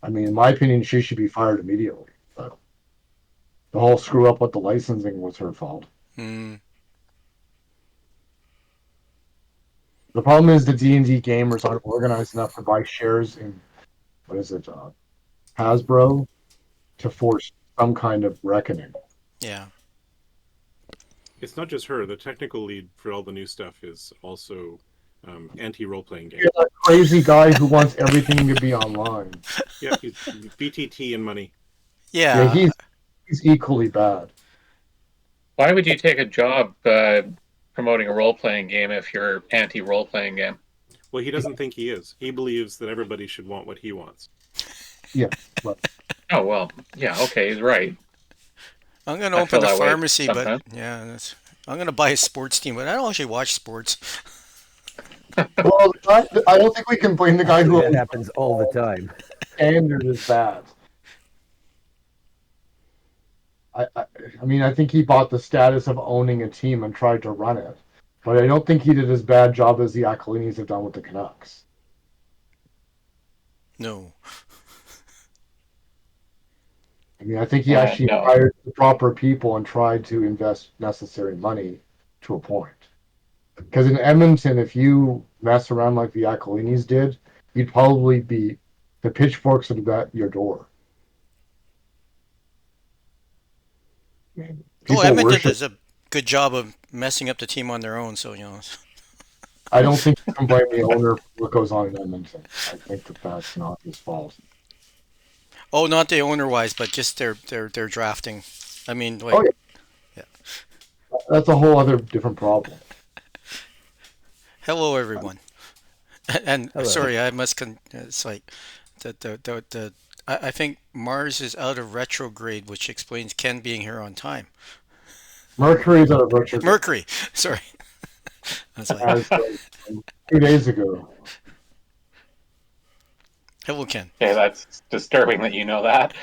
I mean, in my opinion, she should be fired immediately. But the whole screw up with the licensing was her fault. Mm, The problem is the D&D gamers aren't organized enough to buy shares in what is it, Hasbro, to force some kind of reckoning. yeah. It's not just her. The technical lead for all the new stuff is also anti role playing You're game. that crazy guy who wants everything to be online. Yep, he's BTT and money. Yeah, Yeah. he's equally bad. Why would you take a job promoting a role playing game if you're anti role playing game? Well, he doesn't think he is. He believes that everybody should want what he wants. Yeah, but Oh well, yeah, okay, he's right. I'm gonna I feel open a that way pharmacy, but sometimes. yeah, I'm gonna buy a sports team, but I don't actually watch sports. well, I don't think we can blame the guy who That owns happens all the time. Standard is bad. I mean, I think he bought the status of owning a team and tried to run it, but I don't think he did as bad job as the Aquilinis have done with the Canucks. No. I mean, I think he actually No. hired the proper people and tried to invest necessary money to a point. Because in Edmonton, if you mess around like the Aquilinis did, you'd probably be the pitchforks would be at your door. I mean, Well, people Edmonton worship. does a good job of messing up the team on their own, so I don't think you can blame the owner for what goes on in Edmonton. I think that that's not his fault. Oh, not the owner wise, but just their drafting. I mean, Oh like, yeah, yeah. that's a whole other different problem. Hello, everyone. And Hello. sorry, I must. It's like the I think Mars is out of retrograde, which explains Ken being here on time. Mercury's out of retrograde Mercury. Sorry. I was like, as of 2 days ago. hello, Ken. Okay, that's disturbing that you know that.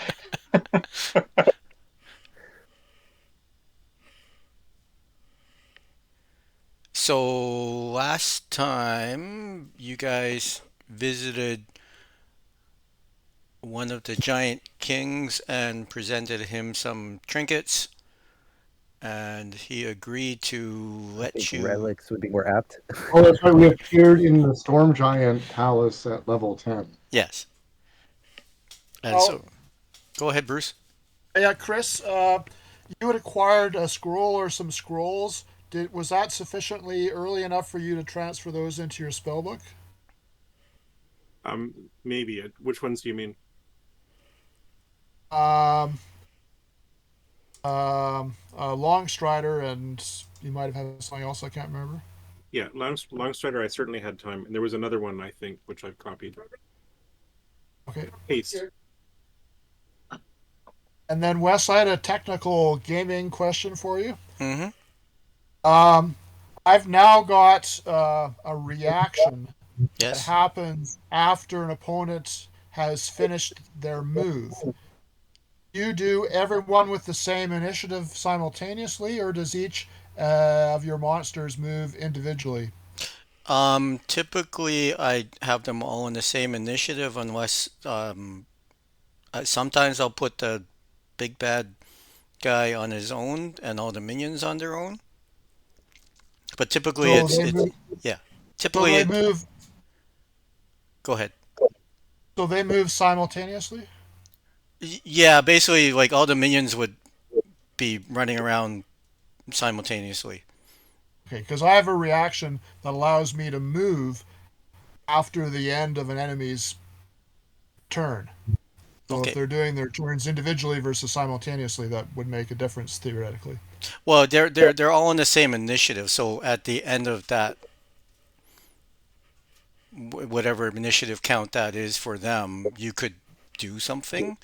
So last time you guys visited one of the giant kings and presented him some trinkets, and he agreed to I think let you. relics would be more apt. Oh, that's right. We appeared in the Storm Giant Palace at level 10. Yes. And Oh, so, go ahead, Bruce. yeah, Chris, you had acquired a scroll or some scrolls. Was that sufficiently early enough for you to transfer those into your spellbook? Maybe. Which ones do you mean? Um, Longstrider, and you might have had something else I can't remember. Yeah, Longstrider. I certainly had time, and there was another one I think which I've copied. Okay. Haste. And then Wes, I had a technical gaming question for you. Mm-hmm. Um, I've now got a reaction that Yes. happens after an opponent has finished their move. You do everyone with the same initiative simultaneously, or does each of your monsters move individually? Typically, I have them all in the same initiative, unless sometimes I'll put the big bad guy on his own and all the minions on their own. But typically, So it's they it's move. yeah. So Typically, they it. move. Go ahead. So they move simultaneously. Yeah, basically, like all the minions would be running around simultaneously. Okay, because I have a reaction that allows me to move after the end of an enemy's turn. So if Okay. they're doing their turns individually versus simultaneously, that would make a difference theoretically. Well, they're all in the same initiative. So at the end of that, whatever initiative count that is for them, you could do something.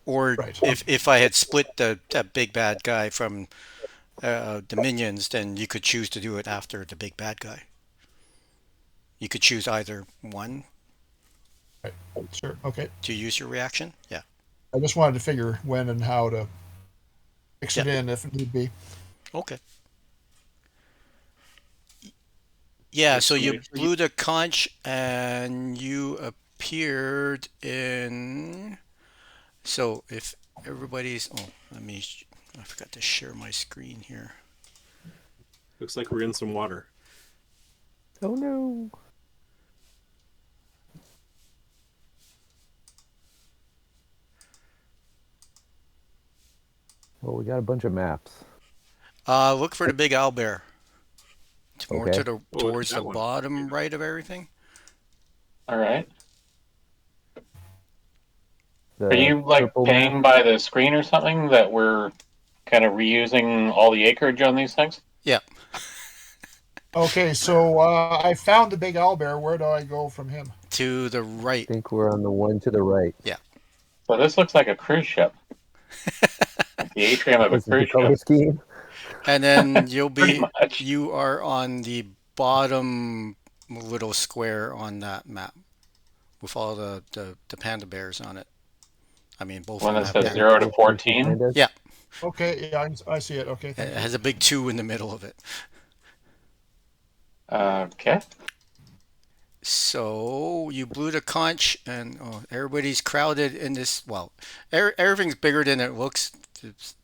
Or Right. if I had split the that big bad guy from the minions, then you could choose to do it after the big bad guy. You could choose either one Right. Sure. Okay. to use your reaction. Yeah. I just wanted to figure when and how to mix Yeah. it in if need be. Okay. Yeah. So It's you blew the conch and you appeared in. So if everybody's, I forgot to share my screen here. Looks like we're in some water. Oh no. Well, we got a bunch of maps. Look for the big owlbear. It's more Okay. to the Oh, towards that the one. bottom right of everything. All right. The Are you like purple paying map. by the screen or something that we're kind of reusing all the acreage on these things? Yeah. Okay, so I found the big owlbear. Where do I go from him? To the I right. think we're on the one to the right. So this looks like a cruise ship, like the atrium of a This is the cruise color ship, scheme. And then pretty much. you are on the bottom little square on that map with all the panda bears on it. I mean, both One of them that have says panda. 0 to With the 14. pandas. Yeah, Okay, yeah, I see it. Okay, it thank you. has a big 2 in the middle of it. Okay. So you blew the conch, and everybody's crowded in this. Well, everything's bigger than it looks.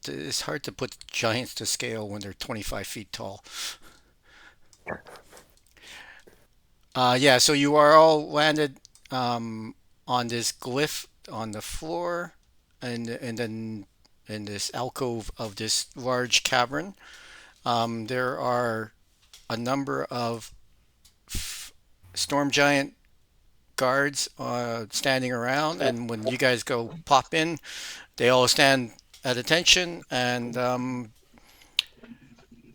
It's hard to put giants to scale when they're 25 feet tall. Yeah, so you are all landed on this glyph on the floor, and then in this alcove of this large cavern. There are a number of storm giant guards standing around, and when you guys go pop in, they all stand at attention, and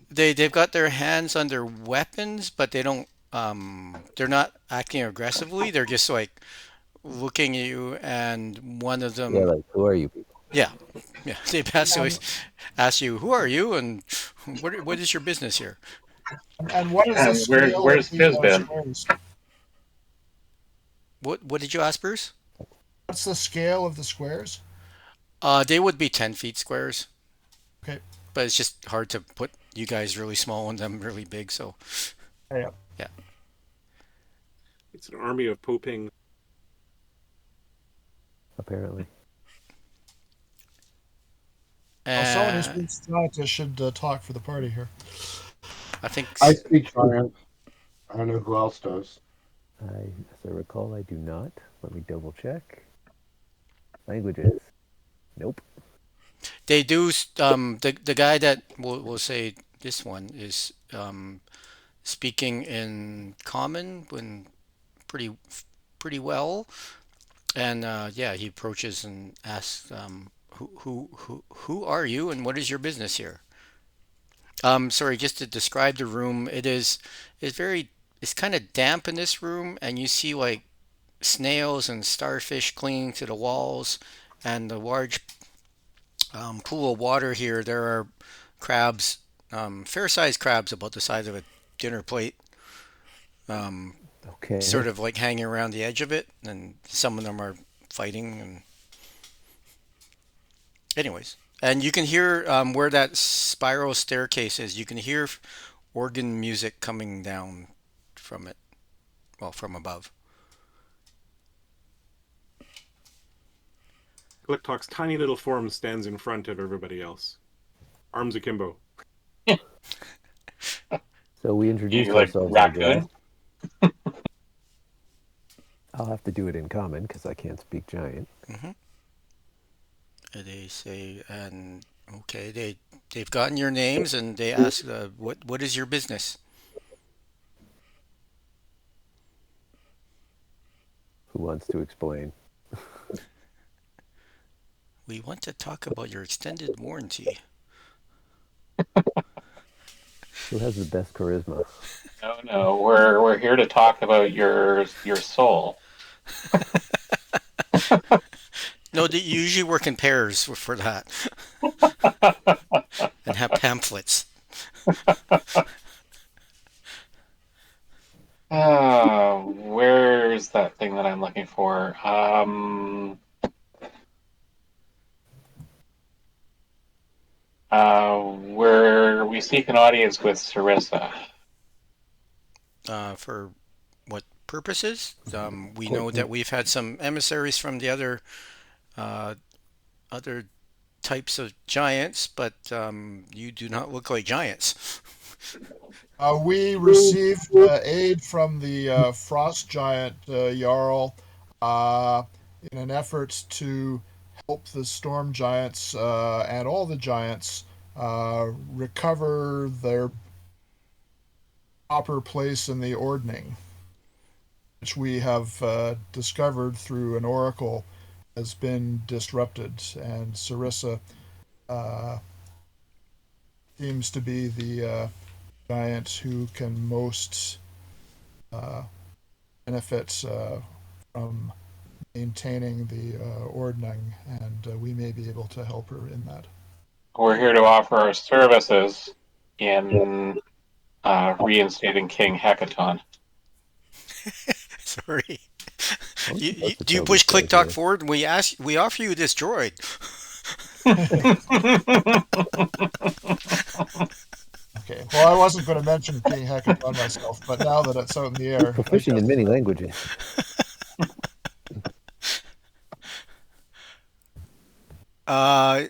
they've got their hands on their weapons, but they don't. They're not acting aggressively. They're just like looking at you, and one of Yeah, them, like who are you people? yeah, yeah, they basically And, ask you, "Who are you?" and what is your business here? and what is the And scale where's of the Fizz been? squares? What did you ask, Bruce? What's the scale of the squares? They would be 10 feet squares, Okay, but it's just hard to put you guys really small and them really big. So yeah. yeah. It's an army of Poping. Apparently. Well, someone who And speaks scientist should talk for the party here. I think I speak giant. I don't know who else does. As I recall, I do not. Let me double check. Languages. Nope. they do. The guy that will say this one is speaking in common when pretty pretty well, and yeah, he approaches and asks, who are you and what is your business here? Sorry, just to describe the room, it's kind of damp in this room, and you see like snails and starfish clinging to the walls, and the large pool of water here. There are crabs, fair-sized crabs about the size of a dinner plate, um, Okay. sort of like hanging around the edge of it, and some of them are fighting. And anyways, and you can hear where that spiral staircase is. You can hear organ music coming down from it, well, from above. Glicktalk's tiny little form stands in front of everybody else. Arms akimbo. So we introduced You like ourselves, I guess. raccoon? I'll have to do it in common because I can't speak giant. hmm They say, and okay, they've gotten your names, and they ask, what is your business? Who wants to explain? We want to talk about your extended warranty. Who has the best charisma? No. We're here to talk about your soul. No, they usually work in pairs for that and have pamphlets. Where's that thing that I'm looking for? Where we seek an audience with Sarissa. For what purposes. We know that we've had some emissaries from the other types of giants, but you do not look like giants. We received aid from the frost giant Jarl in an effort to help the storm giants and all the giants recover their proper place in the ordning, which we have discovered through an oracle has been disrupted, and Sarissa seems to be the giant who can most benefit from maintaining the ordning, and we may be able to help her in that. We're here to offer our services in reinstating King Hecaton. Sorry. Well, You, that's a do you total push click pleasure. talk forward? We offer you this droid. Okay, well, I wasn't going to mention King Hecaton myself, but now that it's out in the air, I Proficient guess. in many languages.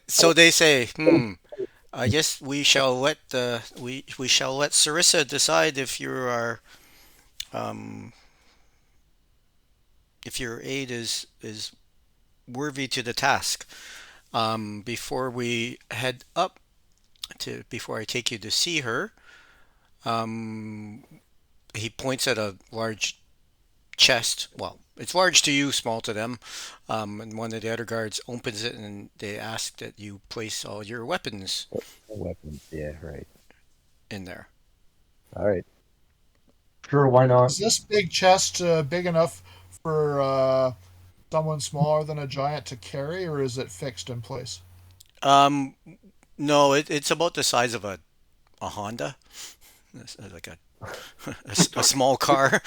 So they say, I guess we shall let we shall let Sarissa decide um, if your aid is worthy to the task. Before we head up before I take you to see her, um, he points at a large chest. Well, it's large to you, small to them. And one of the other guards opens it, and they ask that you place all your weapons Weapons. Yeah, right. in there. All right. Sure, why not? Is this big chest big enough for someone smaller than a giant to carry, or is it fixed in place? Um, no, it's about the size of a Honda. It's like a small car.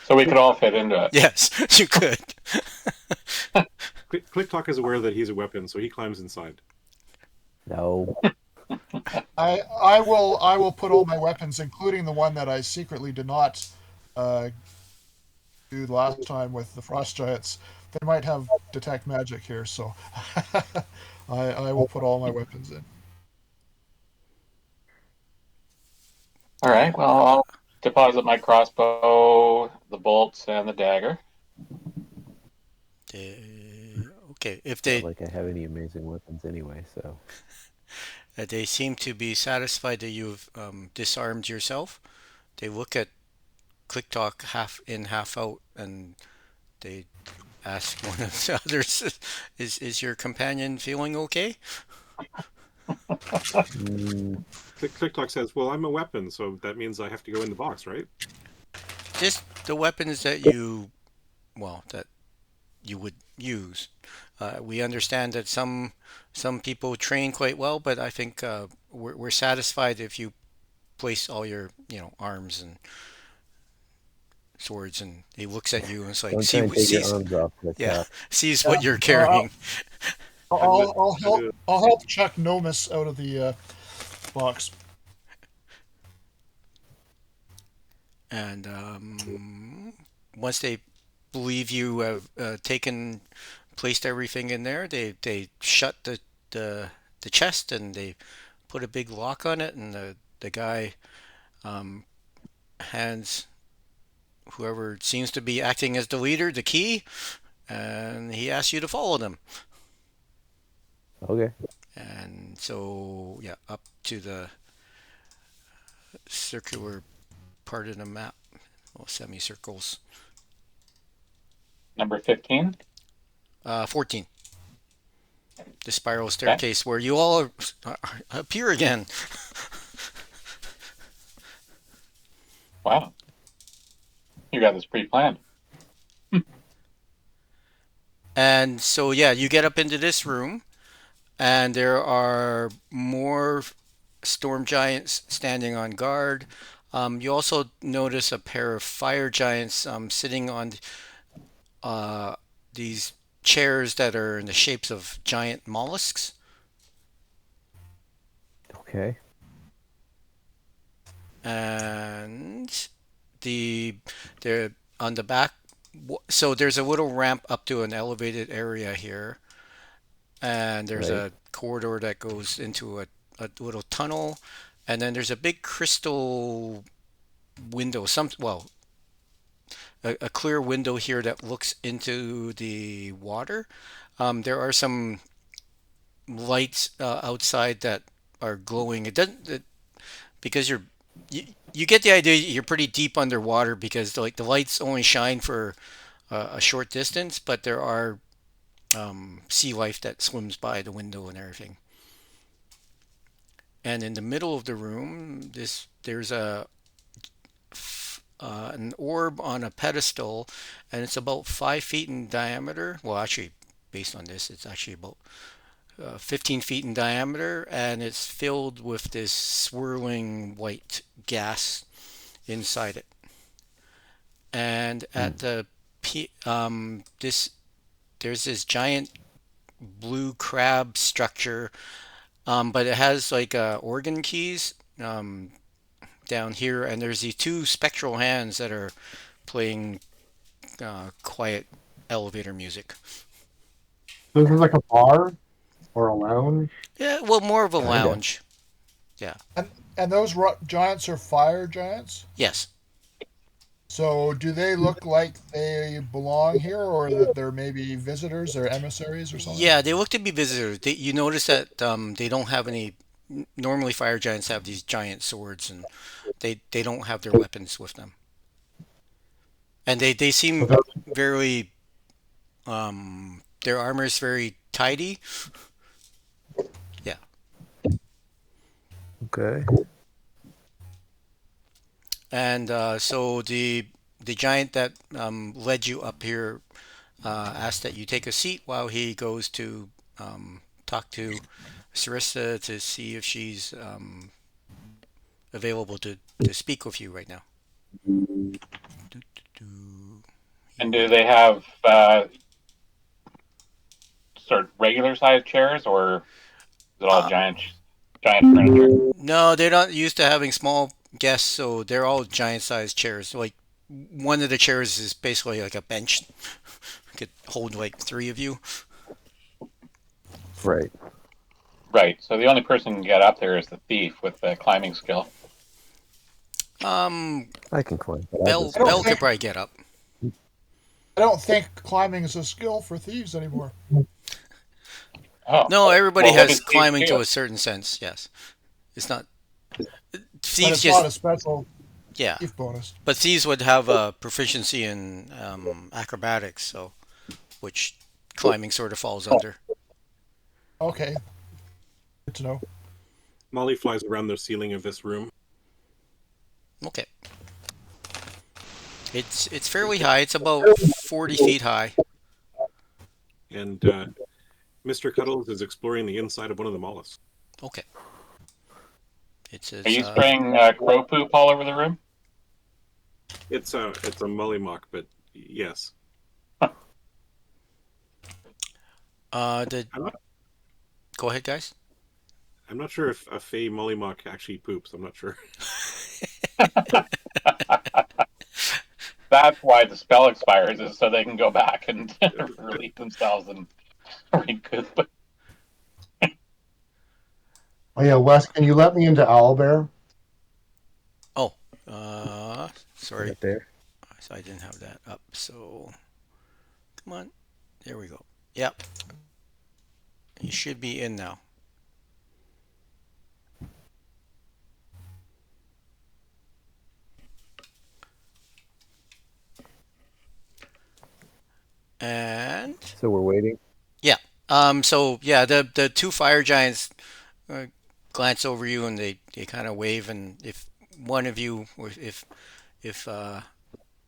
So we could all fit into it. Yes, you could. Click Talk is aware that he's a weapon, so he climbs inside. No. I will put all my weapons, including the one that I secretly did not uh, do last time with the frost giants. They might have detect magic here, so I will put all my weapons in. All right. Well, I'll deposit my crossbow, the bolts, and the dagger. Okay, if Not like I have any amazing weapons anyway, so. they seem to be satisfied that you've disarmed yourself, they look at Click Talk half in, half out, and they ask one of the others, "Is your companion feeling okay?" Mm, Click Talk says, "Well, I'm a weapon, so that means I have to go in the box, right?" Just the weapons that that you would use. We understand that some people train quite well, but I think we're satisfied if you place all your arms and swords, and he looks at you and it's like don't try and take your arms off the yeah, top. sees Yeah. what you're carrying. I'll help Chuck Nomus out of the box. And once they believe you have placed everything in there, they shut the chest, and they put a big lock on it, and the guy um, hands whoever seems to be acting as the leader the key, and he asks you to follow them. Okay. And so, yeah, up to the circular part of the map, well, semicircles. Number 15. 14. The spiral staircase where you all appear again. Wow. You got this pre-planned. And so, yeah, you get up into this room, and there are more storm giants standing on guard. You also notice a pair of fire giants sitting on these chairs that are in the shapes of giant mollusks. Okay. And the the on the back. So there's a little ramp up to an elevated area here, and there's Right. a corridor that goes into a little tunnel, and then there's a big crystal window. A clear window here that looks into the water. There are some lights outside that are glowing. It doesn't because you, you get the idea you're pretty deep underwater because the lights only shine for a short distance, but there are sea life that swims by the window and everything. And in the middle of the room, there's an orb on a pedestal, and it's about 5 feet in diameter. Well, actually, based on this, it's actually about 15 feet in diameter, and it's filled with this swirling white gas inside it. And at the this there's this giant blue crab structure, but it has like organ keys down here, and there's these two spectral hands that are playing quiet elevator music. So this is like a bar or a lounge. Yeah, well, more of a Kinda. lounge. Yeah. And those giants are fire giants. Yes. So do they look like they belong here, or that they're maybe visitors or emissaries or something? Yeah, they look to be visitors. You notice that they don't have any. Normally, fire giants have these giant swords, and they don't have their weapons with them. And they So seem that, very. Their armor is very tidy. Yeah. Okay. And so the giant that led you up here asked that you take a seat while he goes to talk to Sarissa to see if she's available to speak with you right now. And do they have sort of regular sized chairs, or is it all Uh, giant furniture? no, they're not used to having small guests, so they're all giant-sized chairs. Like one of the chairs is basically like a bench, could hold like three of you. Right. Right. So the only person who can get up there is the thief with the climbing skill. I can climb. But Bell I don't Bell could think probably get up. I don't think climbing is a skill for thieves anymore. Oh. No, everybody Well, what has does thief climbing to do? a certain sense. Yes, it's not But thieves it's not a just special yeah, thief bonus. but thieves would have a proficiency in acrobatics, so which climbing sort of falls under. Okay, good to know. Molly flies around the ceiling of this room. Okay, it's fairly high. It's about 40 feet high. And Mr. Cuddles is exploring the inside of one of the mollusks. Okay, it's Are it's you spraying crow poop all over the room? It's a Mollymock, but yes. the I'm not, go ahead, guys. I'm not sure if a Fey Mollymock actually poops. I'm not sure. That's why the spell expires, is so they can go back and relieve themselves and recoup. oh yeah, Wes, can you let me into Owlbear? Oh, sorry, Right there. so I didn't have that up. So come on, there we go. Yep, you should be in now. And So we're waiting. yeah, so yeah, the two fire giants uh, glance over you and they kind of wave, and if one of you, or if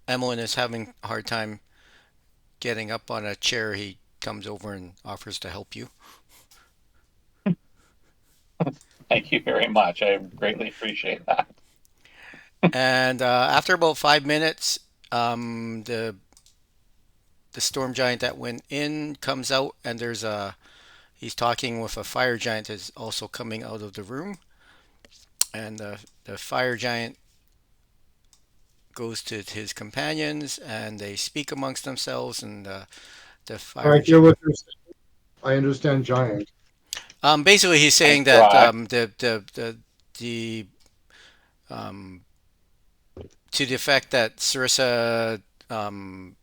Emmeline is having a hard time getting up on a chair, he comes over and offers to help you. Thank you very much. I greatly appreciate that. And after about 5 minutes, the storm giant that went in comes out, and he's talking with a fire giant that's also coming out of the room, and the fire giant goes to his companions, and they speak amongst themselves, and the I fire. hear what you're saying. I understand giant. Basically, he's saying Thank that God. the to the effect that Sarissa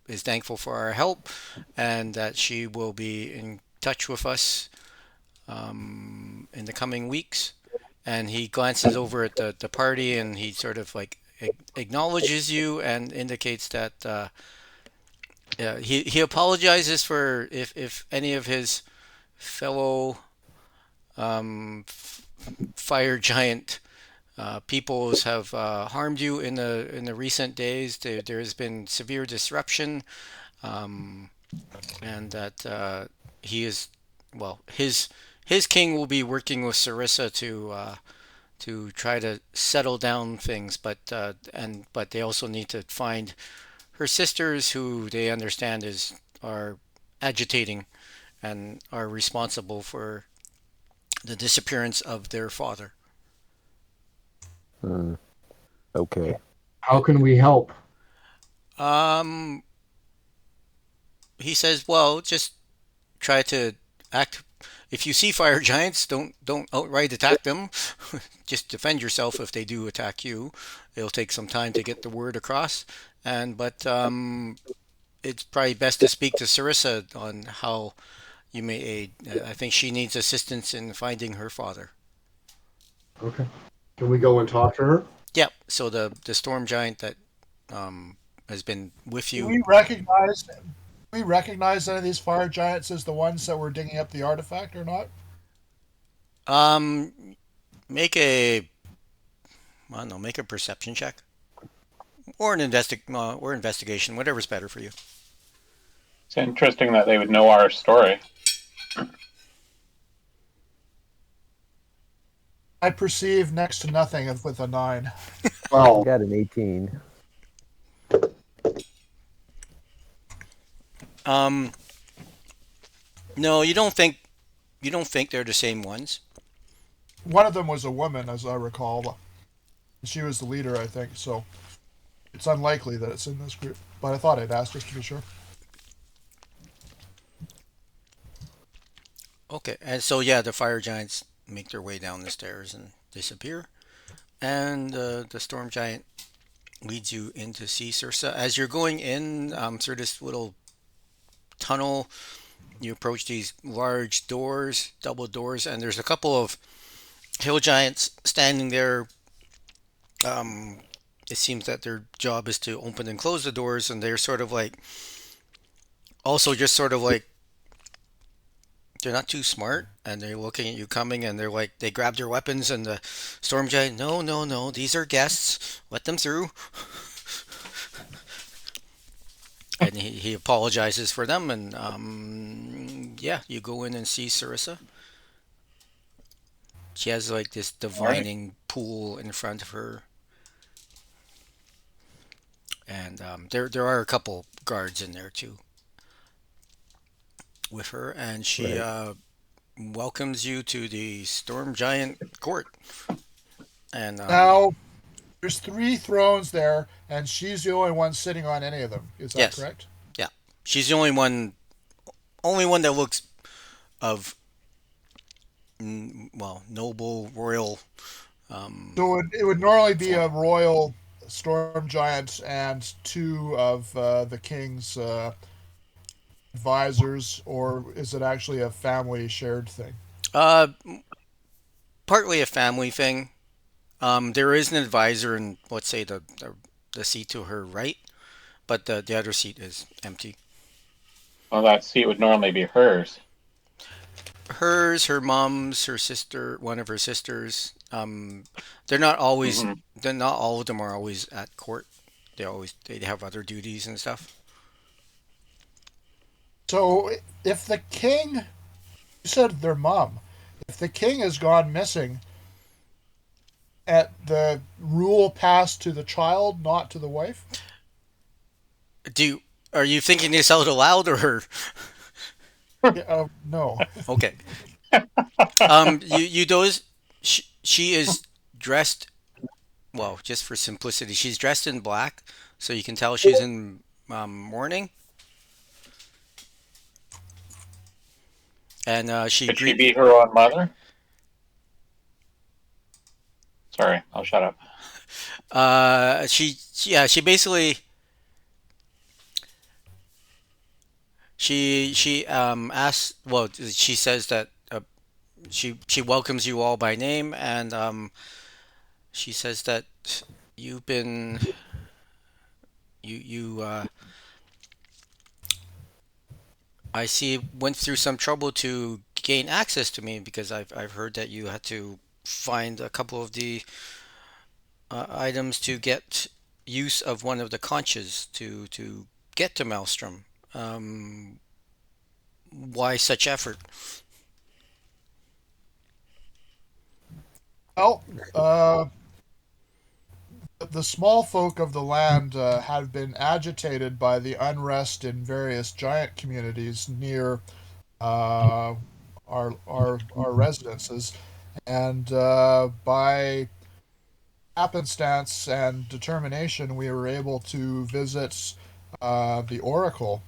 is thankful for our help, and that she will be in touch with us in the coming weeks. And he glances over at the party, and he sort of like acknowledges you and indicates that yeah, he apologizes for if any of his fellow fire giant peoples have harmed you in the recent days. There has been severe disruption, um, and that he is well his king will be working with Sarissa to try to settle down things, but they also need to find her sisters, who they understand are agitating and are responsible for the disappearance of their father. Hmm. Okay. How can we help? Um, he says, "Well, just try to act. If you see fire giants, don't outright attack them. Just defend yourself if they do attack you. It'll take some time to get the word across, and but it's probably best to speak to Sarissa on how you may aid. I think she needs assistance in finding her father." Okay. Can we go and talk to her? Yep. So the storm giant that um, has been with Do you. we recognize any of these fire giants as the ones that were digging up the artifact or not? Um, make a I don't know, make a perception check or an or investigation, whatever's better for you. It's interesting that they would know our story. I perceive next to nothing with a 9. I Well, got an 18. Um, no, you don't think they're the same ones. One of them was a woman, as I recall. She was the leader, I think, so it's unlikely that it's in this group. But I thought I'd ask just to be sure. Okay, and so yeah, the fire giants make their way down the stairs and disappear, and the storm giant leads you in to see Circe. As you're going in through this little tunnel, you approach these large doors, double doors, and there's a couple of hill giants standing there. Um, it seems that their job is to open and close the doors, and they're sort of like also just sort of like they're not too smart, and they're looking at you coming, and they're like they grab their weapons, and the storm giant, no, no, no, these are guests, let them through. And he apologizes for them, and yeah, you go in and see Sarissa. She has like this All right. divining pool in front of her, and there are a couple guards in there too with her, and she Right. welcomes you to the Storm Giant court. And Now, there's 3 thrones there, and she's the only one sitting on any of them. Is that yes, correct? yeah, she's the only one that looks of well, noble royal. Um, So it would normally be a royal storm giant and 2 of the king's advisors, or is it actually a family shared thing? uh, partly a family thing. There is an advisor in, let's say, the seat to her right, but the other seat is empty. Well, that seat would normally be hers. Hers, her mom's, her sister, one of her sisters. They're not always. Hmm. They're not all of them are always at court. They have other duties and stuff. So if the king, you said their mom, if the king has gone missing, at the rule passed to the child, not to the wife? Are you thinking this out aloud or Yeah, no. okay? You those she is dressed well, just for simplicity, she's dressed in black, so you can tell she's in mourning, and she Could she greet. be her own mother? Sorry, I'll shut up. Yeah, she basically she asks. Well, she says that she welcomes you all by name, and she says that you've been you I see went through some trouble to gain access to me because I've heard that you had to find a couple of the items to get use of one of the conches to get to Maelstrom. Um, why such effort? Well, the small folk of the land have been agitated by the unrest in various giant communities near uh, our residences, and by happenstance and determination, we were able to visit the Oracle,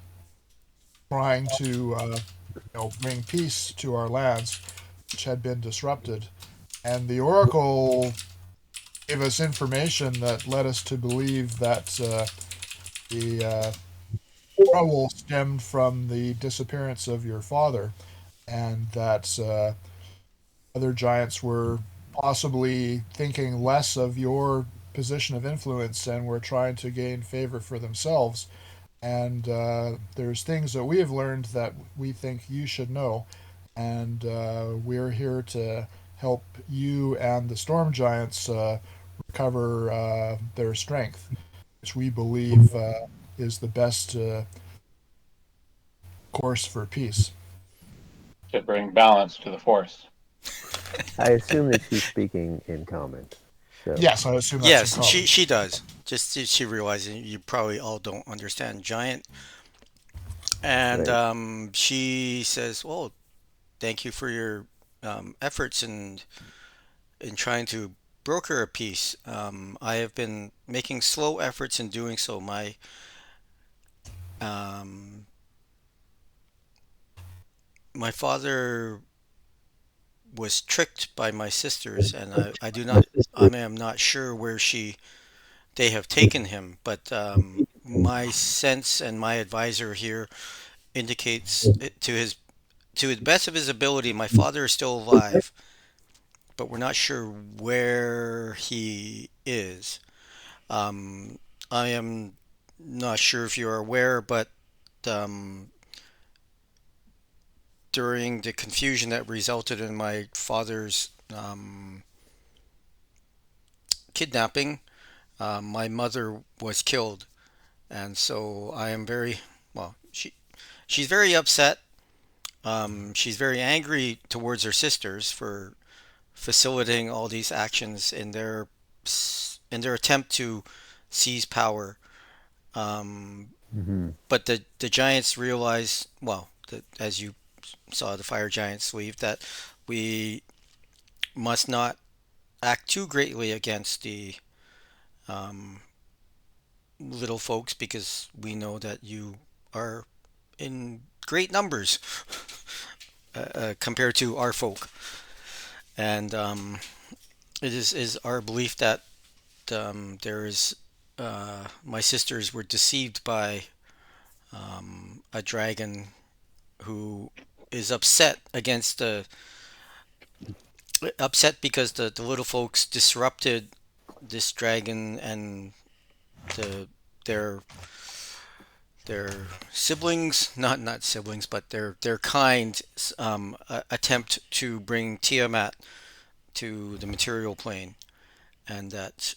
trying to bring peace to our lands, which had been disrupted. And the Oracle gave us information that led us to believe that the trouble stemmed from the disappearance of your father, and that other giants were possibly thinking less of your position of influence and were trying to gain favor for themselves. And there's things that we have learned that we think you should know, and we're here to help you and the storm giants recover their strength, which we believe is the best course for peace. To bring balance to the force. I assume that she's speaking in common. So Yes, I assume that's Yes, in common. she does. Just she realizes you probably all don't understand giant, and right. she says, "Well, thank you for your efforts in trying to broker a peace. I have been making slow efforts in doing so. Um, my father was tricked by my sisters, and I do not, I am not sure where they have taken him, but my sense and my advisor here indicates to his best of his ability, my father is still alive, but we're not sure where he is. Um, I am not sure if you're aware, but um, during the confusion that resulted in my father's kidnapping, my mother was killed, and so I am very well. She's very upset. She's very angry towards her sisters for facilitating all these actions in their attempt to seize power. Um, Hmm. but the giants realize, well, that as you saw the fire giants leave, that we must not act too greatly against the um, little folks because we know that you are in great numbers compared to our folk. And it is our belief that there is my sisters were deceived by a dragon who is upset because the little folks disrupted this dragon and the their their siblings, not siblings, but their kind attempt to bring Tiamat to the material plane, and that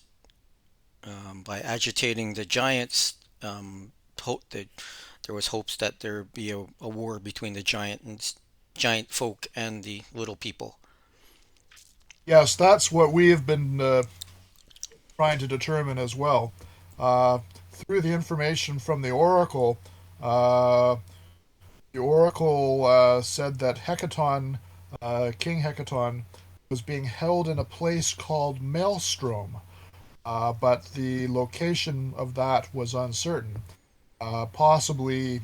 by agitating the giants, that there was hopes that there would be a war between the giant folk and the little people. Yes, that's what we have been trying to determine as well. Uh, Through the information from uh, the Oracle said that Hecaton, King Hecaton, was being held in a place called Maelstrom, but the location of that was uncertain. Possibly,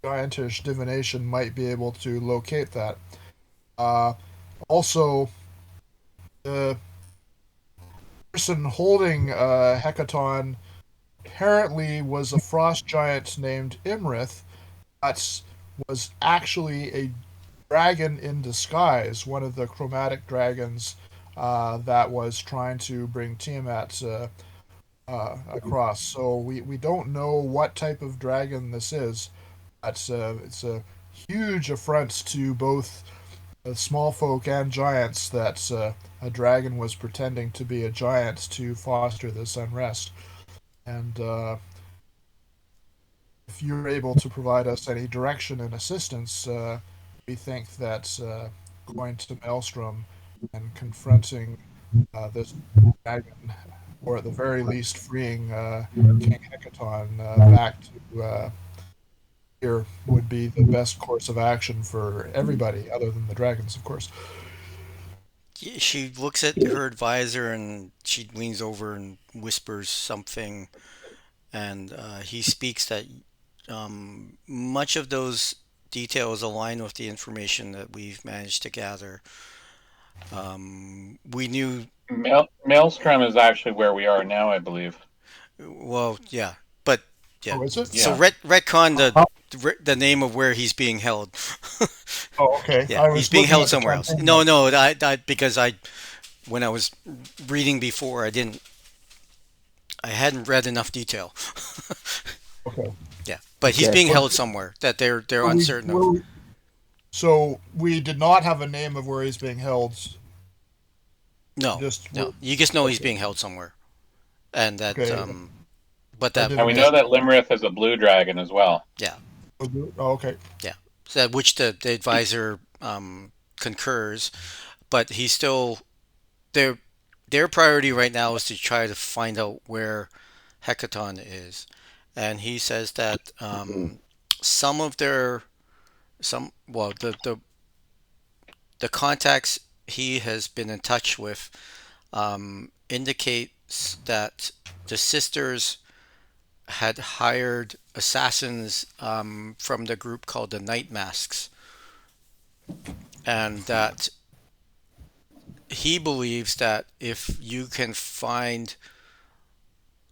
giantish divination might be able to locate that. Uh, Also, the person holding Hecaton apparently was a frost giant named Imrith that was actually a dragon in disguise, one of the chromatic dragons that was trying to bring Tiamat across. So we don't know what type of dragon this is. It's a huge affront to both small folk and giants that a dragon was pretending to be a giant to foster this unrest. And if you're able to provide us any direction and assistance, we think that going to Maelstrom and confronting this dragon, or at the very least freeing King Hecaton back to here, would be the best course of action for everybody, other than the dragons, of course. She looks at her advisor and she leans over and whispers something, and he speaks that much of those details align with the information that we've managed to gather. We knew, Maelstrom is actually where we are now, I believe. well, yeah, but yeah. Oh, is it? So Yeah. retcon the name of where he's being held. Oh, okay. Yeah, I he's was being looking held at the somewhere else. campaign No, notes. no, because when I was reading before, I hadn't read enough detail. Okay. Yeah, but he's Okay. being held somewhere that they're So we- uncertain of. we- So we did not have a name of where he's being held. No, Just no, you just know he's being held somewhere, and that Okay. but I that didn't- And we know that Limrith is a blue dragon as well. Oh, okay. that which the advisor concurs, but he's still their priority right now is to try to find out where Hecaton is, and he says that some of their some well the contacts he has been in touch with indicates that the sisters had hired assassins from the group called the Night Masks, and that he believes that if you can find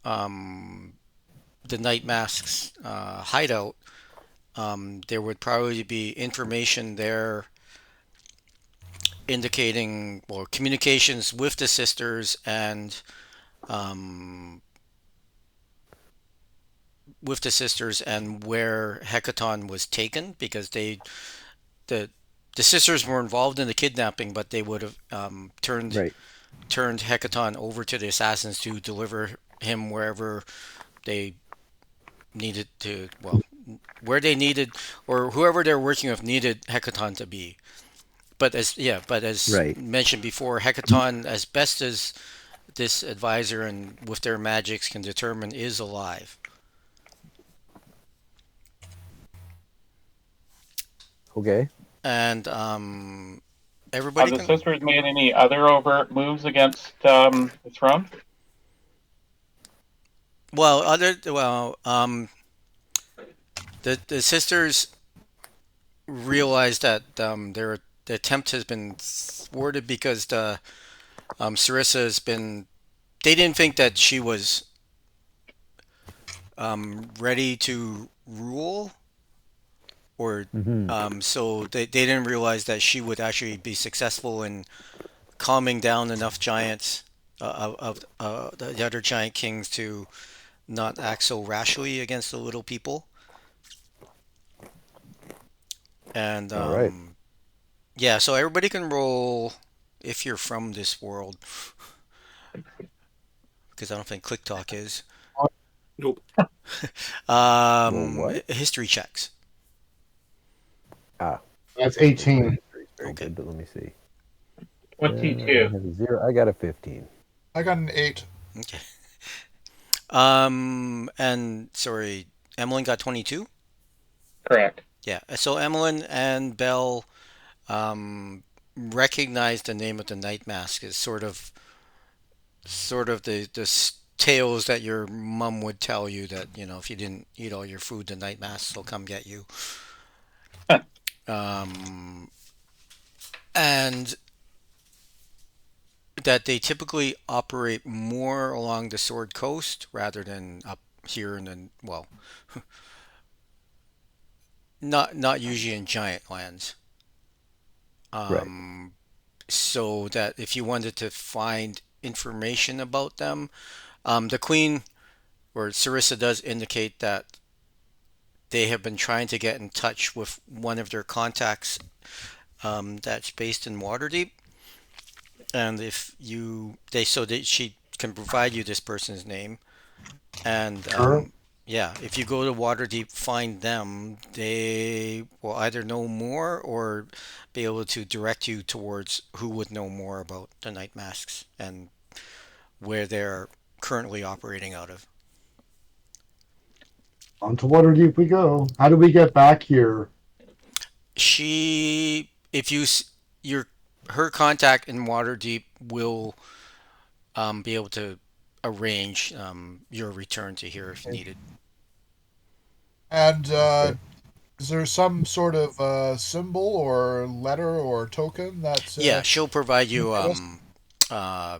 the Night Masks hideout, there would probably be information there indicating or communications with the sisters and where Hecaton was taken, because the the sisters were involved in the kidnapping, but they would have Right. turned Hecaton over to the assassins to deliver him wherever they needed to, well, where they needed, or whoever they're working with needed Hecaton to be. But as Right. mentioned before, Hecaton, as best as this advisor and with their magics can determine, is alive. Okay. And Have everybody the can. sisters made any other overt moves against the throne? The sisters realize that the attempt has been thwarted because the Sarissa has been. They didn't think that she was ready to rule, or so they didn't realize that she would actually be successful in calming down enough giants of the other giant kings to not act so rashly against the little people. And All right. yeah, so everybody can roll if you're from this world, because I don't think Click Talk is. Nope. what? History checks. That's 18. Very Okay. good, but let me see. What I T2? have a 0. I got a 15. I got an 8. Okay. And sorry, Emmeline got 22. Correct. Yeah. So Emmeline and Belle recognize the name of the Night Mask as sort of tales that your mom would tell you that, if you didn't eat all your food, the night masks will come get you. Um, and that they typically operate more along the Sword Coast rather than up here in the, well, not usually in giant lands. Right. So that if you wanted to find information about them, the Queen or Sarissa does indicate that they have been trying to get in touch with one of their contacts that's based in Waterdeep, and if you they so that she can provide you this person's name, and Sure. yeah, if you go to Waterdeep, find them, they will either know more or be able to direct you towards who would know more about the Night Masks and where they're currently operating out of. On to Waterdeep we go. How do we get back here? She, if you, your, her contact in Waterdeep will be able to arrange your return to here if needed. And is there some sort of symbol or letter or token that Yeah, she'll provide you you give us? uh,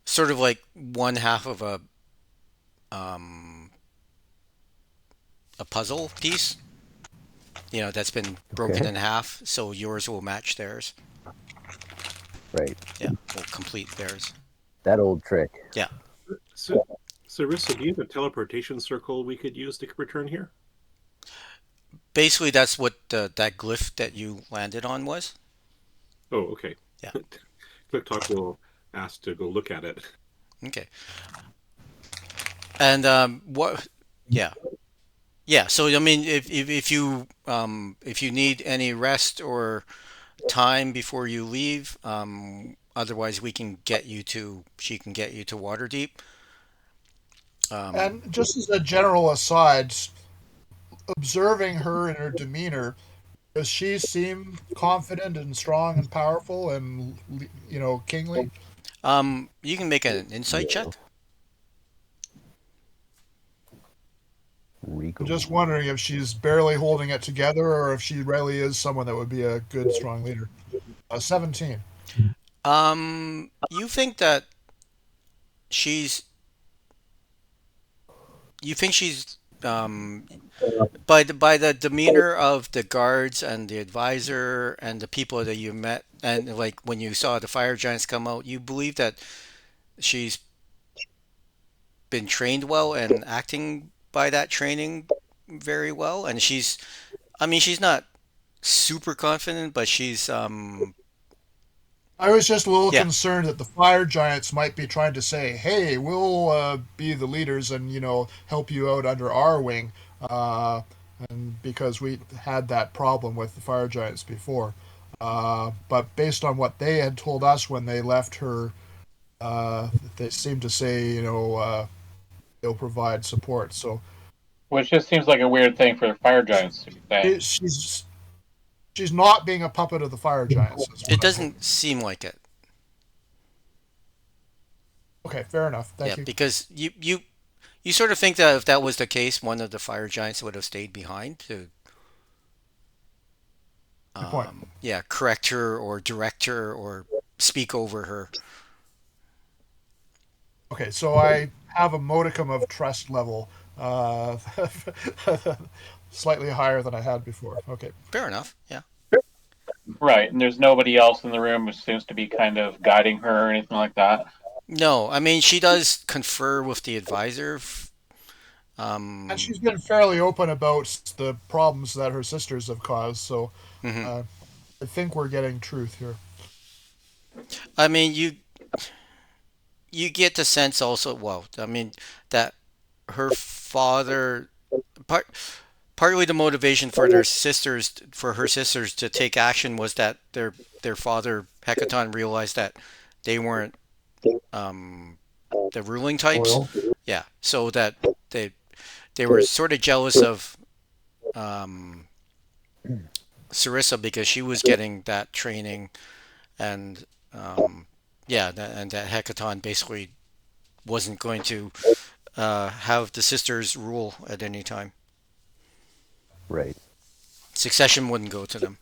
sort of like one half of um, a puzzle piece, that's been broken Okay. in half, so yours will match theirs. Right. Yeah, will complete theirs. That old trick. Yeah. So, Sarissa, do you have a teleportation circle we could use to return here? Basically, that's what that glyph that you landed on was. Oh, okay. Yeah. Quick Talk will ask to go look at it. Okay. And what? Yeah. Yeah. So I mean, if you need any rest or time before you leave, otherwise she can get you to Waterdeep. Um, And just as a general aside, observing her and her demeanor, does she seem confident and strong and powerful and kingly? you can make an insight Yeah. check. I'm Regal. just wondering if she's barely holding it together or if she really is someone that would be a good, strong leader. 17. You think that she's you think she's by the demeanor of the guards and the advisor and the people that you met, and like when you saw the fire giants come out, you believe that she's been trained well and acting by that training very well, and she's not super confident, but she's I was just a little yeah. concerned that the fire giants might be trying to say, "Hey, we'll be the leaders and help you out under our wing," uh, and because we had that problem with the fire giants before. But based on what they had told us when they left her, they seemed to say, they'll provide support. So Which just seems like a weird thing for the fire giants to be saying. she's not being a puppet of the fire giants. Is It what I'm hoping. doesn't seem like it. Okay, fair enough. Yeah, Thank you. because you sort of think that if that was the case, one of the fire giants would have stayed behind to Good point. yeah, correct her or direct her or speak over her. Okay, so I have a modicum of trust level, slightly higher than I had before. Okay, Fair enough. Yeah. Right, and there's nobody else in the room who seems to be kind of guiding her or anything like that. No, I mean she does confer with the advisor. and she's been fairly open about the problems that her sisters have caused. So Mhm. uh, I think we're getting truth here. I mean you get the sense also. Well, I mean that her father part partly the motivation for her sisters to take action was that their father Hecaton realized that they weren't um, the ruling types. Oil. Yeah, so that they they were sort of jealous of um, Sarissa because she was getting that training, and yeah, and that Hecaton basically wasn't going to have the sisters rule at any time. Right. Succession wouldn't go to them.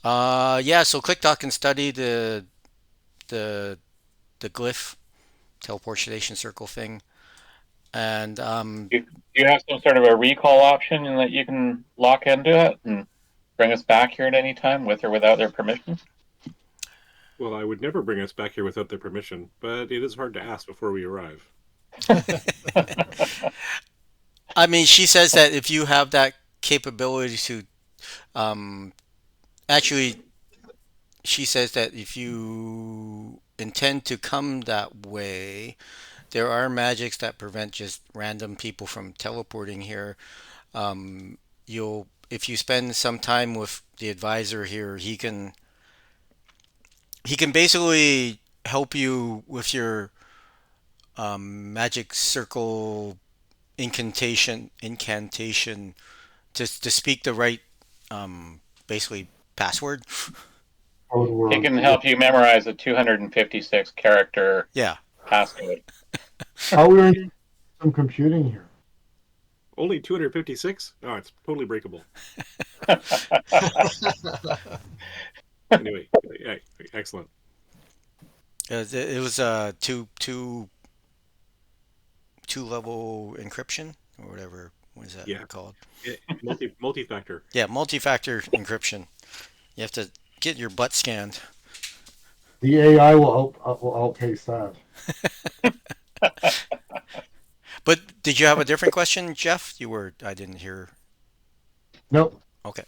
Yeah, so ClickDoc can study the the glyph teleportation circle thing, and Do you have some sort of a recall option and that you can lock into it and bring us back here at any time with or without their permission? Well, I would never bring us back here without their permission, but it is hard to ask before we arrive. I mean, she says that if you have that capability to, um, actually, she says that if you intend to come that way, there are magics that prevent just random people from teleporting here. You'll, if you spend some time with the advisor here, he can basically help you with your magic circle incantation to speak the right basically password. Code It word. can help you memorize a 256 character Yeah. passcode. How we in some computing here? Only 256? Oh, it's totally breakable. Anyway, yeah, excellent. It was two level encryption or whatever. What is that Yeah. called? Multi-factor. Yeah, multi-factor encryption. You have to get your butt scanned. The AI will outpace that. But did you have a different question, Jeff? I didn't hear. Nope. Okay.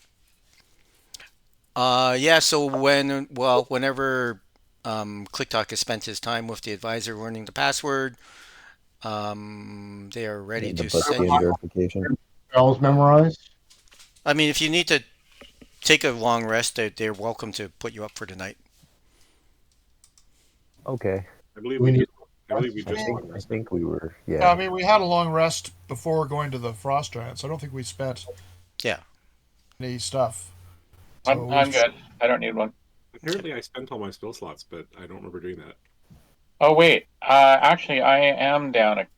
Yeah. So whenever ClickTalk has spent his time with the advisor learning the password, they are ready The to butt send scan you. verification. Spells memorized. I mean, if you need to take a long rest, they're welcome to put you up for tonight. Okay. I believe We we need- just. I believe we I just. think, I think we were. Yeah, Yeah. I mean, we had a long rest before going to the frost giants. I don't think we spent Yeah. any stuff. I'm good. I don't need one. Apparently, I spent all my spell slots, but I don't remember doing that. Oh, wait. Actually, I am down a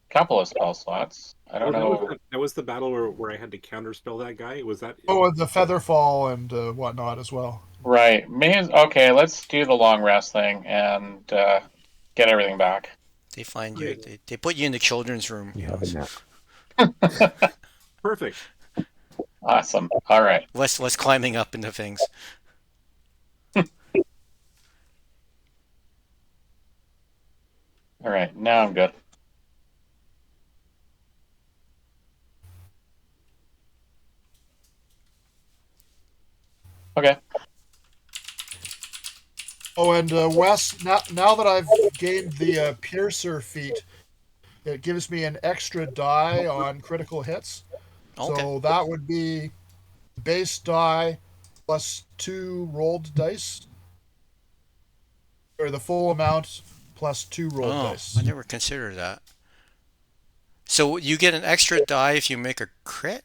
couple of spell slots. I don't know. That was the battle where I had to counterspell that guy. Was that? Oh, and the Featherfall and whatnot as well. Right. Okay, let's do the long rest thing and get everything back. They find you. Okay. They put you in the children's room. You have a nap. Perfect. Awesome. All right. Less climbing up into things. All right. Now I'm good. Okay. Oh, and Wes, now that I've gained the Piercer feat, it gives me an extra die on critical hits. Okay. So that would be base die plus 2 rolled dice, or the full amount plus 2 rolled Oh, dice. I never considered that. So you get an extra die if you make a crit?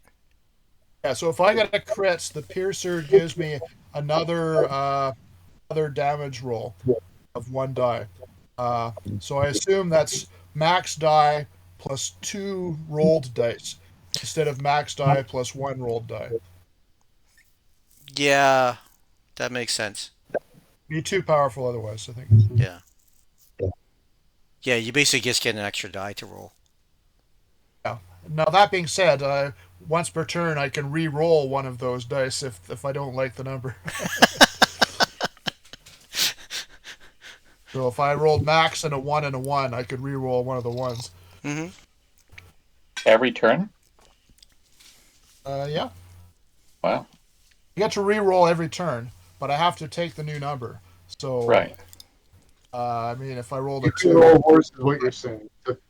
Yeah, so if I get a crit, the Piercer gives me another damage roll of 1 die. So I assume that's max die plus 2 rolled dice instead of max die plus 1 rolled die. Yeah, that makes sense. Be too powerful otherwise, I think. Yeah. Yeah, you basically just get an extra die to roll. Now that being said, once per turn I can re-roll one of those dice if I don't like the number. So if I rolled max and a 1 and a 1, I could re-roll one of the ones. Mm-hmm. Every turn? Yeah. Wow. I get to re-roll every turn, but I have to take the new number. So, Right. I mean, if I rolled You a can 2, roll worse is what you're saying.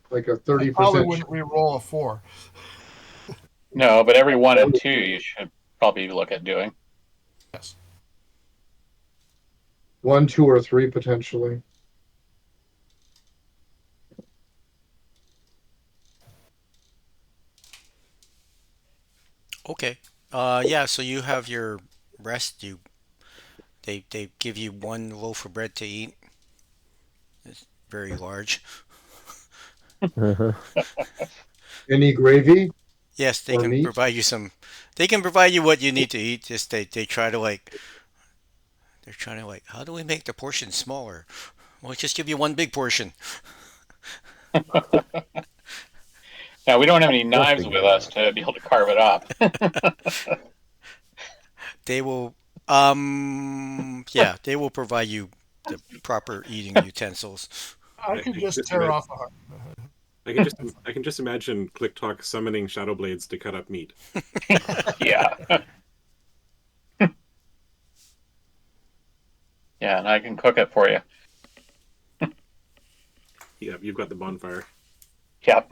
Like a I probably 30%. wouldn't re-roll a 4. No, but every 1 and 2 you should probably look at doing. Yes. 1, 2, or 3 potentially. Okay. Yeah, so you have your rest. They give you one loaf of bread to eat. It's very large. Uh-huh. Any gravy Yes, they or can meat? provide you some. They can provide you what you need to eat. Just they try to like. They're trying to like. How do we make the portion smaller? Well, just give you one big portion. Now we don't have any They'll knives figure with it us out. to be able to carve it up. They will. Yeah, they will provide you the proper eating utensils. I I could can just just tear imagine. off a heart. I can just imagine ClickTalk summoning shadow blades to cut up meat. Yeah. Yeah, and I can cook it for you. Yeah, you've got the bonfire. Yep.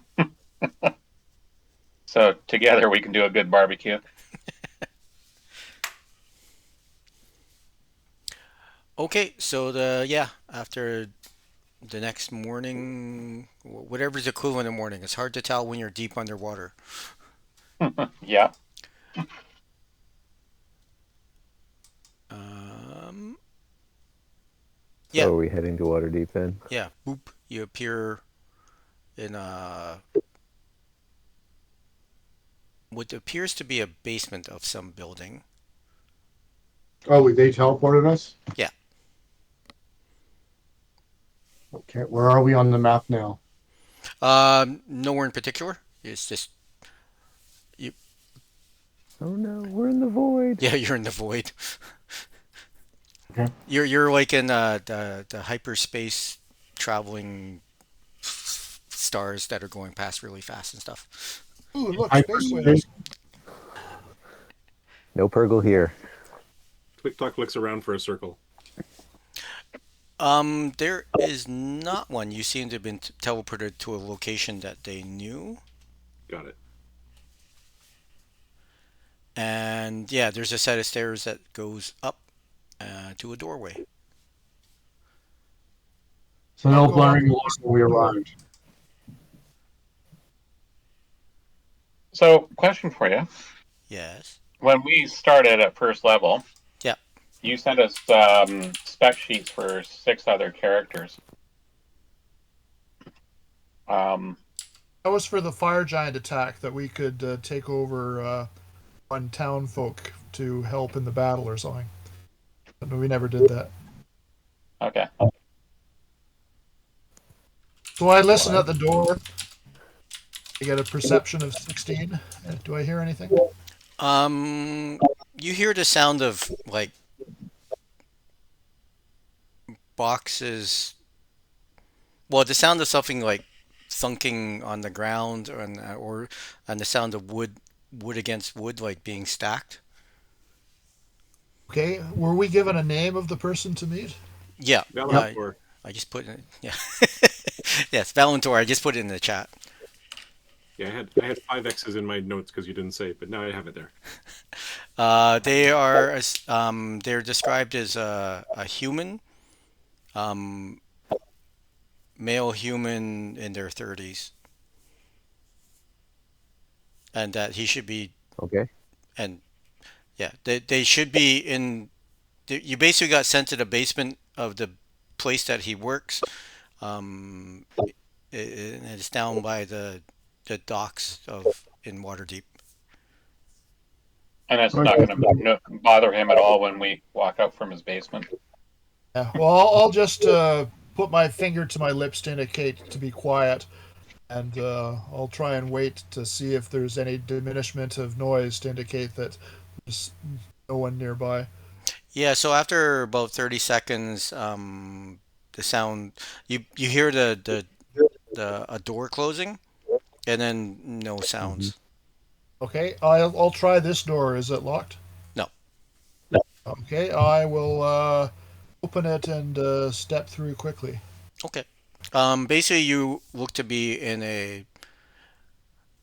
So together we can do a good barbecue. Okay, so the yeah after the next morning, whatever's equivalent of morning, it's hard to tell when you're deep underwater. Yeah. Um, So yeah, are we heading to Waterdeep then? yeah. Boop, you appear in what appears to be a basement of some building. Oh, they teleported us? Yeah. Okay, where are we on the map now? Nowhere in particular. It's just you. Oh no, we're in the void. Yeah, you're in the void. Okay. You're like in the hyperspace traveling stars that are going past really fast and stuff. Ooh, look, space Hyperspace. whales. No Purgle here. ClickTalk looks around for a circle. There is not one. You seem to have been teleported to a location that they knew. Got it. And yeah, there's a set of stairs that goes up to a doorway. So I'll no go up blaring the alarm when we door. arrived. So, question for you. Yes. When we started at first level, Yeah. you sent us spec sheets for 6 other characters. That was for the fire giant attack that we could take over on town folk to help in the battle or something. But we never did that. Okay. So I listen at the door. I get a perception of 16. Do I hear anything? You hear the sound of like boxes. Well, the sound of something like thunking on the ground, or and the sound of wood against wood, like being stacked. Okay. Were we given a name of the person to meet? Yeah. Valentor. I just put it. Yeah. Yes, Valentor. I just put it in the chat. Yeah, I had 5 X's in my notes because you didn't say it, but now I have it there. They're described as a human, um, male human in their 30s, and that he should be, Okay. and yeah, they should be in. You basically got sent to the basement of the place that he works. Um, and it's down by the docks of in Waterdeep. And it's not going to bother him at all when we walk up from his basement. Yeah. Well, I'll just put my finger to my lips to indicate to be quiet, and I'll try and wait to see if there's any diminishment of noise to indicate that there's no one nearby. Yeah, so after about 30 seconds, the sound you hear the a door closing, and then no Mm-hmm. sounds. Okay, I'll try this door. Is it locked? No. Okay, I will open it and step through quickly. Okay. Basically, you look to be in a.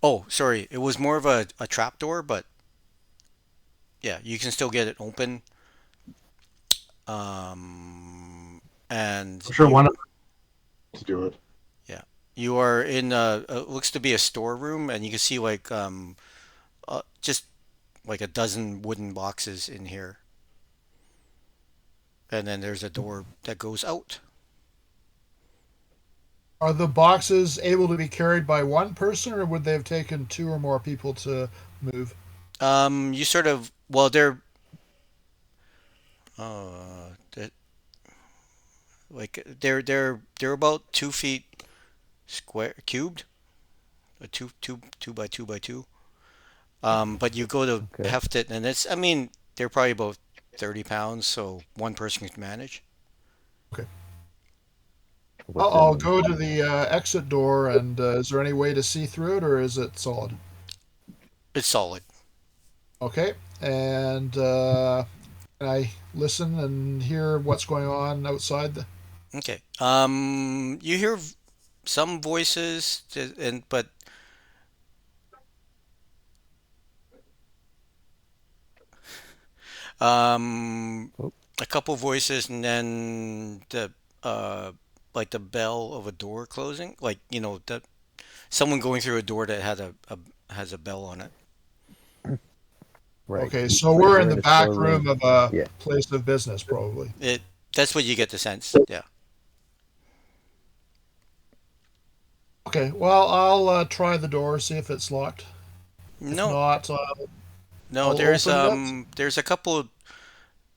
Oh, sorry. It was more of a trap door, but yeah, you can still get it open. And I'm sure one of us to do it. yeah, you are in it looks to be a storeroom, and you can see like just like a dozen wooden boxes in here. and then there's a door that goes out. Are the boxes able to be carried by one person, or would they have taken two or more people to move? You sort of, well, that like they're about 2 feet square cubed, a two by two by two. But you go to Okay. heft it, and I mean, they're probably about 30 pounds, so one person can manage. Okay. What's I'll go to the exit door, and is there any way to see through it, or is it solid? It's solid. Okay. And can I listen and hear what's going on outside? Okay. You hear some voices, and but um, Oh, a couple voices, and then uh, like the bell of a door closing, like that someone going through a door that had a has a bell on it. right. Okay, so Like we're we're in in the a back room storeroom. of a Yeah. place of business, probably. That's what you get the sense. Yeah. Okay, well, I'll try the door, see if it's locked. If No, not, no. I'll open it. There's a couple.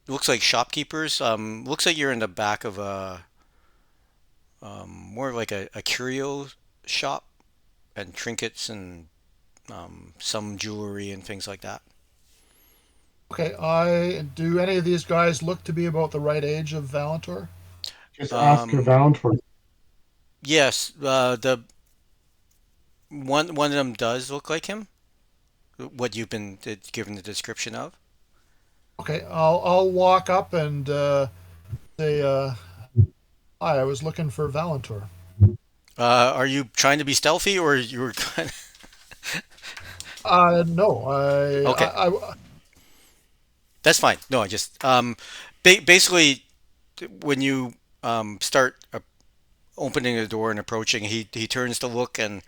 Looks like shopkeepers. Looks like you're in the back of a more like a curio shop and trinkets and some jewelry and things like that. Okay, I do any of these guys look to be about the right age of Valentor? Just ask Um, around for yes, the one of them does look like him. What you've been given the description of. Okay, I'll walk up and say, "Hi, I was looking for Valentor." Are you trying to be stealthy or you were kind of... No, Okay, I that's fine. No, I just basically when you start opening the door and approaching, he turns to look and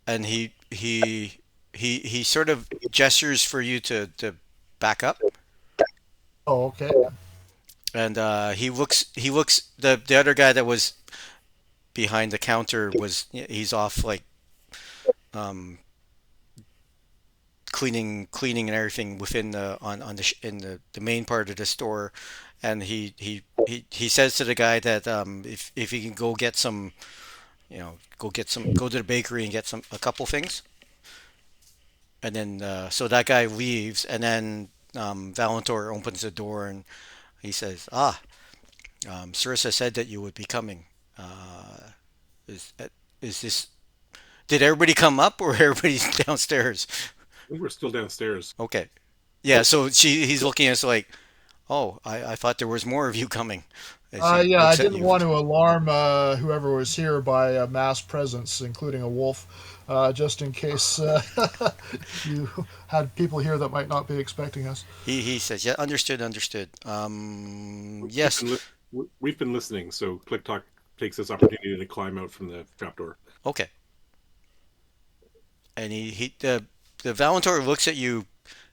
and he sort of gestures for you to back up, oh, okay. and he looks the other guy that was behind the counter he's off like um cleaning and everything within the on the in the main part of the store, and he says to the guy that if he can go get some, go to the bakery and get a couple things, and then so that guy leaves, and then Valentor opens the door and he says, Sarissa said that you would be coming. Is is this Did everybody come up or everybody's downstairs? I think we're still downstairs. Okay. Yeah, so he's looking at us like, oh, I thought there was more of you coming. As he Yeah, I looks at didn't you. want to alarm whoever was here by a mass presence, including a wolf, just in case you had people here that might not be expecting us. He says, yeah, understood, understood. We've Yes, been, we've been listening, so Click Talk takes this opportunity to climb out from the trapdoor. okay. And the Valentor looks at you,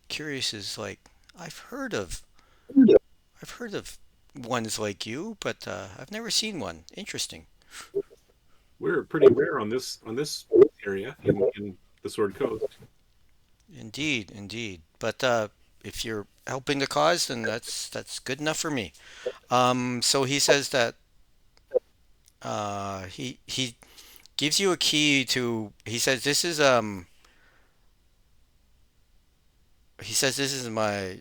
curious, is like, I've heard of I've heard of ones like you, but I've never seen one. Interesting. We're pretty rare on this area in the Sword Coast. Indeed, indeed. But if you're helping the cause, then that's good enough for me. So he says that he gives you a key to. He says this is my.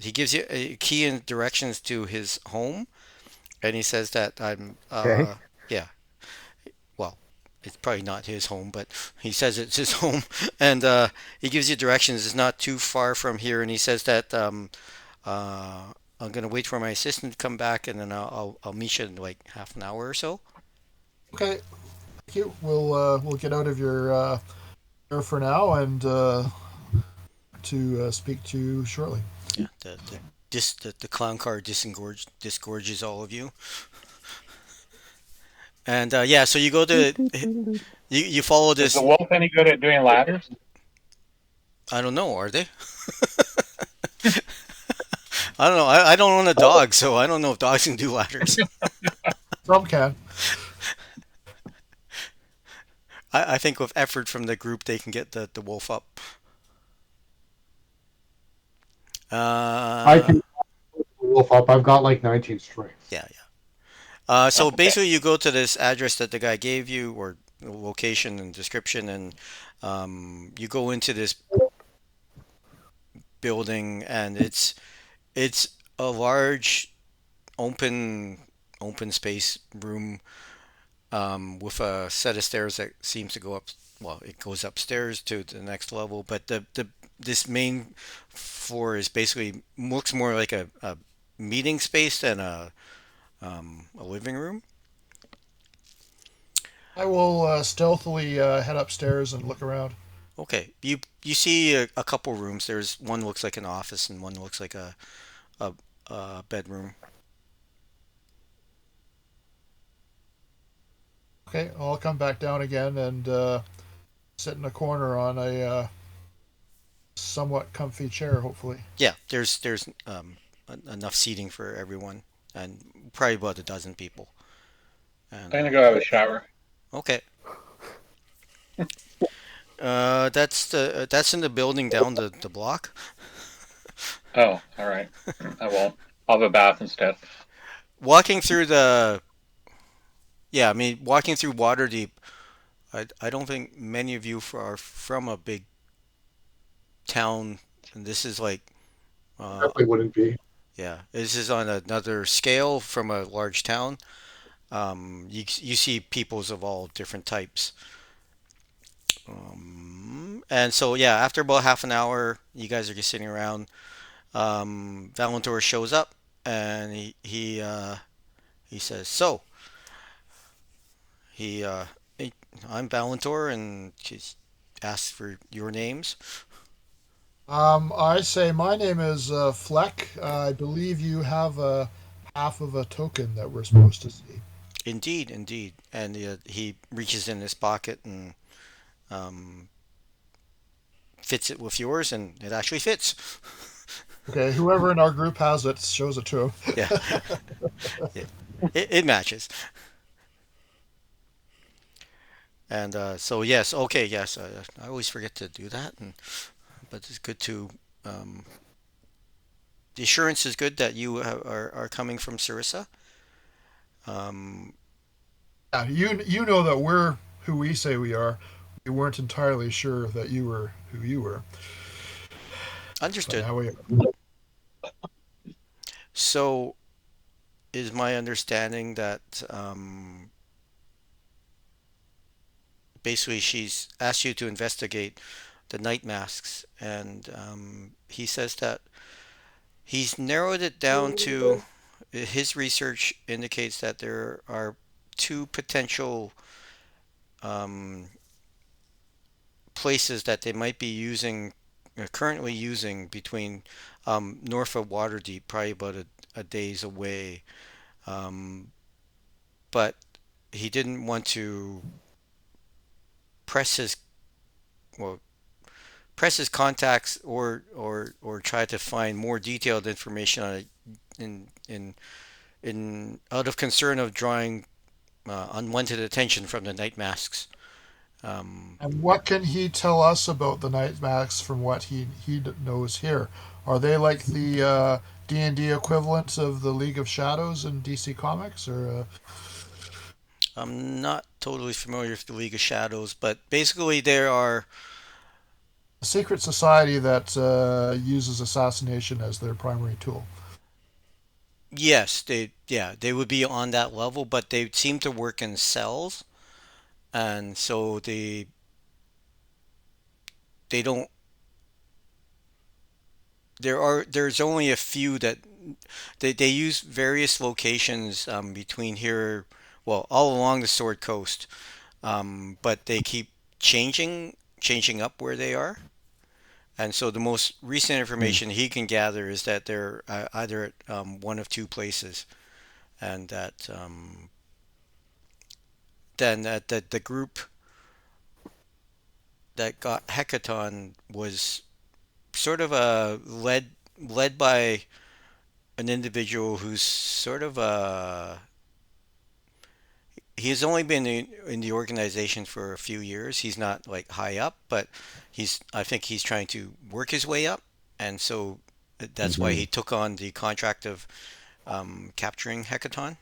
He gives you a key and directions to his home, and he says that I'm. Okay. Yeah. Well, it's probably not his home, but he says it's his home, and he gives you directions. It's not too far from here, and he says that I'm gonna wait for my assistant to come back, and then I'll meet you in like half an hour or so. Okay, thank you. We'll get out of your here for now and to speak to you shortly. Yeah, the clown car disgorges all of you, and yeah, so you go to you follow Is the this. wolf any good at doing ladders? I don't know, are they? I don't know. I don't own a dog, so I don't know if dogs can do ladders. Some can. I think with effort from the group, they can get the wolf up. I Uh, can wolf up. I've got like 19 strength. yeah, yeah. So Okay. basically, you go to this address that the guy gave you, or location and description, and you go into this building, and it's a large open space room with a set of stairs that seems to go up. Well, it goes upstairs to the next level, but the this main floor is basically looks more like a meeting space than a living room. I will stealthily head upstairs and look around. Okay, you see a couple rooms. There's one looks like an office and one looks like a, a bedroom. Okay, I'll come back down again and sit in a corner on a somewhat comfy chair, hopefully. Yeah, there's enough seating for everyone, and probably about a dozen people. And I'm gonna go have a shower. okay, that's in the building down the block. Oh, all right. I won't. I'll have a bath instead. Walking through the Yeah, I mean walking through Waterdeep. I don't think many of you are from a big town, and this is like uh, Definitely wouldn't be. yeah, this is on another scale from a large town. You see peoples of all different types. And so yeah, after about half an hour, you guys are just sitting around. Valentor shows up, and he says, "So he, hey, I'm Valentor, and he asks for your names." I say my name is Fleck. I believe you have a half of a token that we're supposed to see. Indeed, indeed. And he reaches in his pocket and um, fits it with yours, and it actually fits. Okay, whoever in our group has it shows it to him. Yeah, yeah. It matches. And so yes, okay, yes. I always forget to do that, but it's good to. Um, the assurance is good that you are coming from Sarissa. Um, Yeah, you know that we're who we say we are. We weren't entirely sure that you were who you were, but Understood. now we are. So is my understanding that basically she's asked you to investigate the night masks, and he says that he's narrowed it down to his research indicates that there are two potential um, places that they might be using, currently using between north of Waterdeep, probably about a day's away. Um, but he didn't want to press his well press his contacts or try to find more detailed information on it in out of concern of drawing unwanted attention from the night masks. Um, And what can he tell us about the Nightmax from what he knows here? Are they like the D&D equivalent of the League of Shadows in DC Comics, or I'm not totally familiar with the League of Shadows, but basically there are a secret society that uses assassination as their primary tool? yes, they would be on that level, but they seem to work in cells, and so they don't. There's only a few that they use various locations between here, well, all along the Sword Coast, but they keep changing up where they are. And so the most recent Hmm. information he can gather is that they're either at one of two places, and that then that the group that got Hecaton was sort of led by an individual who's sort of he's only been in the organization for a few years. He's not like high up, but I think he's trying to work his way up, and so that's why he took on the contract of capturing Hecaton.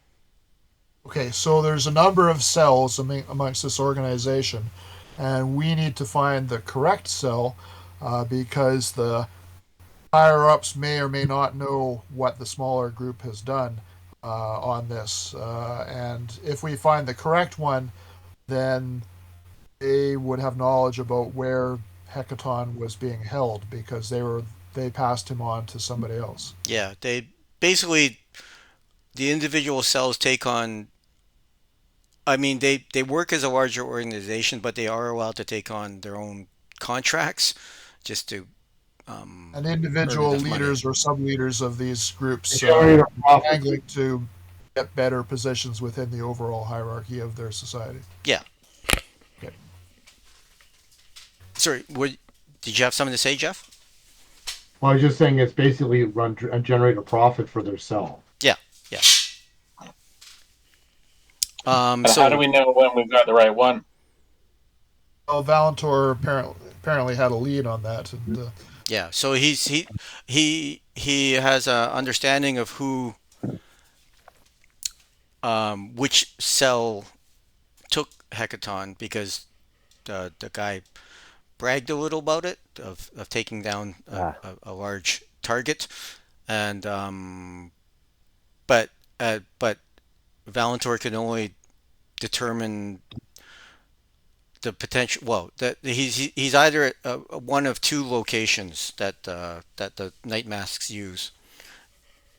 Okay, so there's a number of cells amongst this organization, and we need to find the correct cell because the higher ups may or may not know what the smaller group has done on this. And if we find the correct one, then they would have knowledge about where Hecaton was being held because they passed him on to somebody else. Yeah, they basically the individual cells take on. I mean, they work as a larger organization, but they are allowed to take on their own contracts just to And earn individual enough money. leaders or sub-leaders of these groups Generate a profit. angling to get better positions within the overall hierarchy of their society. Yeah. Okay. Sorry, did you have something to say, Jeff? Well, I was just saying it's basically generate a profit for themselves. Yeah, yeah. And So how do we know when we've got the right one? Well, Valentor apparently had a lead on that, and yeah, so he has a understanding of who which cell took Hecaton because the guy bragged a little about it of taking down a large target, and but Valentor can only determine the potential. Well, that he's either at one of two locations that that the Night Masks use.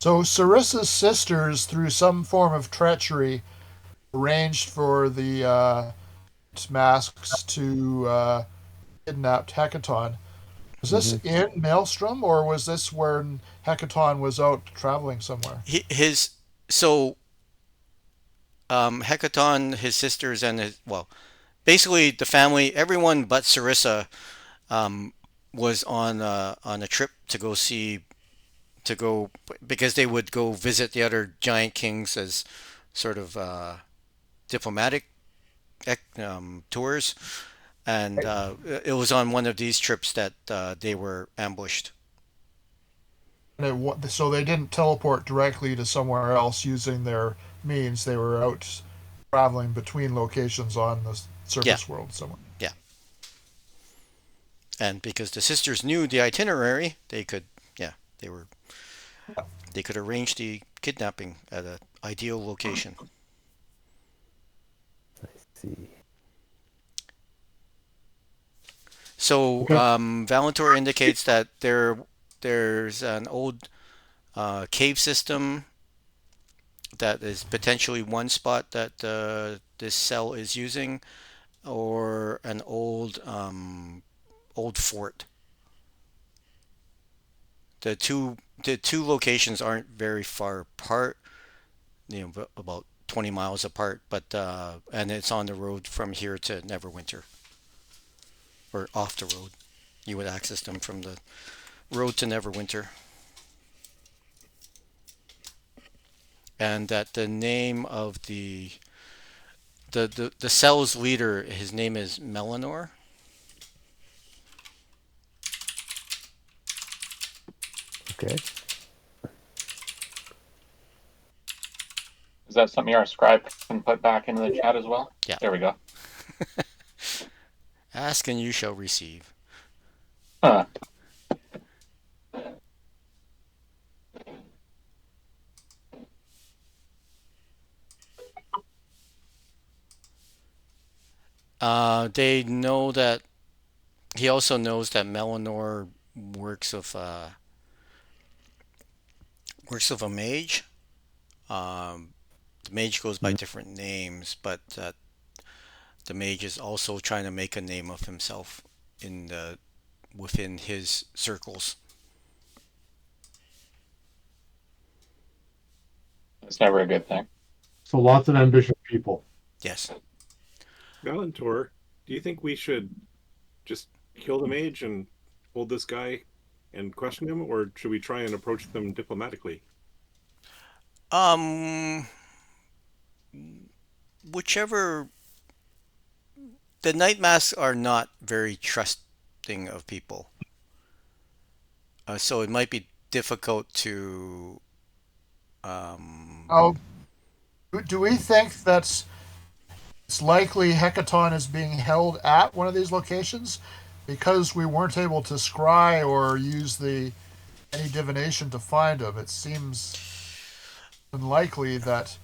so Sarissa's sisters, through some form of treachery, arranged for the masks to kidnap Hecaton. Was this in Maelstrom, or was this when Hecaton was out traveling somewhere? His so Hecaton, his sisters, and basically the family, everyone but Sarissa, was on a trip to go because they would go visit the other giant kings as sort of diplomatic tours, and it was on one of these trips that they were ambushed. And so they didn't teleport directly to somewhere else using their means. They were out traveling between locations on the surface world somewhere. Yeah, and because the sisters knew the itinerary, they were they could arrange the kidnapping at an ideal location. I see. So Okay. Valentor indicates that there's an old cave system that is potentially one spot that this cell is using, or an old fort. The two locations aren't very far apart, about 20 miles apart, but and it's on the road from here to Neverwinter, or off the road. You would access them from the road to Neverwinter. And that the name of the cell's leader, his name is Melanor. Okay. Is that something our scribe can put back into the chat as well? Yeah. There we go. Ask and you shall receive. Huh. They know that he also knows that Melanor works of a mage. The mage goes by different names, but the mage is also trying to make a name of himself within his circles. It's never a good thing. So lots of ambitious people. Yes. Valentor, do you think we should just kill the mage and hold this guy and question him, or should we try and approach them diplomatically? Um, whichever the night masks are not very trusting of people, so it might be difficult to. Um, Oh, do we think that it's likely Hecaton is being held at one of these locations because we weren't able to scry or use the any divination to find him? It seems unlikely that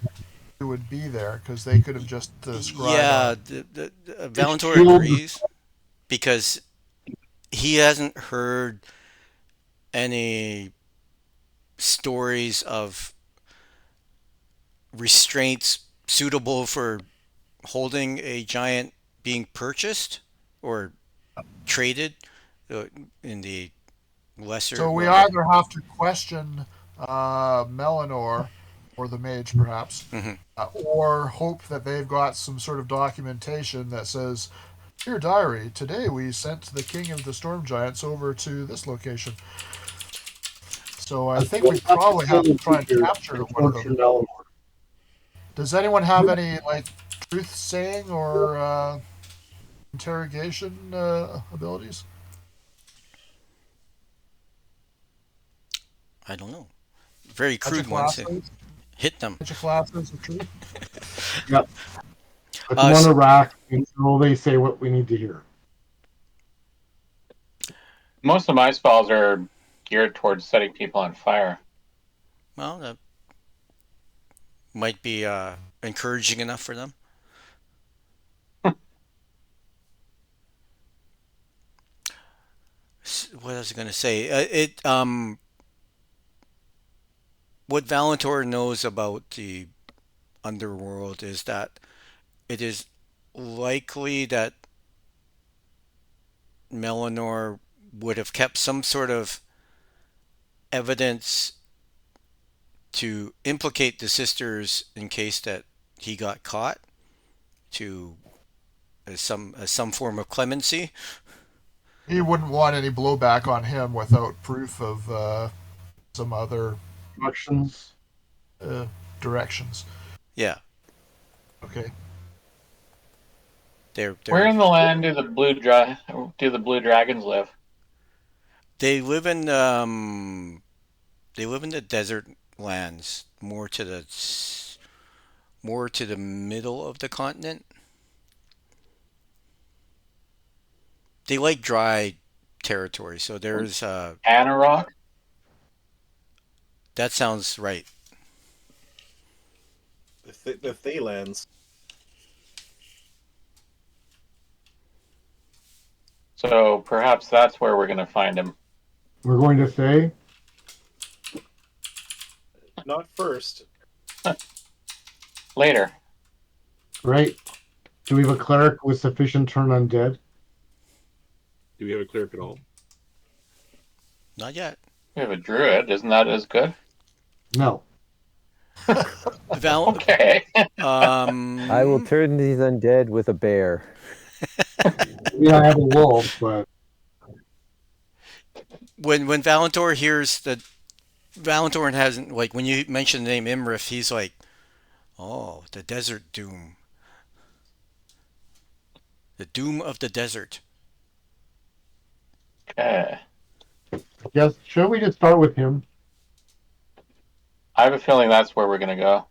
he would be there because they could have just scryed on yeah, him. the His Valentor shield, agrees because he hasn't heard any stories of restraints suitable for holding a giant being purchased or traded uh, in the lesser. So we Well, either have to question Melanor or the mage, perhaps, mhm. or hope that they've got some sort of documentation that says, "Dear diary, today we sent the king of the storm giants over to this location." So I as think well we as probably have to try and figures capture and one of them. torture Melon. Does anyone have any like truth saying or interrogation abilities? I don't know. Very crude Magic ones. glasses, Hit them. magic glasses of truth. Yep. Put Uh, them on s- a rack until they say what we need to hear. Most of my spells are geared towards setting people on fire. well, that might be encouraging enough for them. What was I going to say? It what Valentor knows about the underworld is that it is likely that Melanor would have kept some sort of evidence to implicate the sisters in case that he got caught to as some form of clemency. He wouldn't want any blowback on him without proof of some other Instructions. uh, directions. Yeah, Okay. Where they're in the land do the blue dragons live? they live in they live in the desert lands, more to the middle of the continent. They like dry territory, so there's Anarok? that sounds right. The Thaylands. So perhaps that's where we're going to find him. We're going to say, Not first. Later. right? Do we have a cleric with sufficient turn undead? Do we have a cleric at all? Not yet. We have a druid. Isn't that as good? No. Val, Okay. I will um, turn these undead with a bear. Yeah, I have a wolf, but when Valentor hears that Valentor hasn't like when you mention the name Imrith, he's like, "Oh, the desert doom, the doom of the desert." Okay. yes, should we just start with him? I have a feeling that's where we're going to go.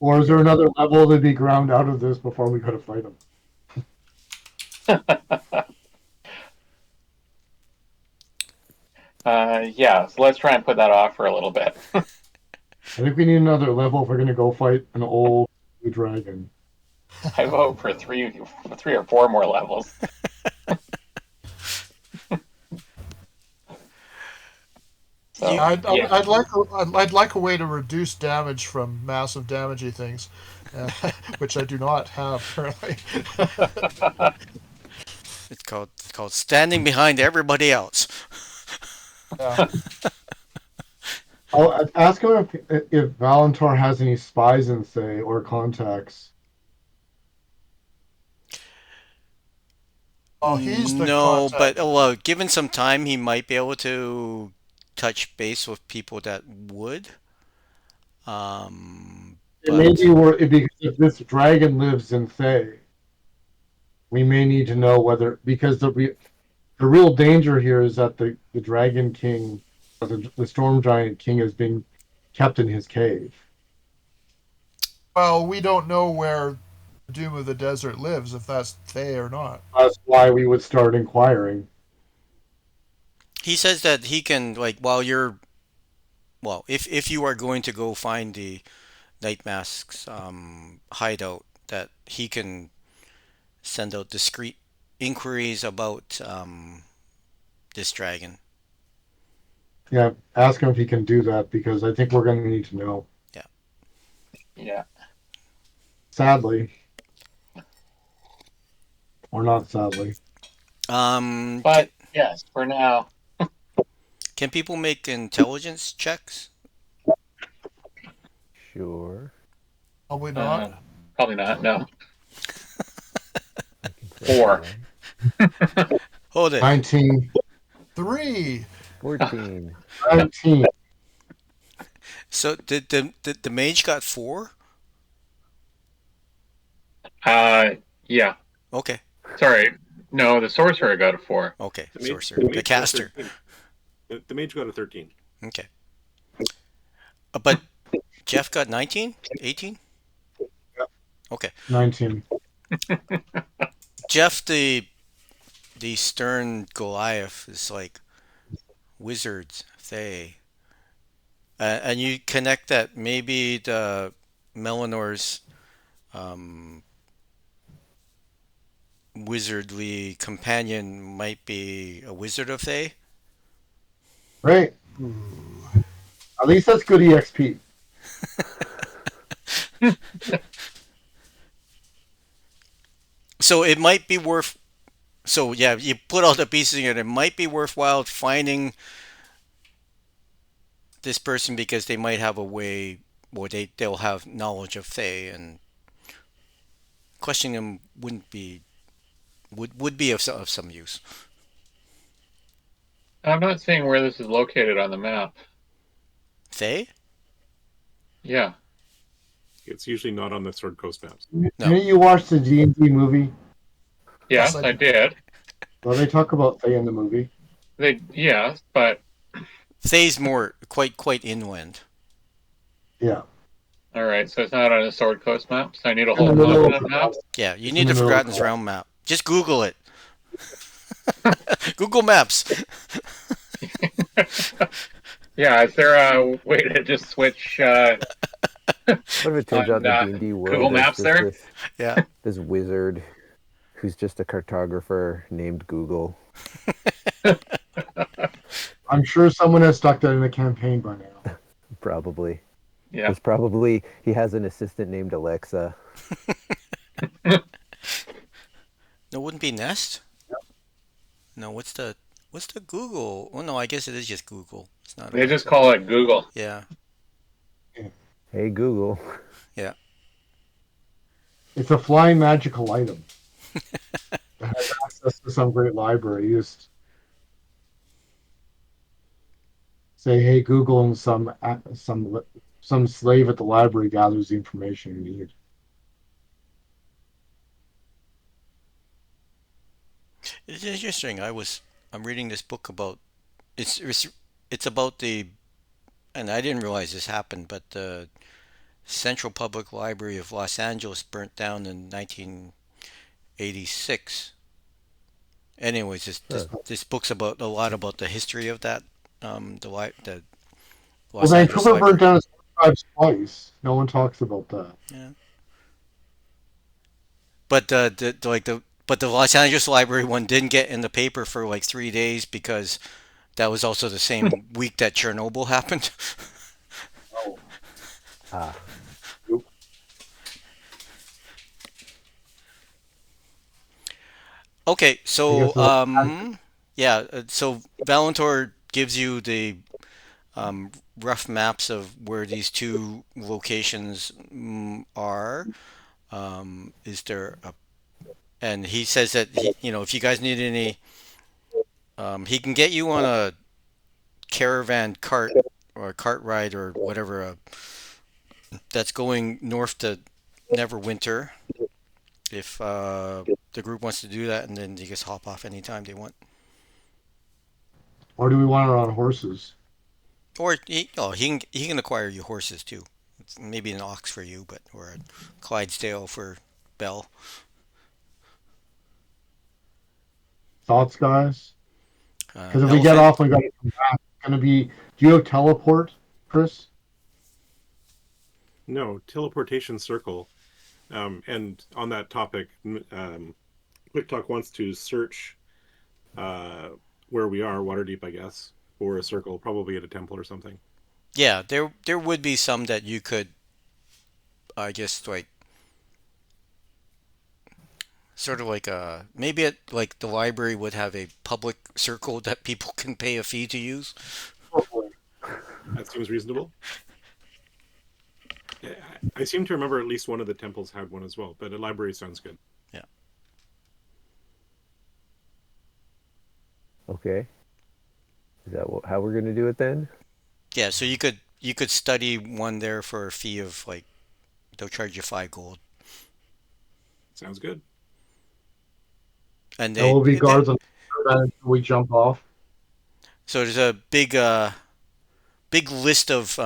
Or is there another level to be ground out of this before we go to fight him? Yeah, so let's try and put that off for a little bit. I think we need another level if we're going to go fight an old blue dragon. I vote for three or four more levels. So, You, yeah. I'd like a way to reduce damage from massive damagey things, which I do not have currently. it's called standing behind everybody else. Yeah. I'll ask him if Valentor has any spies in say or contacts. Oh, he's the No, contact. but well, given some time, he might be able to touch base with people that would. It may But be because if this dragon lives in Thay, we may need to know whether because the real danger here is that the Dragon King, or the Storm Giant King, is being kept in his cave. Well, we don't know where Doom of the Desert lives, if that's Thay or not. That's why we would start inquiring. he says that he can like while you're well, if you are going to go find the Night Mask's hideout, that he can send out discreet inquiries about this dragon. Yeah, ask him if he can do that because I think we're going to need to know. Yeah. Sadly, or not sadly. But yes, for now. Can people make intelligence checks? Sure. Probably not. Probably not. No. I can try 4. that. Hold it. 19, 3. 14. 19. So did the mage got 4? Yeah. Okay. Sorry. No, the sorcerer got a 4. Okay. The mage- Sorcerer. the The mage got caster. 13. The mage got a 13. Okay. But Jeff got 19? 18? Okay. 19. Jeff, the stern Goliath is like wizards, Fae. And you connect that maybe the Melinor's wizardly companion might be a wizard of Fae. Right. At least that's good EXP. So it might be worth. So yeah, you put all the pieces together. It might be worthwhile finding this person because they might have a way, or they'll have knowledge of Fae, and questioning them wouldn't be would be of some use. I'm not seeing where this is located on the map. Fae? Yeah. It's usually not on the Sword Coast maps. No. Didn't you watch the D&D movie? Yes, Yes, I I did. Well, they talk about Faye in the movie. Yes, but Fae's more quite inland. Yeah. all right. So it's not on a Sword Coast map. So I need a In the whole middle of continent map. Yeah, you It's need in the the middle of Forgotten's the- Realm map. Just Google it. Google Maps. Yeah. Is there a way to just switch? What if it turns On, out in the D&D world Google there's Maps just there? Yeah. this wizard who's just a cartographer named Google? I'm sure someone has stuck that in a campaign by now. Probably. Yeah. He has an assistant named Alexa. No, it wouldn't be Nest. No, what's the Google? Oh no, I guess it is just Google. It's not. They just call it Google. Yeah. Hey Google. It's a flying magical item. It has access to some great library. You just say, "Hey Google," and some slave at the library gathers the information you need. It's interesting. I'm reading this book about it's about the and I didn't realize this happened, but the Central Public Library of Los Angeles burnt down in 1986. Anyways, this book's about a lot about the history of that the Well, Los Angeles Vancouver Library. burnt down its archives twice. No one talks about that. Yeah. But but the Los Angeles Library one didn't get in the paper for like 3 days because that was also the same week that Chernobyl happened. Ah, Okay, I so guess I'll- so Valentor gives you the rough maps of where these two locations are. Is there a and he says that if you guys need any, he can get you on a caravan cart or a cart ride or whatever that's going north to Neverwinter. If the group wants to do that, and then they just hop off anytime they want. Or do we want it on horses? Or he can acquire you horses too. It's maybe an ox for you, but or a Clydesdale for Bell. Thoughts, guys? Because if we Elephant, get off, we got to come back. It's gonna be. Do you have teleport, Chris? No, teleportation circle. And on that topic, Quick Talk wants to search where we are, Waterdeep, I guess, for a circle, probably at a temple or something. yeah, there would be some that you could, I guess, like sort of like maybe it like the library would have a public circle that people can pay a fee to use. That seems reasonable. Yeah, I seem to remember at least one of the temples had one as well, but a library sounds good. Yeah. Okay. Is that how we're going to do it then? Yeah, so you could study one there for a fee of like they'll charge you 5 gold, Sounds good. and There will be guards on the caravan until we jump off. so there's a big list of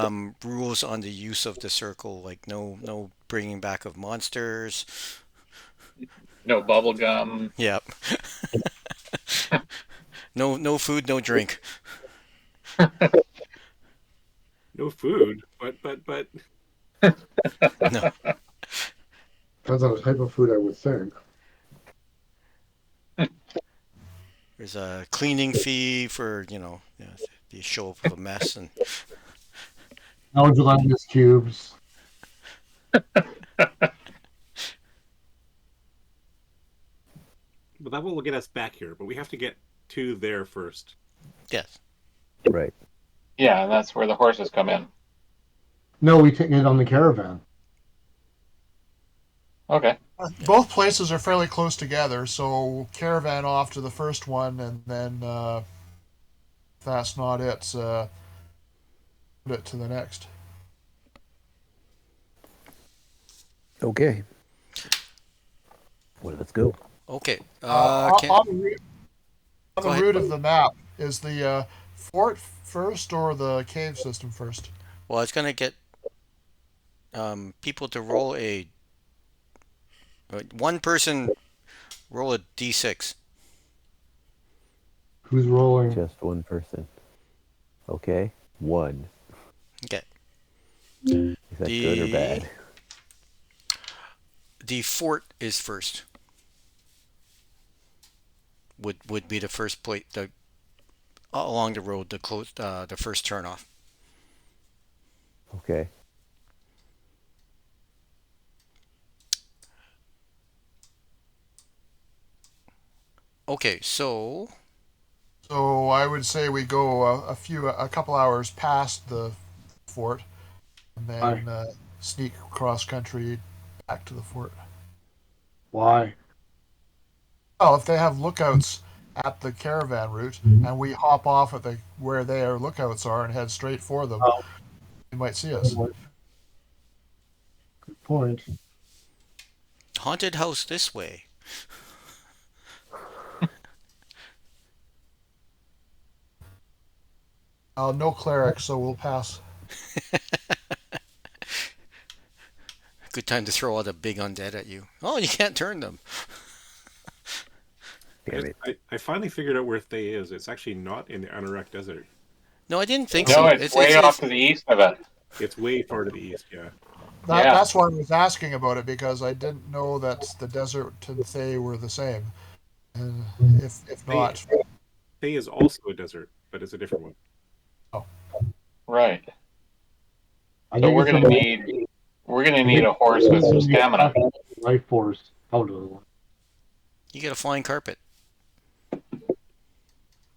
rules on the use of the circle, like no bringing back of monsters. No bubble gum. Yep. No food, no drink. No food, but No. Depends on the type of food, I would think. There's a cleaning fee for if you show up with a mess and No gelatinous cubes. but that will get us back here. But we have to get to there first. yes. Right. Yeah, that's where the horses come in. No, we take it on the caravan. Okay. Both places are fairly close together, so caravan off to the first one, and then if that's not it, put it to the next. Okay. Well, let's go. Okay. On the route, on Go the ahead. route of the map, is the fort first or the cave system first? Well, it's gonna get people to roll one person roll a d6. Who's rolling? Just one person. Okay. 1. Okay. Is that good or bad? The fort is first. Would be the first place along the road, the first turnoff. Okay. Okay, so So I would say we go a couple hours past the fort, and then sneak cross country back to the fort. Why? Well, if they have lookouts at the caravan route, and we hop off at where their lookouts are and head straight for them, Oh. they might see us. Good point. haunted house this way. No clerics, so we'll pass. Good time to throw all the big undead at you. Oh, you can't turn them. Damn it. I finally figured out where Thay is. It's actually not in the Anorak Desert. No, I didn't think No, so. it's way off to the east of it. It's way far to the east, yeah. Yeah. That's why I was asking about it, because I didn't know that the desert and Thay were the same. And if not, Thay is also a desert, but it's a different one. Right. I So think we're it's gonna need a horse with some stamina. life force. Out of the one. You get a flying carpet.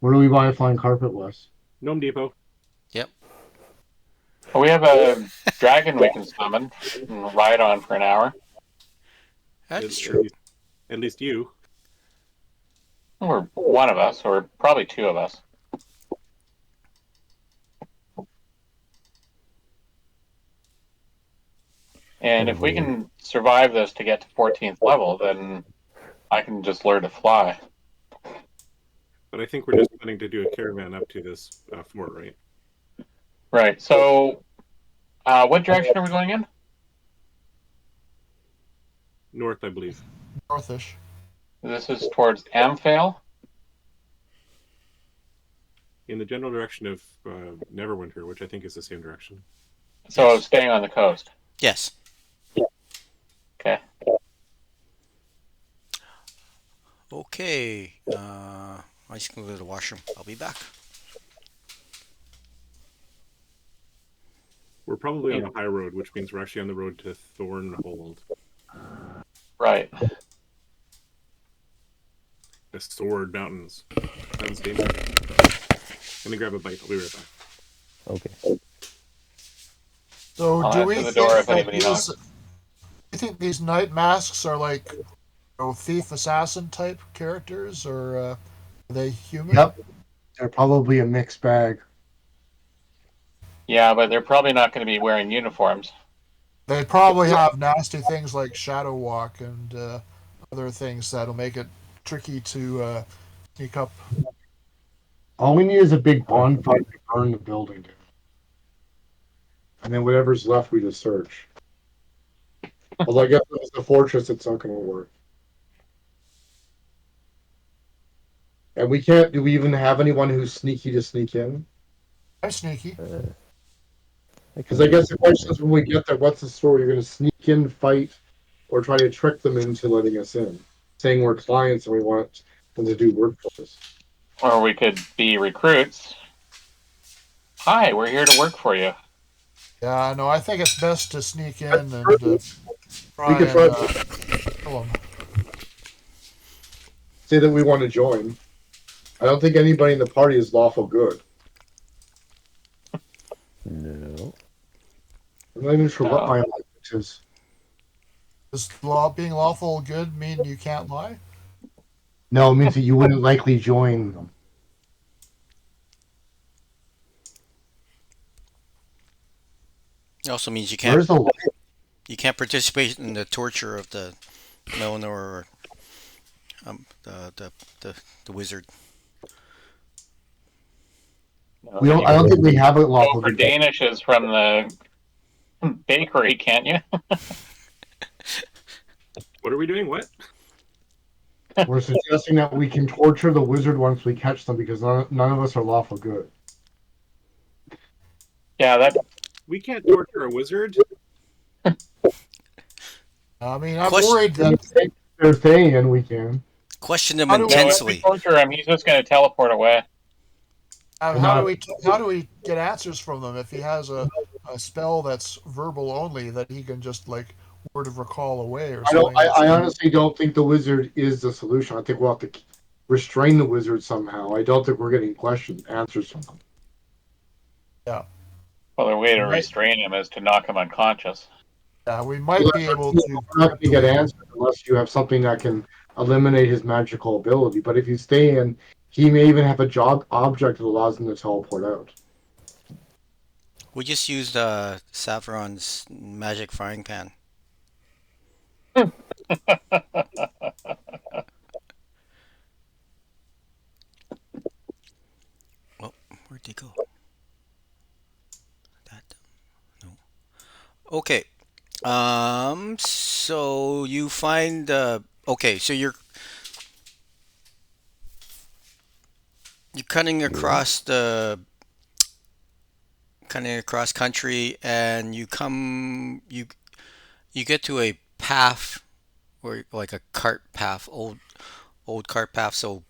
Where do we buy a flying carpet, Wes? Gnome Depot. We have a dragon we can summon and ride on for an hour. That's At true. At least you. Or one of us, or probably two of us. And if we can survive this to get to 14th level, then I can just learn to fly. But I think we're just planning to do a caravan up to this fort, right? Right. So, what direction are we going in? North, I believe. Northish. This is towards Amphale. In the general direction of Neverwinter, which I think is the same direction. So Yes. staying on the coast. Yes. Okay. Okay. I just gonna go to the washroom. I'll be back. We're probably on the high road, which means we're actually on the road to Thornhold. Right. The Sword Mountains. Sounds dangerous. Let me grab a bite. I'll be right back. Okay. So I'll do answer we the think door if that anybody knocks. do you think these night masks are like thief assassin type characters, or are they human? Yep. They're probably a mixed bag. Yeah, but they're probably not going to be wearing uniforms. They probably have nasty things like shadow walk and other things that'll make it tricky to sneak up. All we need is a big bonfire to burn the building down. And then whatever's left, we just search. Although I guess if it's a fortress, it's not going to work. And we can't. Do we even have anyone who's sneaky to sneak in? I'm sneaky. Because I guess the question is, when we get there, what's the story? You're going to sneak in, fight, or try to trick them into letting us in, saying we're clients and we want them to do work for us. Or we could be recruits. Hi, we're here to work for you. Yeah, no, I think it's best to sneak in and try could and try- kill them. Say that we want to join. I don't think anybody in the party is lawful good. No. I'm not even sure what No. my language is. Does being lawful good mean you can't lie? No, it means that you wouldn't likely join them. It also means you Where's can't the participate in the torture of the Melnor or the wizard. No, we don't? you I don't can think we have it go lawful for good. Danishes from the bakery, can't you? What are we doing? What? We're suggesting that we can torture the wizard once we catch them because none of us are lawful good. Yeah, that We can't torture a wizard. I mean, I'm Question- worried that They're saying we can. Question them How do we- no, if we intensely. torture him, he's just going to teleport away. how do we get answers from them if he has a spell that's verbal only that he can just like word of recall away or I something? don't. I honestly don't think the wizard is the solution. I think we'll have to restrain the wizard somehow. I don't think we're getting answers from them. Well, the way to Right. restrain him is to knock him unconscious. Yeah, we might be able to. We're not going to get answers unless you have something that can eliminate his magical ability. But if you stay in, he may even have a job object that allows him to teleport out. We just used Savron's magic frying pan. Oh, where'd they go? That no. Okay. So you find okay. So you're cutting across country, and you get to a path or like a cart path, old cart path, so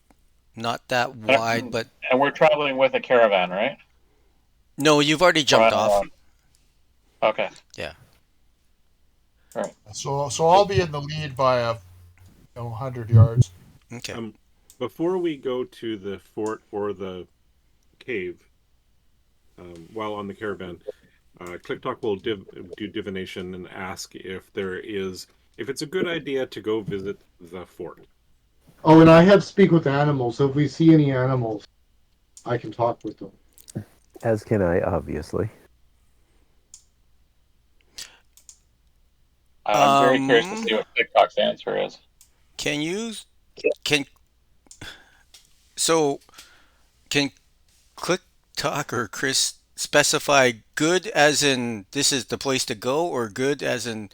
not that wide, but And we're traveling with a caravan, right? no, you've already jumped Or on off. our own? Okay. So I'll be in the lead by 100 yards. Okay. Before we go to the fort or the cave, while on the caravan, ClickTalk will do divination and ask if it's a good idea to go visit the fort. Oh, and I have speak with animals. So if we see any animals, I can talk with them. As can I, obviously. I'm very curious to Um, see what TikTok's answer is. can you can so can Click Talk or Chris specify good as in this is the place to go, or good as in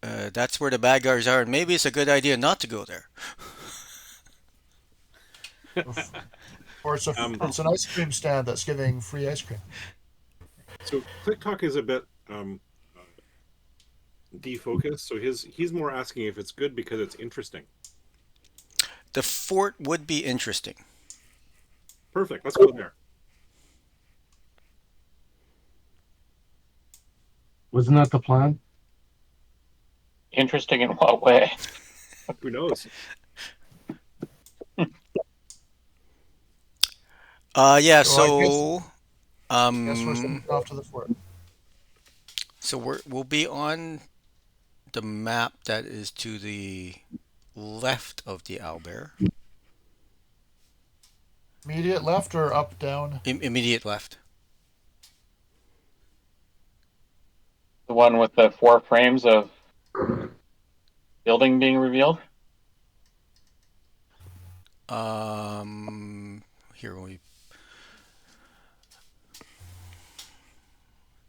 that's where the bad guys are, and maybe it's a good idea not to go there. Or it's an ice cream stand that's giving free ice cream. So TikTok is a bit defocused. So he's more asking if it's good because it's interesting. The fort would be interesting. Perfect. Let's go there. Wasn't that the plan? Interesting in what way? Who knows? Yeah. So So, Guess we're sending off to the fort. so we'll be on the map that is to the left of the owlbear, Immediate left or up, down? immediate left. The one with the 4 frames of building being revealed? Here we.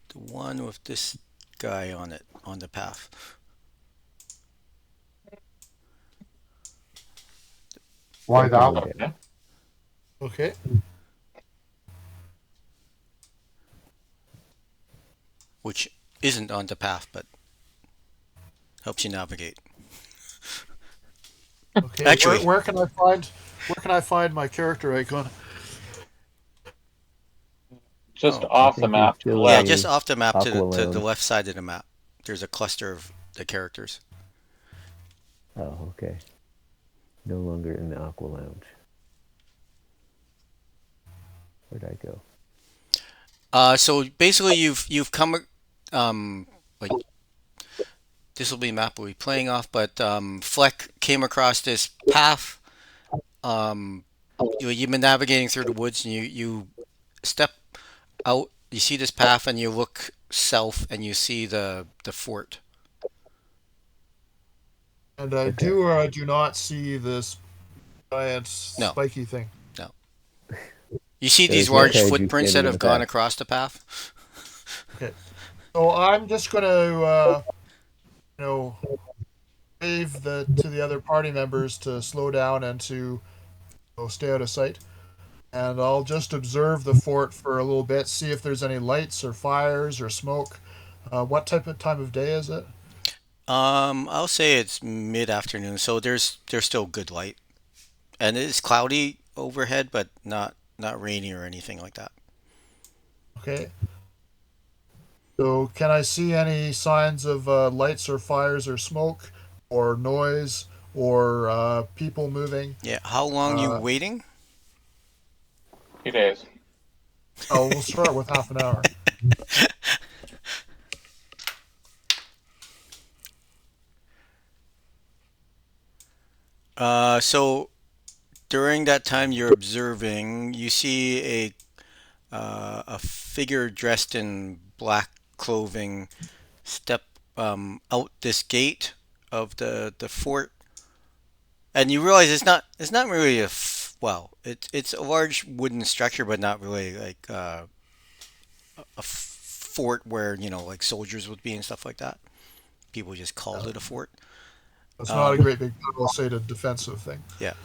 The one with this guy on it on the path. Why that one? Okay. Okay. Which isn't on the path, but helps you navigate. Okay. Actually- where can I find my character icon? Just Oh, off I the think map it's to the still Yeah, left. just off the map to Aqua the Lounge. left side of the map. There's a cluster of the characters. Oh, okay. No longer in the Aqua Lounge. Where'd I go? So basically, you've come like this will be the map we'll be playing off, but Fleck came across this path. You've been navigating through the woods, and you step out. You see this path, and you look south, and you see the fort. And I Okay. do or I do not see this giant No. spiky thing. You see There's these no large kaiju footprints that standing in have the gone path. across the path. So I'm just going to, wave to the other party members to slow down and to stay out of sight. And I'll just observe the fort for a little bit, see if there's any lights or fires or smoke. What time of day is it? I'll say it's mid-afternoon, so there's still good light, and it's cloudy overhead, but not rainy or anything like that. Okay. So can I see any signs of lights or fires or smoke or noise or people moving? Yeah. How long you Uh, waiting? 2 days. Oh, we'll start with half an hour. So during that time you're observing, you see a figure dressed in black clothing step out this gate of the fort, and you realize it's not really well, it's a large wooden structure, but not really like a fort where like soldiers would be and stuff like that. People just called it a fort. It's not a great big palissaded defensive thing. Yeah.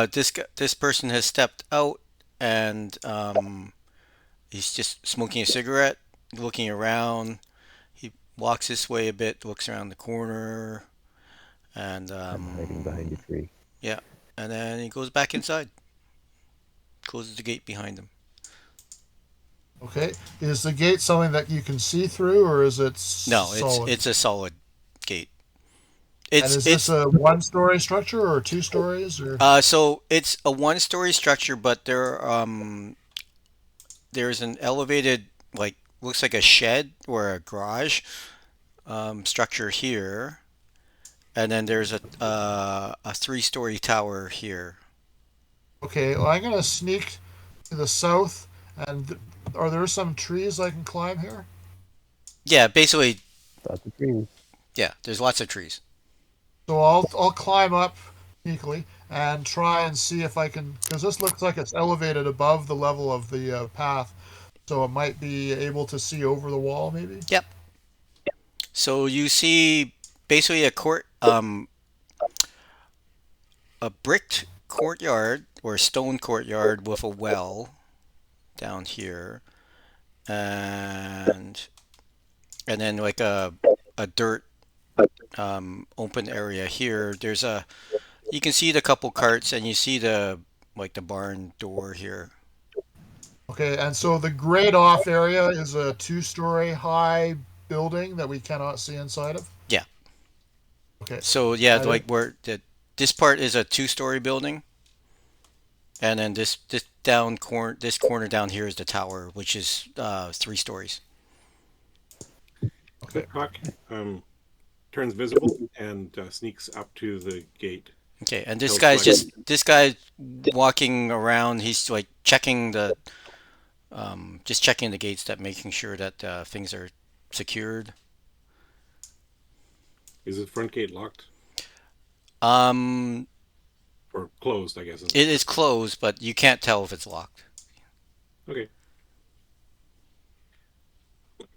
This person has stepped out, and he's just smoking a cigarette, looking around. He walks this way a bit, looks around the corner, and I'm hiding behind a tree. yeah, and then he goes back inside, closes the gate behind him. Okay. Is the gate something that you can see through, or is it No, solid? it's a solid gate. And It's is this a one-story structure or 2 stories? Or so it's a one-story structure, but there's an elevated, like, looks like a shed or a garage structure here, and then there's a 3-story tower here. okay, well, I'm gonna sneak to the south, and are there some trees I can climb here? Yeah, basically, Lots of trees. yeah. There's lots of trees. So I'll climb up sneakily and try and see if I can, because this looks like it's elevated above the level of the path, so it might be able to see over the wall, maybe. Yep. So you see basically a bricked courtyard or a stone courtyard with a well down here, and then like a dirt open area here. You can see the couple carts, and you see the like the barn door here. Okay, and so the grade off area is a 2-story high building that we cannot see inside of. Yeah. Okay, So yeah, I like don't- this part is a two-story building, and then this corner down here is the tower, which is 3 stories. okay. Click turns visible and sneaks up to the gate. Okay, and this He'll guy's select- this guy walking around. He's like checking just checking the gates, that making sure that things are secured. Is the front gate locked Um, or closed? I guess. it is closed, but you can't tell if it's locked. Okay.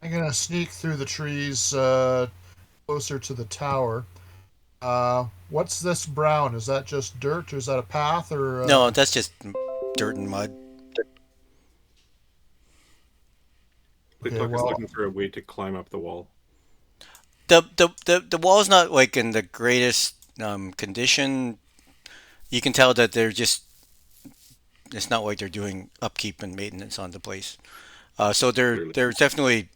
I'm gonna sneak through the trees closer to the tower. What's this brown? Is that just dirt, or is that a path, or No, that's just dirt and mud. Click Okay, is well- looking for a way to climb up the wall. The wall's not like in the greatest condition. You can tell that it's not like they're doing upkeep and maintenance on the place. So Clearly. they're definitely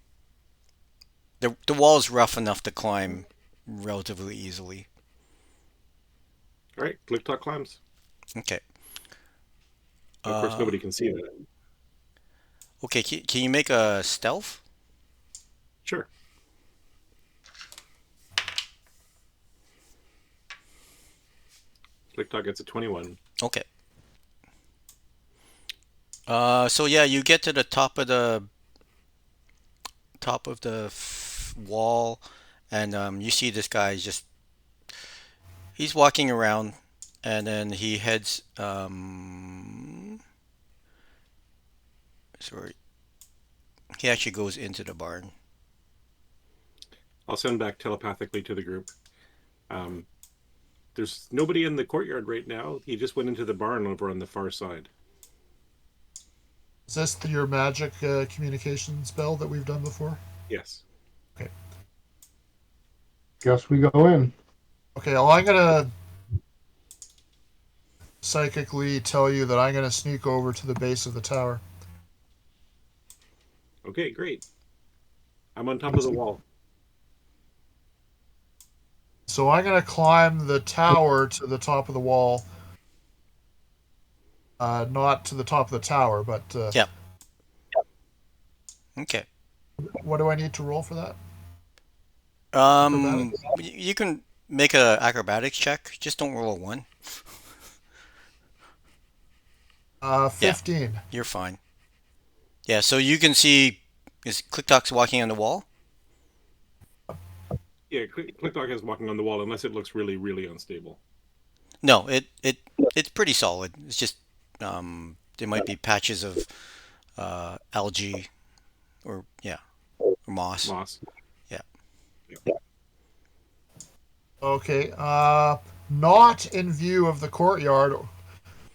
the wall's rough enough to climb relatively easily. All right. Click climbs. Okay. Of course, nobody can see that. Okay, can you make a stealth? Sure. Click gets a 21. Okay. So yeah, you get to the top of the wall, and you see this guy he's walking around, and then he heads sorry, he actually goes into the barn. I'll send back telepathically to the group. There's nobody in the courtyard right now. He just went into the barn over on the far side. is this your magic communication spell that we've done before? Yes. Guess we go in. Okay, well, I'm gonna psychically tell you that I'm gonna sneak over to the base of the tower. Okay, great. I'm on top of the wall. So I'm gonna climb the tower to the top of the wall. Not to the top of the tower, but Yeah. Okay. what do I need to roll for that? You can make a acrobatics check. Just don't roll a 1. 15. You're fine. Yeah, so you can see is ClickTalk's walking on the wall. Yeah, Click is walking on the wall unless it looks really, really unstable. No, it's pretty solid. It's just there might be patches of algae or moss. Moss. Yeah. Okay. Not in view of the courtyard,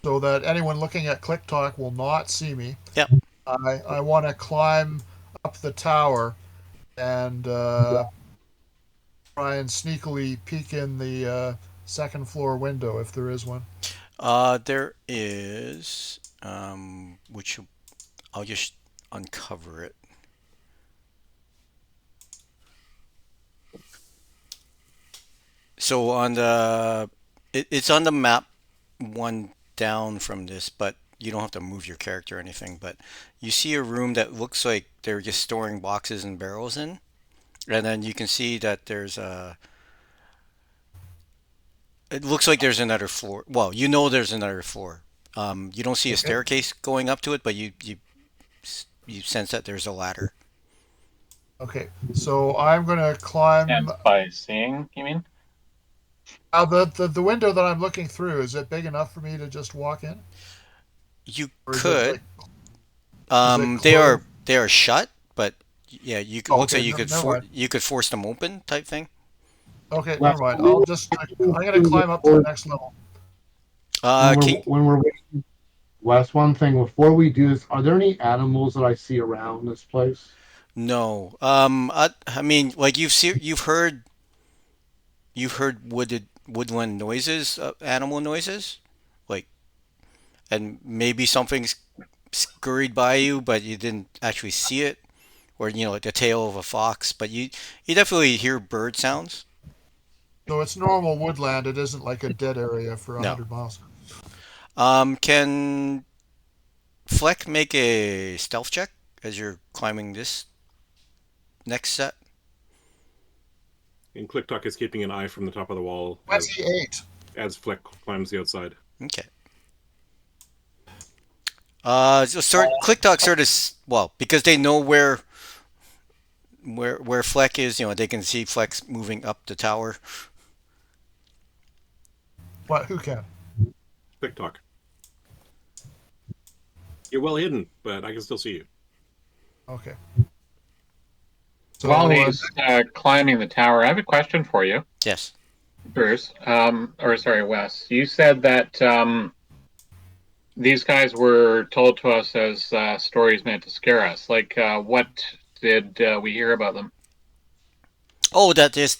so that anyone looking at ClickTalk will not see me. Yep. I want to climb up the tower and try and sneakily peek in the second floor window if there is one. There is which I'll just uncover it. So it's on the map one down from this, but you don't have to move your character or anything. But you see a room that looks like they're just storing boxes and barrels in, and then you can see that it looks like there's another floor. Well, there's another floor. You don't see a Okay. staircase going up to it, but you sense that there's a ladder. Okay, so I'm gonna climb. And by seeing, you mean? The window that I'm looking through, is it big enough for me to just walk in, You or is it could. like is it They closed? are shut, but yeah, you could, Oh, looks okay, like you could never mind. force them open type thing. Okay, never Last mind. when I'm gonna climb up to the next level. King. we're waiting. Last one thing before we do this, are there any animals that I see around this place? No. I mean, like you've heard woodland noises, animal noises, like, and maybe something's scurried by you, but you didn't actually see it, or like the tail of a fox. But you definitely hear bird sounds. So it's normal woodland. It isn't like a dead area for a No. 100 miles. Can Fleck make a stealth check as you're climbing this next set? And ClickTalk is keeping an eye from the top of the wall 28. as Fleck climbs the outside. Okay. ClickTalk sort of well, because they know where Fleck is. They can see Fleck's moving up the tower. What? Who can? ClickTalk. You're well hidden, but I can still see you. Okay. So While he's climbing the tower, I have a question for you, Yes. Bruce. Or sorry, Wes. You said that these guys were told to us as stories meant to scare us. Like, what did we hear about them? Oh, that is,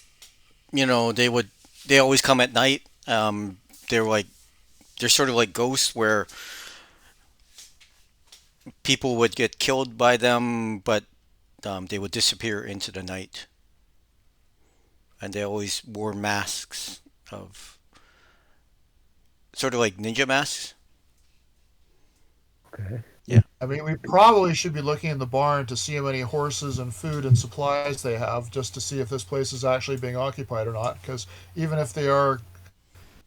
they always come at night. They're like they're sort of like ghosts where people would get killed by them, but they would disappear into the night, and they always wore masks of sort of like ninja masks. Okay. I mean, we probably should be looking in the barn to see how many horses and food and supplies they have, just to see if this place is actually being occupied or not. Because even if they are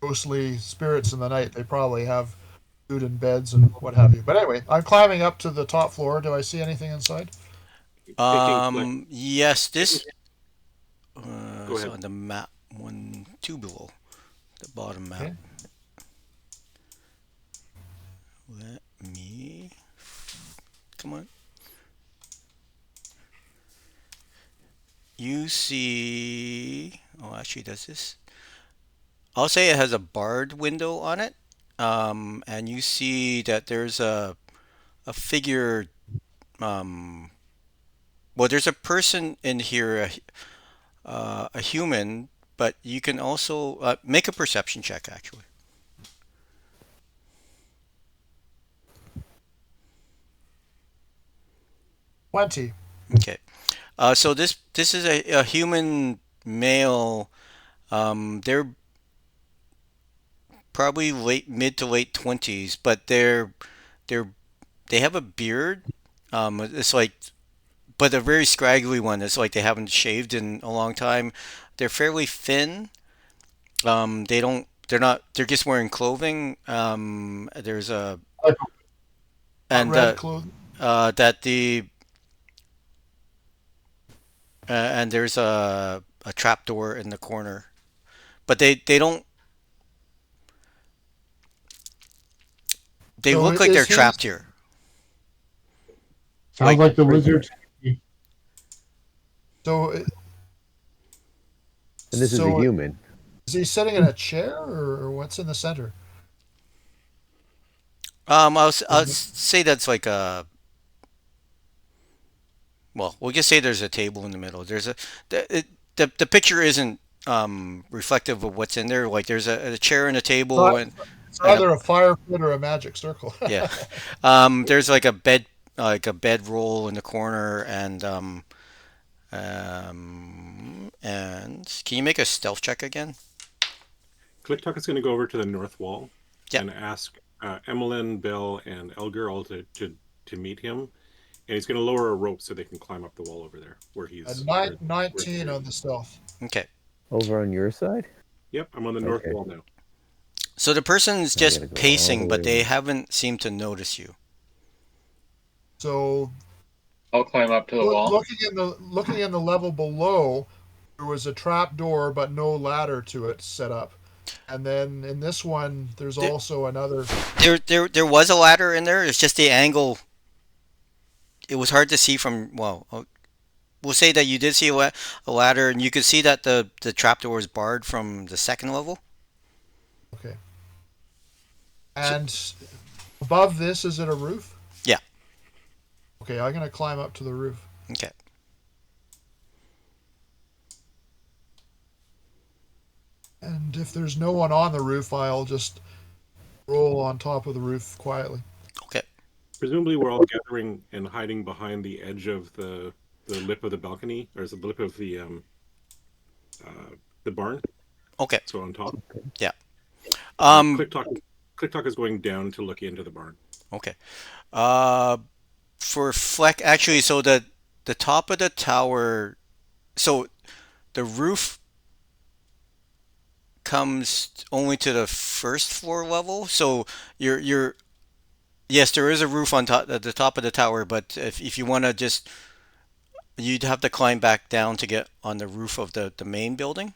ghostly spirits in the night, they probably have food and beds and what have you. But anyway, I'm climbing up to the top floor. Do I see anything inside? Taking Fleck. Yes, this Go is ahead. on the map one, two below the bottom map. Okay. Let me come on. You see, oh, actually, does this? I'll say it has a barred window on it, and you see that there's a figure. Um, well, there's a person in here, a human, but you can also make a perception check, actually. 20. Okay. So this is a human male. They're probably mid to late 20s, but they're they have a beard. It's like, but a very scraggly one. It's like they haven't shaved in a long time. They're fairly thin. They don't. They're not. They're just wearing clothing. There's a Not and red clothing. that the and there's a trap door in the corner. But they don't. They So look like they're is his trapped here. Sounds like the Prisoner. lizard. so And this is a so human. is he sitting in a chair or what's in the center? I'll say that's like a. Well, we'll just say there's a table in the middle. There's a the picture isn't reflective of what's in there. Like there's a chair and a table It's and either a fire pit or a magic circle. yeah. There's like a bed roll in the corner, and can you make a stealth check again? ClickTalk is going to go over to the north wall Yeah. and ask Emmeline, Bell, and Elgar all to meet him. And he's going to lower a rope so they can climb up the wall over there where he's. A 19 on the stealth. Okay. Over on your side? Yep, I'm on the north Okay. wall now. So the person's I just gotta go all pacing, the but way they around. haven't seemed to notice you. So I'll climb up to the wall. Looking in the level below, there was a trap door, but no ladder to it set up. And then in this one, there's There, also another. there was a ladder in there. It's just the angle. It was hard to see from. Well, we'll say that you did see a ladder, and you could see that the trapdoor is barred from the second level. Okay. So, And above this, is it a roof? yeah. Okay, I'm gonna climb up to the roof. Okay. And if there's no one on the roof, I'll just roll on top of the roof quietly. Okay. Presumably, we're all gathering and hiding behind the edge of the lip of the balcony, or is it the lip of the barn? Okay. So on top. Yeah. And Um. Click Talk is going down to look into the barn. Okay. Uh. For Fleck, actually, so the top of the tower. So the roof comes only to the first floor level. So you're yes, there is a roof on top at the top of the tower, but if you want to just you'd have to climb back down to get on the roof of the main building.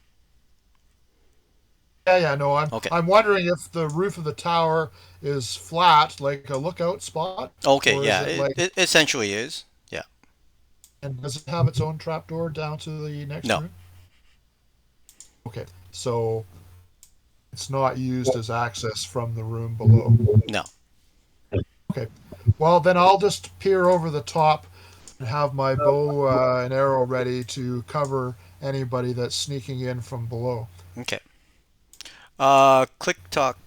Yeah, no, I'm Okay. I'm wondering if the roof of the tower is flat, like a lookout spot, Okay, or is yeah, it like, it essentially is. Yeah. and does it have its own trapdoor down to the next No. room? Okay, so it's not used as access from the room below. No. Okay, well then I'll just peer over the top and have my bow and arrow ready to cover anybody that's sneaking in from below. Okay. Click talk.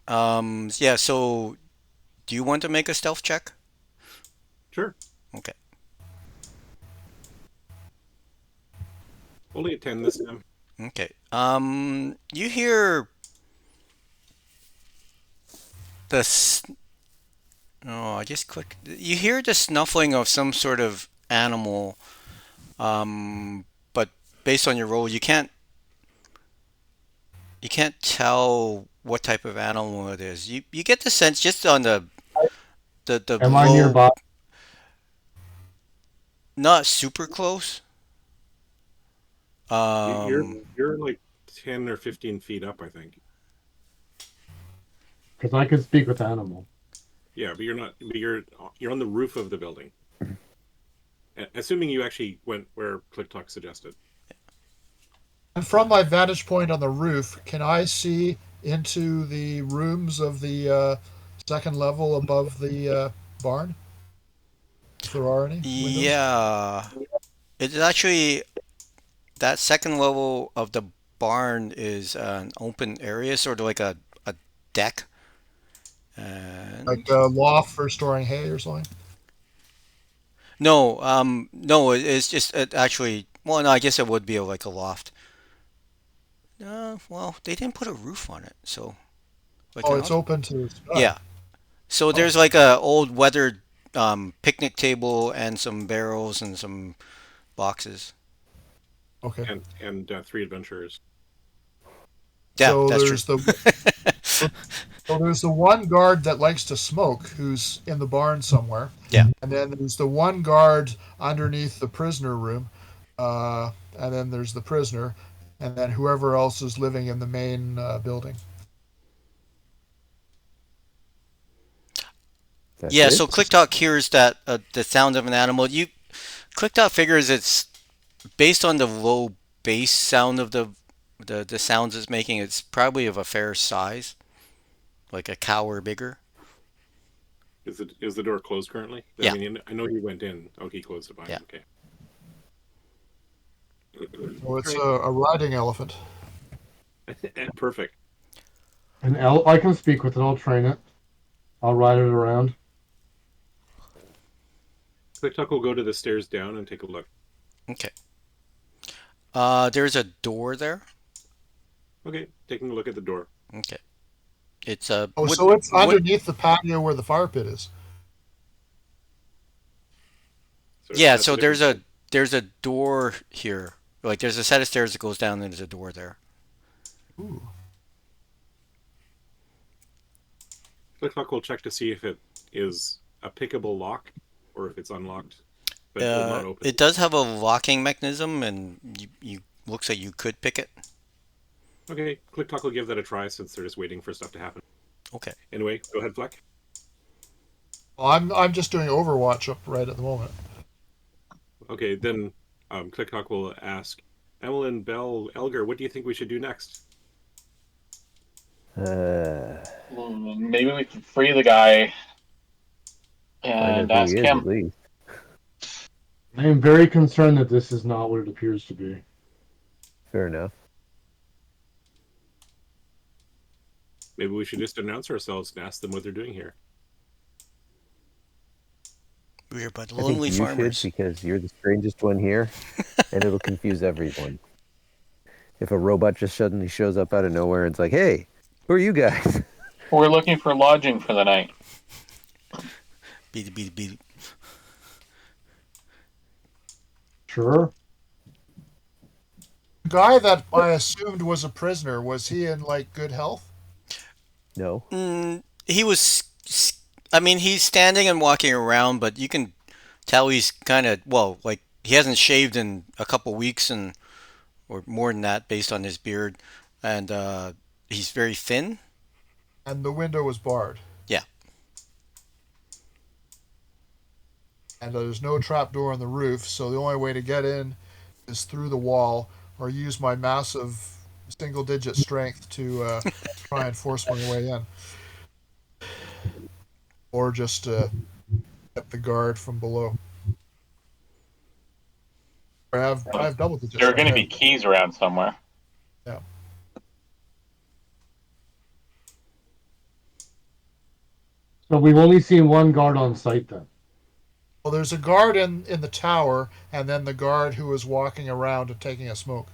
Yeah, so do you want to make a stealth check? Sure. Okay. Only a 10 this time. Okay. You hear the oh, I just click. You hear the snuffling of some sort of animal. But based on your roll, you can't tell what type of animal it is. You get the sense just on the Am I low, nearby? not super close. You're Um, you're like 10 or 15 feet up, I think. Because I can speak with animal. Yeah, but you're not. But you're on the roof of the building. Assuming you actually went where Click Talk suggested. And from my vantage point on the roof, can I see into the rooms of the second level above the barn? If there are any windows? yeah, it's actually that second level of the barn is an open area, sort of like a deck. And Like a loft for storing hay or something? no, no, it's just it actually. Well, no, I guess it would be like a loft. Well, they didn't put a roof on it, so like Oh, an it's open to the sky. yeah. So Oh, there's like a old weathered picnic table and some barrels and some boxes. okay. And three adventurers. Yeah, So that's true. there's the one guard that likes to smoke who's in the barn somewhere. Yeah. And then there's the one guard underneath the prisoner room. And then there's the prisoner. And then whoever else is living in the main building. That's Yeah, it? so ClickTalk hears that the sound of an animal. ClickTalk figures it's based on the low bass sound of the sounds it's making. It's probably of a fair size, like a cow or bigger. Is the door closed currently? Yeah. I mean, I know he went in. Oh, he closed it behind. Yeah. Okay. So it's a riding elephant. Perfect. And I can speak with it. I'll train it. I'll ride it around. Click Talk will go to the stairs down and take a look. Okay. There's a door there. Okay, taking a look at the door. Okay. It's a Oh, so it's underneath the patio where the fire pit is. yeah. that's So different- there's a door here. Like there's a set of stairs that goes down, and there's a door there. Ooh. Click Talk will check to see if it is a pickable lock or if it's unlocked, but it will not open. It does have a locking mechanism, and you looks like you could pick it. Okay, ClickTalk will give that a try since they're just waiting for stuff to happen. Okay. Anyway, go ahead, Fleck. Well, I'm just doing Overwatch up right at the moment. Okay, then ClickTalk will ask Emmeline, Bell, Elgar, what do you think we should do next? Maybe we can free the guy Find and out who ask he is him. at least. I am very concerned that this is not what it appears to be. Fair enough. Maybe we should just announce ourselves and ask them what they're doing here. We're but I think lonely you farmers. should because you're the strangest one here, and it'll confuse everyone. If a robot just suddenly shows up out of nowhere and it's like, "Hey, who are you guys?" We're looking for lodging for the night. Beat. Sure. The guy that I assumed was a prisoner, was he in like good health? No. He was. I mean, he's standing and walking around, but you can tell he's kind of like he hasn't shaved in a couple weeks or more than that, based on his beard, and he's very thin. And the window was barred. Yeah. And there's no trapdoor on the roof, so the only way to get in is through the wall or use my massive single-digit strength to try and force my way in. Or just get the guard from below. I have double digits. There are going to right be keys around somewhere. Yeah. So we've only seen one guard on site then. Well, there's a guard in the tower, and then the guard who was walking around and taking a smoke.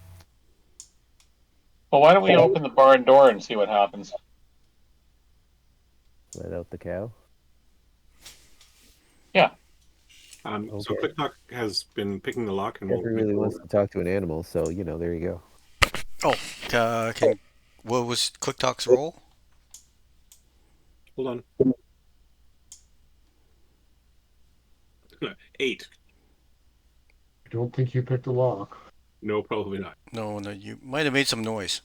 Well, why don't we open the barn door and see what happens? Let out the cow. So Okay. ClickTalk has been picking the lock and Jeffrey really wants to talk to an animal, so there you go. Oh, what was ClickTalk's role? Hold on. 8. I don't think you picked a lock. No, probably not. No, you might have made some noise.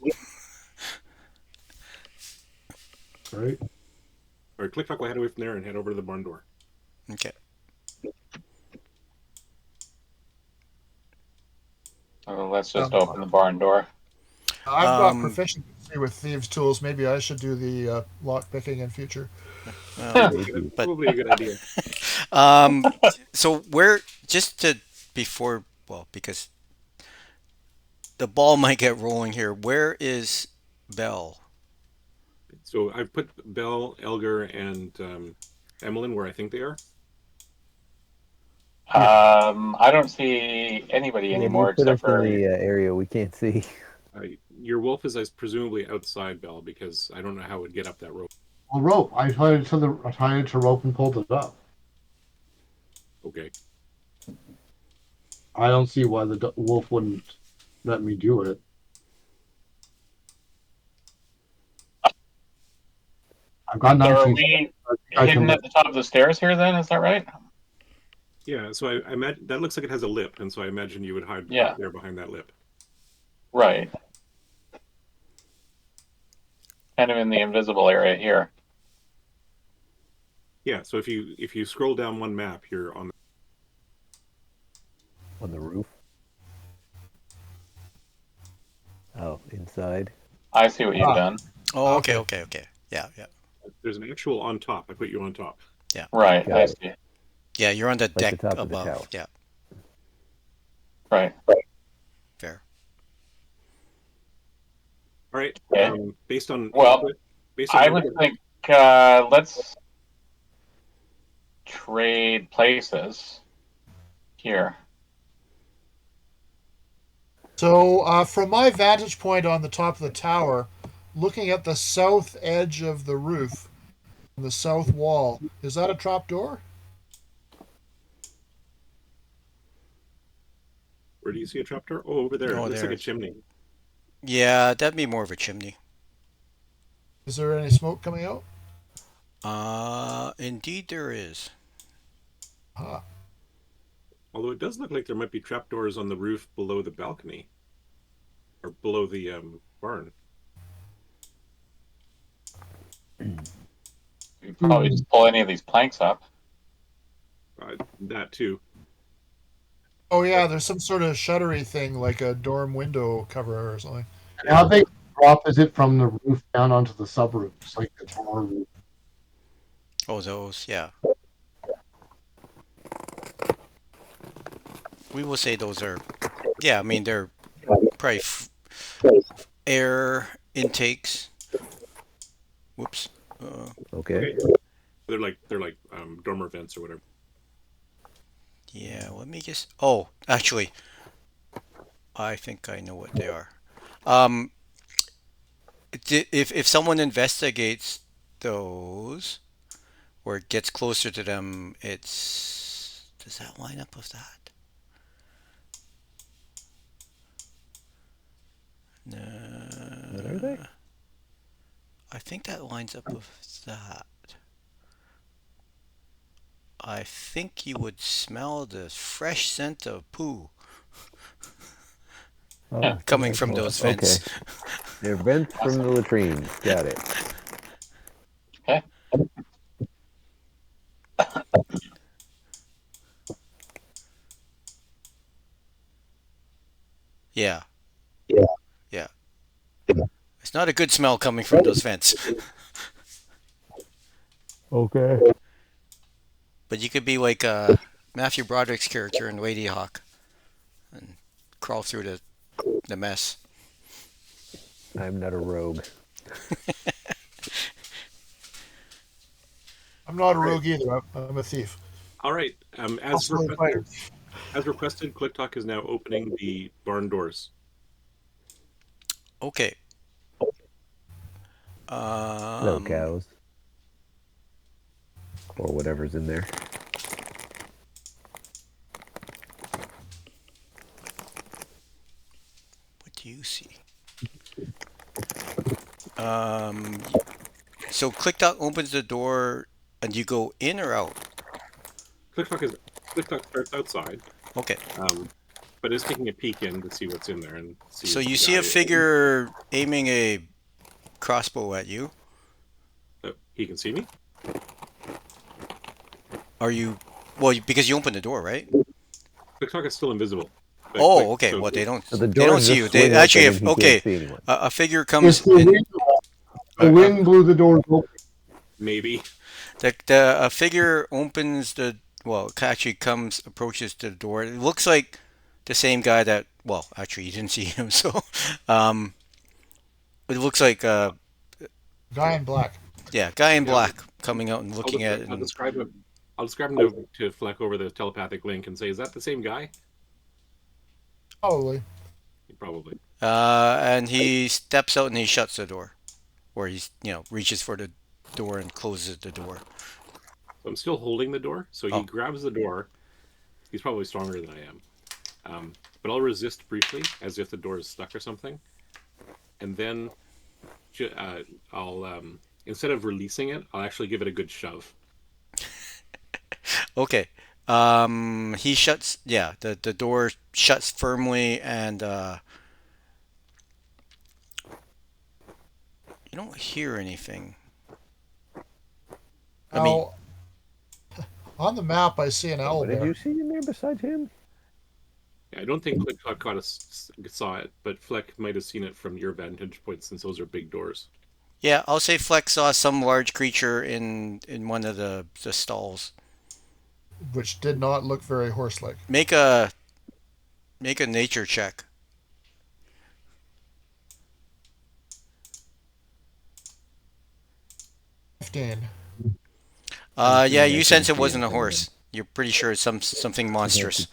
Right? Or ClickTalk will head away from there and head over to the barn door. Okay. Let's just open the barn door. I've got Um, proficiency with thieves' tools. Maybe I should do the lock picking in future. Maybe. Probably a good idea. So because the ball might get rolling here. Where is Bell? So I've put Bell, Elgar, and Emmeline where I think they are. I don't see anybody Yeah, anymore you put except us in for. the area we can't see. Your wolf is presumably outside, Bell, because I don't know how it would get up that rope. Well, rope. I tied it to rope and pulled it up. Okay. I don't see why the wolf wouldn't let me do it. I've got So are 19. we I hidden can, at the top of the stairs here? Then is that right? Yeah. So I imagine that looks like it has a lip, and so I imagine you would hide Yeah. there behind that lip. Right. Kind of in the invisible area here. Yeah. So if you scroll down one map, you're on. On the roof. Oh, inside. I see what you've done. Oh, okay. Yeah. There's an actual on top. I put you on top. Right. Got I it. see. Yeah, you're on the the deck top of the above. tower. Yeah, Right. fair. All right. Okay. Based on Well, I would think let's trade places here. So, from my vantage point on the top of the tower, looking at the south edge of the roof, the south wall, is that a trapdoor? Where do you see a trapdoor? Oh, over there. Oh, It looks there. like a chimney. Yeah, that'd be more of a chimney. Is there any smoke coming out? Indeed there is. Huh. Although it does look like there might be trapdoors on the roof below the balcony, or below the barn. You probably just pull any of these planks up. That too. Oh yeah, there's some sort of shuttery thing like a dorm window cover or something. And how big drop is it from the roof down onto the subroofs, like the tower roof? Oh, those, yeah. We will say those are, yeah, I mean, they're probably air intakes. Whoops. Okay. They're like dormer vents or whatever. Yeah, let me just. Oh, actually, I think I know what they are. If someone investigates those or gets closer to them, does that line up with that? What are they? No, I think that lines up with that. I think you would smell the fresh scent of poo Oh, coming from those vents. Okay. They're vents from the latrines. Got it. Okay. Yeah. Yeah. Yeah. It's not a good smell coming from those vents. Okay. But you could be like Matthew Broderick's character in Lady Hawk and crawl through the mess. I'm not a rogue. I'm not a rogue either. I'm a thief. All right. Possibly a fighter. As requested, ClickTalk is now opening the barn doors. Okay. No cows. Or whatever's in there. What do you see? So ClickTalk opens the door and you go in or out? ClickTalk starts outside, Okay. but is taking a peek in to see what's in there and see. So if you the see a guy- figure aiming a crossbow at you. He can see me. Are you? Well, because you opened the door, right? ClickTalk is still invisible. But Oh, okay. so Well, they don't. So the They door don't see you. just They swing actually, open and he okay. can't see anyone. A figure It's comes the in. wind. The wind blew the doors open. maybe. A figure opens the. Well, actually approaches the door. It looks like the same guy that. Well, actually, you didn't see him, so. It looks like Guy in black. yeah, guy in Yeah. black coming out and looking at it. I'll And, describe him. I'll describe him to Fleck over the telepathic link and say, "Is that the same guy?" Probably. Probably. and he steps out and he shuts the door, or he's reaches for the door and closes the door. So I'm still holding the door. So he Oh. grabs the door. He's probably stronger than I am. But I'll resist briefly, as if the door is stuck or something, and then I'll instead of releasing it, I'll actually give it a good shove. Okay. He shuts. Yeah, the door shuts firmly, and you don't hear anything. I mean, Now, on the map, I see an owl What did bear. you see in there besides him? I don't think ClickTalk saw it, but Fleck might have seen it from your vantage point since those are big doors. yeah, I'll say Flex saw some large creature in one of the stalls. Which did not look very horse-like. Make a nature check. 15. Yeah, you sense it wasn't a horse. You're pretty sure it's something monstrous.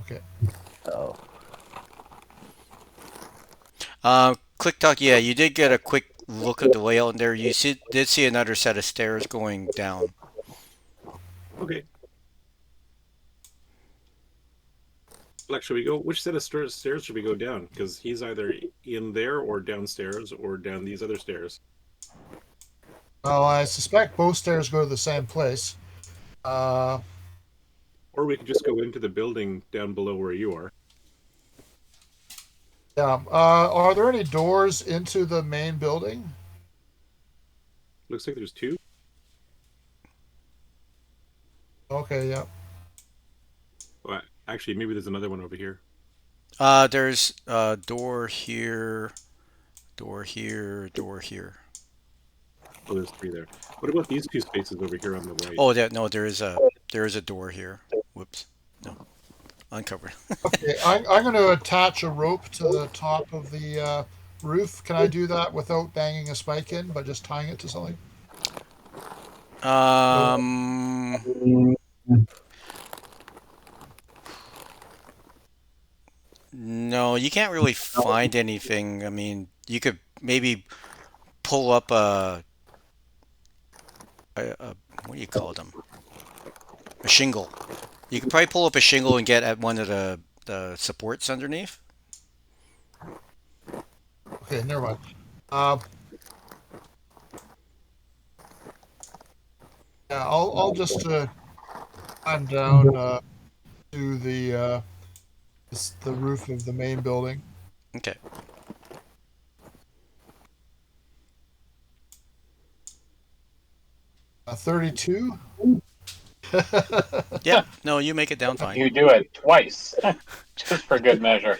Okay. Oh. ClickTalk, yeah, you did get a quick look at the layout in there. You did see another set of stairs going down. Okay. Fleck, should we go? Which set of stairs should we go down? Because he's either in there or downstairs or down these other stairs. Well, I suspect both stairs go to the same place. Or we could just go into the building down below where you are. Yeah. Are there any doors into the main building? Looks like there's two. Okay. Yeah. Well, actually, maybe there's another one over here. There's a door here, door here, door here. Oh, there's three there. What about these two spaces over here on the right? Oh, no, there is a door here. Whoops. No, uncovered. Okay. I'm going to attach a rope to the top of the roof. Can I do that without banging a spike in, but just tying it to something? Um, no, you can't really find anything. I mean, you could maybe pull up a what do you call them? A shingle. You could probably pull up a shingle and get at one of the supports underneath. Okay. Never mind. Uh, yeah. I'll just climb down to the roof of the main building. Okay. 32. Yeah. No, you make it down fine. You do it twice, just for good measure.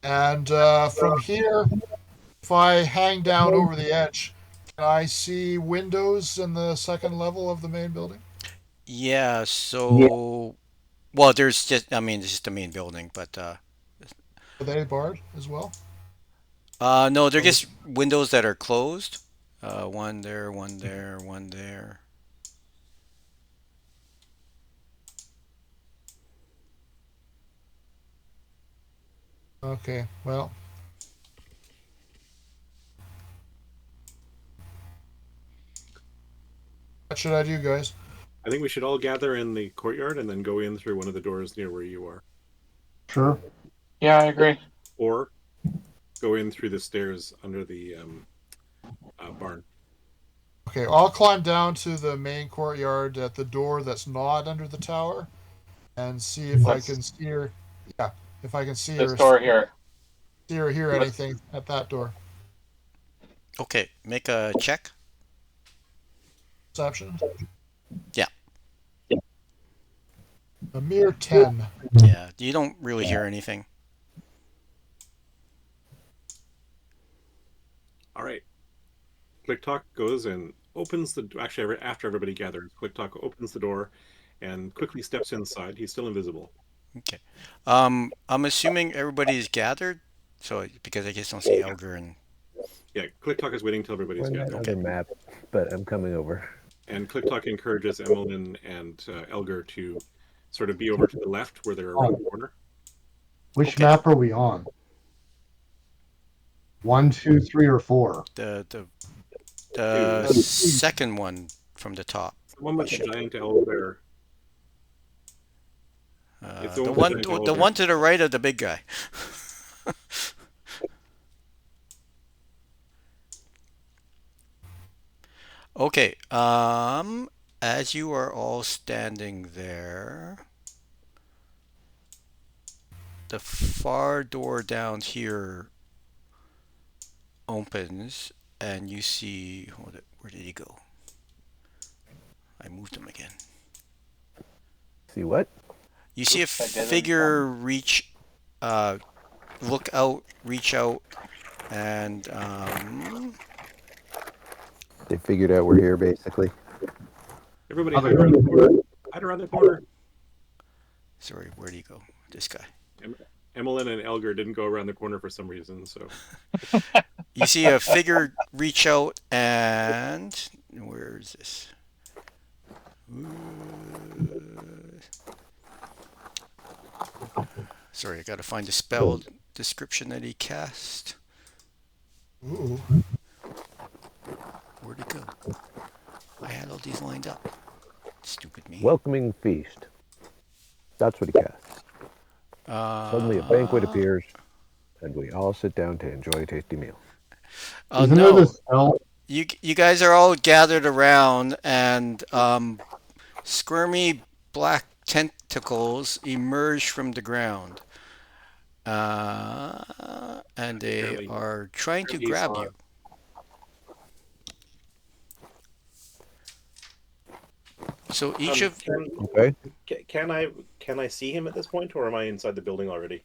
And from here, if I hang down over the edge, can I see windows in the second level of the main building? Yeah. So, well, there's just. I mean, it's just the main building, but Are they barred as well? no, they're just windows that are closed. One there, one there, one there. Okay, well. What should I do, guys? I think we should all gather in the courtyard and then go in through one of the doors near where you are. Sure. Yeah, I agree. Or go in through the stairs under the barn. Okay, I'll climb down to the main courtyard at the door that's not under the tower and see if I can see her. Yeah, if I can see This her, door here. see or hear anything at that door. Okay, make a check. Perception? Yeah. A mere 10. Yeah, you don't really hear anything. All right. Click Talk goes and opens the. Actually, after everybody gathers, Click Talk opens the door and quickly steps inside. He's still invisible. Okay. I'm assuming everybody's gathered, so because I just don't see Elgar and. Yeah, Click Talk is waiting till everybody's We're on gathered. that other map, but I'm coming over. And Click Talk encourages Emmeline and Elgar to sort of be over to the left where they're around the corner. Which Okay. map are we on? 1, 2, 3, or 4? The second one from the top. The one with the giant owlbear. It's The the one giant the owlbear. one to the right of the big guy. Okay. As you are all standing there, the far door down here opens, and you see. Hold it. Where did he go? I moved him again. See what? You see a Oops, I did it. figure look out, reach out, and They figured out we're here, basically. Everybody Other hide around the corner. Hide around the corner. sorry, where'd he go? This guy. Emmeline and Elgar didn't go around the corner for some reason, so You see a figure reach out, and where is this? Sorry, I gotta find the spell description that he cast. Ooh. Where'd it go? I had all these lined up. Stupid me. Welcoming feast. That's what he casts. Suddenly a banquet appears, and we all sit down to enjoy a tasty meal. Oh Isn't there no! this spell? You guys are all gathered around, and Squirmy black tentacles emerge from the ground. And they Apparently- are trying to apparently he grab saw you. it. So each of Okay. Can I see him at this point, or am I inside the building already?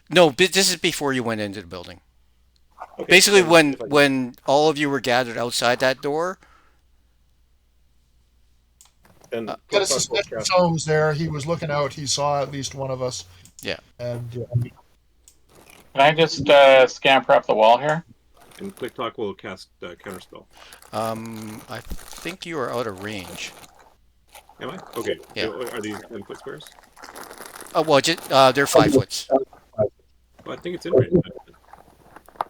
no, this is before you went into the building. Okay, Basically, then when if I- when all of you were gathered outside that door, then Got a Click Talk will suspicion cast- someone was there. He was looking out. He saw at least one of us. Yeah. And Can I just scamper up the wall here? and Click Talk will cast Counterspell. I think you are out of range. Am I? Okay. Yeah. Are these 10-foot squares? Oh well, they're 5 foot. Well, I think it's in range.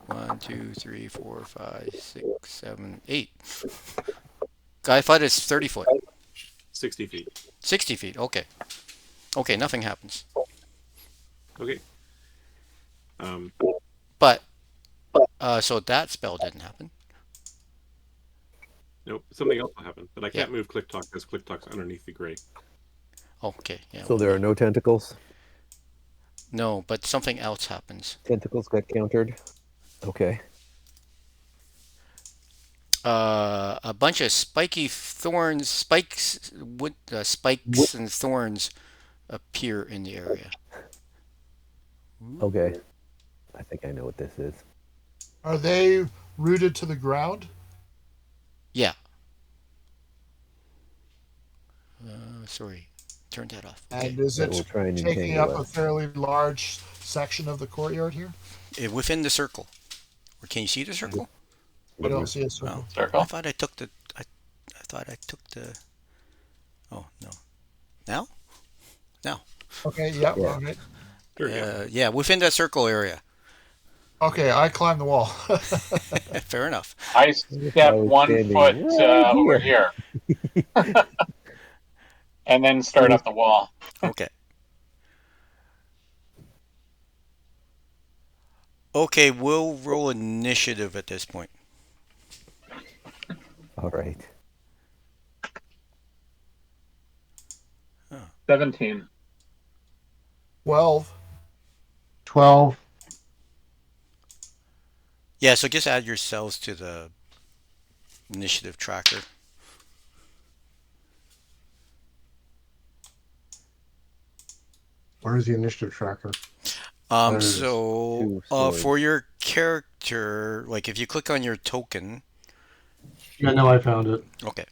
1, 2, 3, 4, 5, 6, 7, 8. I thought it's 30 foot. 60 feet. 60 feet. Okay. Okay, nothing happens. Okay. Um, But so that spell didn't happen. nope. Something else will happen, but I can't move Click Talk because Click Talk's underneath the gray. Okay. Yeah. So there are no tentacles. No, but something else happens. Tentacles got countered. Okay. A bunch of spiky thorns, spikes and thorns appear in the area. Okay. I think I know what this is. are they rooted to the ground? Yeah. Sorry, turn that off. Okay. And is That it will try and taking entangle up a us. fairly large section of the courtyard here? Within the circle. Or can you see the circle? I don't see a circle. I Circle. thought I took the. I thought I took the. Oh no. Now? Now. Okay, yeah, Yeah. okay. There we go. Yeah, within that circle area. Okay, I climbed the wall. Fair enough. I step I was 1 standing foot right over here. And then start up the wall. Okay. Okay, we'll roll initiative at this point. All right. 17. 12. 12. Yeah, so just add yourselves to the initiative tracker. Where's the initiative tracker? There it is. So Two swords. for your character, like if you click on your token, Yeah, no, I found it. okay,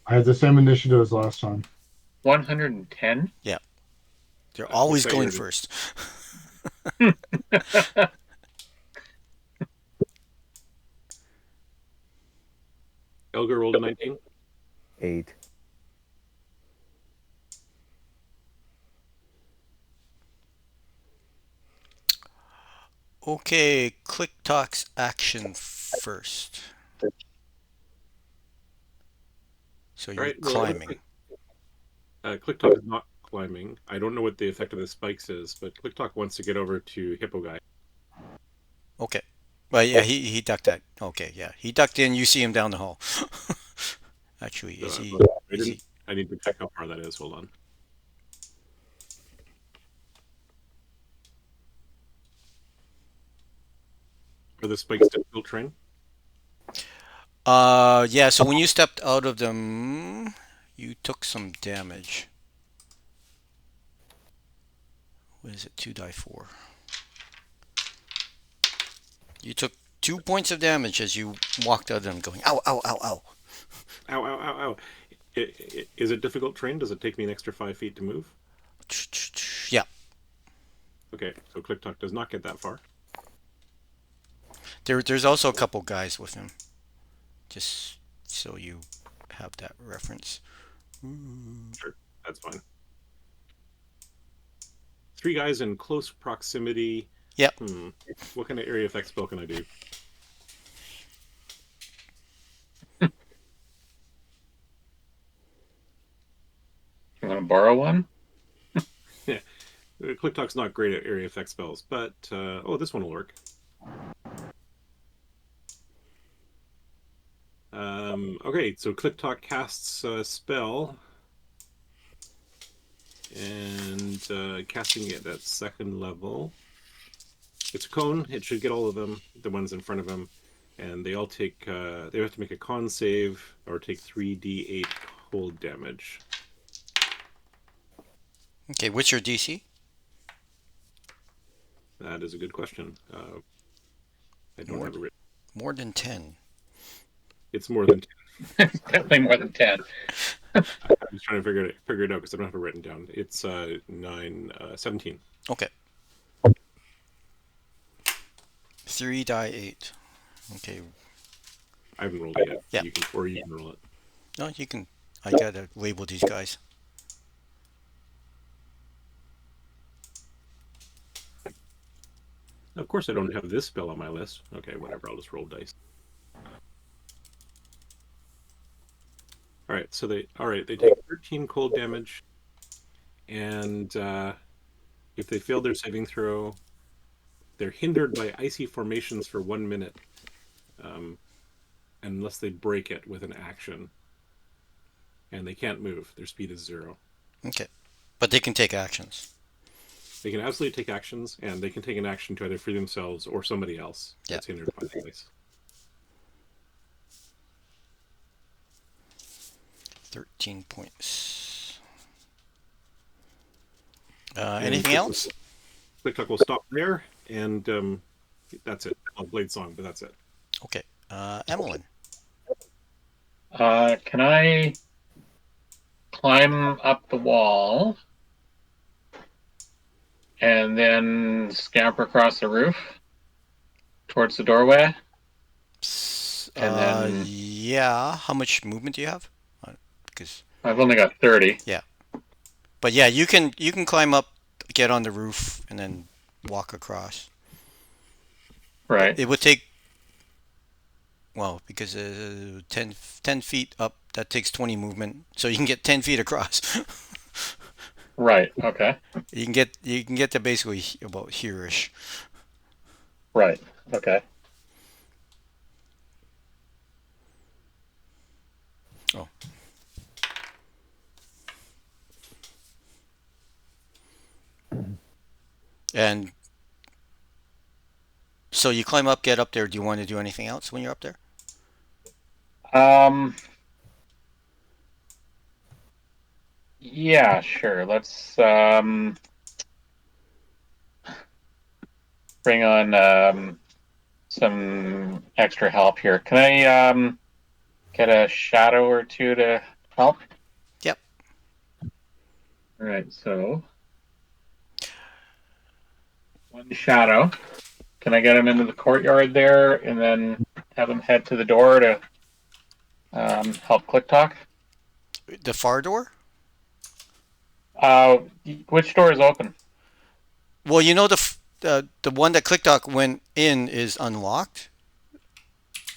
I had the same initiative as last time. 110? they're always so going you're- first. Elgar rolled a 19. 8. Okay, click talks action first. So you're Right, well, climbing. Click Talk is not climbing. I don't know what the effect of the spikes is, but Click Talk wants to get over to Hippo Guy. Okay. Well, yeah, he ducked that. Okay, yeah, he ducked in. You see him down the hall. Actually, is So, he? I, Is didn't, he? I need to check how far that is. Hold on. Are the spikes difficult terrain? Yeah. So when you stepped out of them, you took some damage. What is it? 2d4. You took 2 points of damage as you walked out of them, going ow, ow, ow, ow. Ow, ow, ow, ow. Is it difficult terrain? Does it take me an extra 5 feet to move? Yeah. Okay, so Click Talk does not get that far. There's also a couple guys with him. Just so you have that reference. Sure, that's fine. 3 guys in close proximity. Yep. What kind of area effect spell can I do? You want to borrow one? Click Talk's not great at area effect spells, but oh, this one will work. Okay, so Click Talk casts a spell. and casting it at second level. It's a cone. It should get all of them, the ones in front of him, and they all take. They have to make a con save or take 3d8 cold damage. Okay, what's your DC? That is a good question. I don't have it written. More than 10. It's more than 10. Definitely more than 10. I'm just trying to figure it out because I don't have it written down. It's 17. Okay. 3 die 8. Okay. I haven't rolled it yet. Yeah. You can roll it. No, you can. I gotta label these guys. Of course, I don't have this spell on my list. Okay, whatever. I'll just roll dice. All right. So they take 13 cold damage, and if they fail their saving throw, they're hindered by icy formations for 1 minute, unless they break it with an action, and they can't move. Their speed is 0. Okay. But they can take actions. They can absolutely take actions, and they can take an action to either free themselves or somebody else that's hindered by the ice. 13 points. Anything else? Quick Talk will stop there, and that's it. Well, Blade Song, but that's it. Okay. Emmeline. Can I climb up the wall and then scamper across the roof towards the doorway? And then Yeah. How much movement do you have? Because I've only got 30. But yeah, you can climb up, get on the roof, and then walk across. Right. It would take, well, because 10 feet up, that takes 20 movement, so you can get 10 feet across. Right. Okay. You can get to basically about here-ish. Right. Okay. Oh. And so you climb up, get up there. Do you want to do anything else when you're up there? Yeah, sure. Let's bring on some extra help here. Can I get a shadow or two to help? Yep. All right, so one shadow. Can I get him into the courtyard there and then have him head to the door to help Click Talk? The far door? Which door is open? Well, you know the one that ClickTalk went in is unlocked.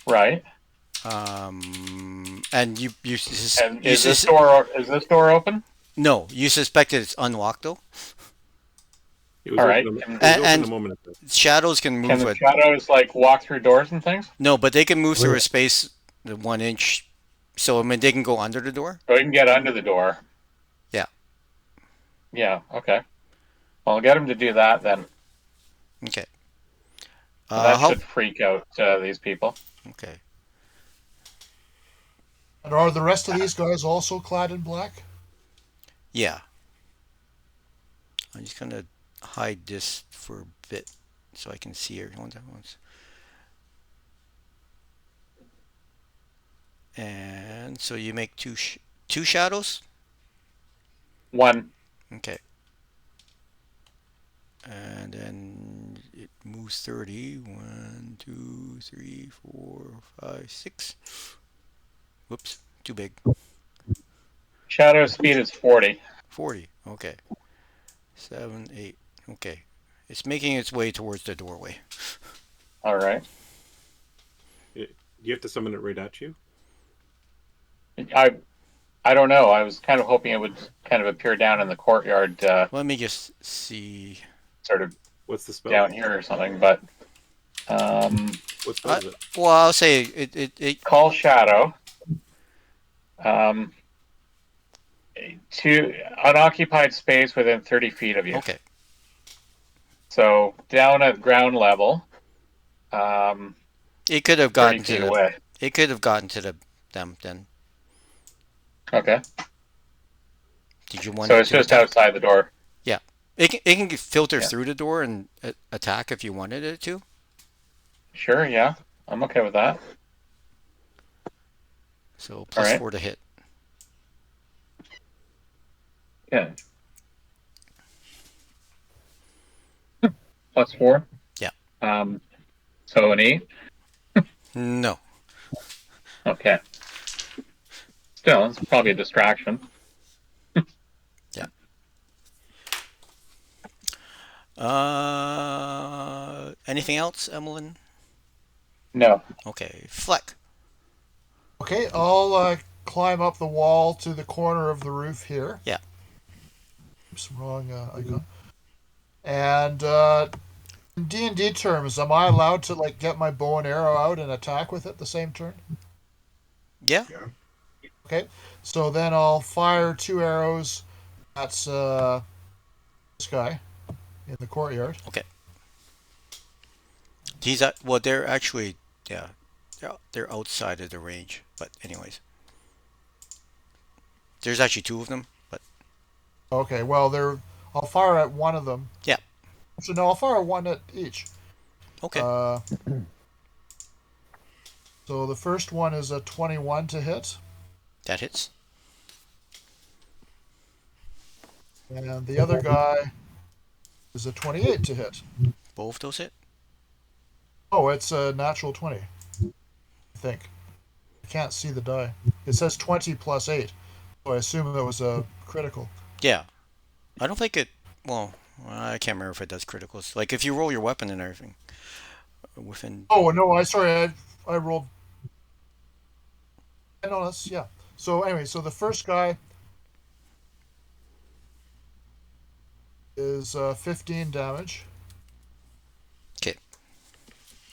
Right. And you And is this door open? No, you suspected it's unlocked though. It was All right. open, it was And- open the moment. Shadows can move Can the it. shadows like walk through doors and things? No, but they can move through a space the 1 inch. So I mean, they can go under the door. So we can get under the door. Yeah. Yeah. Okay. Well, I'll get him to do that then. Okay. That How? should freak out these people. Okay. And are the rest of these guys also clad in black? Yeah. I'm just gonna hide this for a bit so I can see everyone at once. And so you make two shadows. One. Okay. And then it moves 30. 1, 2, 3, 4, 5, 6. Whoops, too big. Shadow speed is 40. 40. Okay. 7, 8. Okay. It's making its way towards the doorway. All right. You have to summon it right at you. I don't know. I was kind of hoping it would kind of appear down in the courtyard, Let me just see. sort of What's the spell? down here or something. But What spell is it? Well, I'll say it call shadow. to unoccupied space within 30 feet of you. Okay. So down at ground level, It could have 30 gotten feet to the. away. It could have gotten to them then. Okay. Did you want So it it's to just attack? outside the door. Yeah. It can filter Yeah. through the door and attack if you wanted it to. Sure, yeah. I'm okay with that. So plus Alright. 4 to hit. Yeah. Plus 4? Yeah. So an 8? No. Okay. Still, it's probably a distraction. Anything else, Emmeline? No. Okay. Fleck. Okay, I'll climb up the wall to the corner of the roof here. Yeah. Oops, wrong icon. And in D&D terms, am I allowed to like get my bow and arrow out and attack with it the same turn? Yeah. Okay, so then I'll fire 2 arrows at this guy in the courtyard. He's at. Well, they're actually. Yeah. They're outside of the range. But anyways. There's actually 2 of them. But Okay, well I'll fire at one of them. Yeah. So no, I'll fire 1 at each. okay. So the first one is a 21 to hit, That hits. and the other guy is a 28 to hit. Both those hit. Oh, it's a natural 20, I think. I can't see the die. It says 20 plus 8, so I assume that was a critical. Yeah. I don't think it. Well, I can't remember if it does criticals. Like if you roll your weapon and everything within. Oh no, I rolled. No, that's yeah. So anyway, so the first guy is 15 damage. Okay.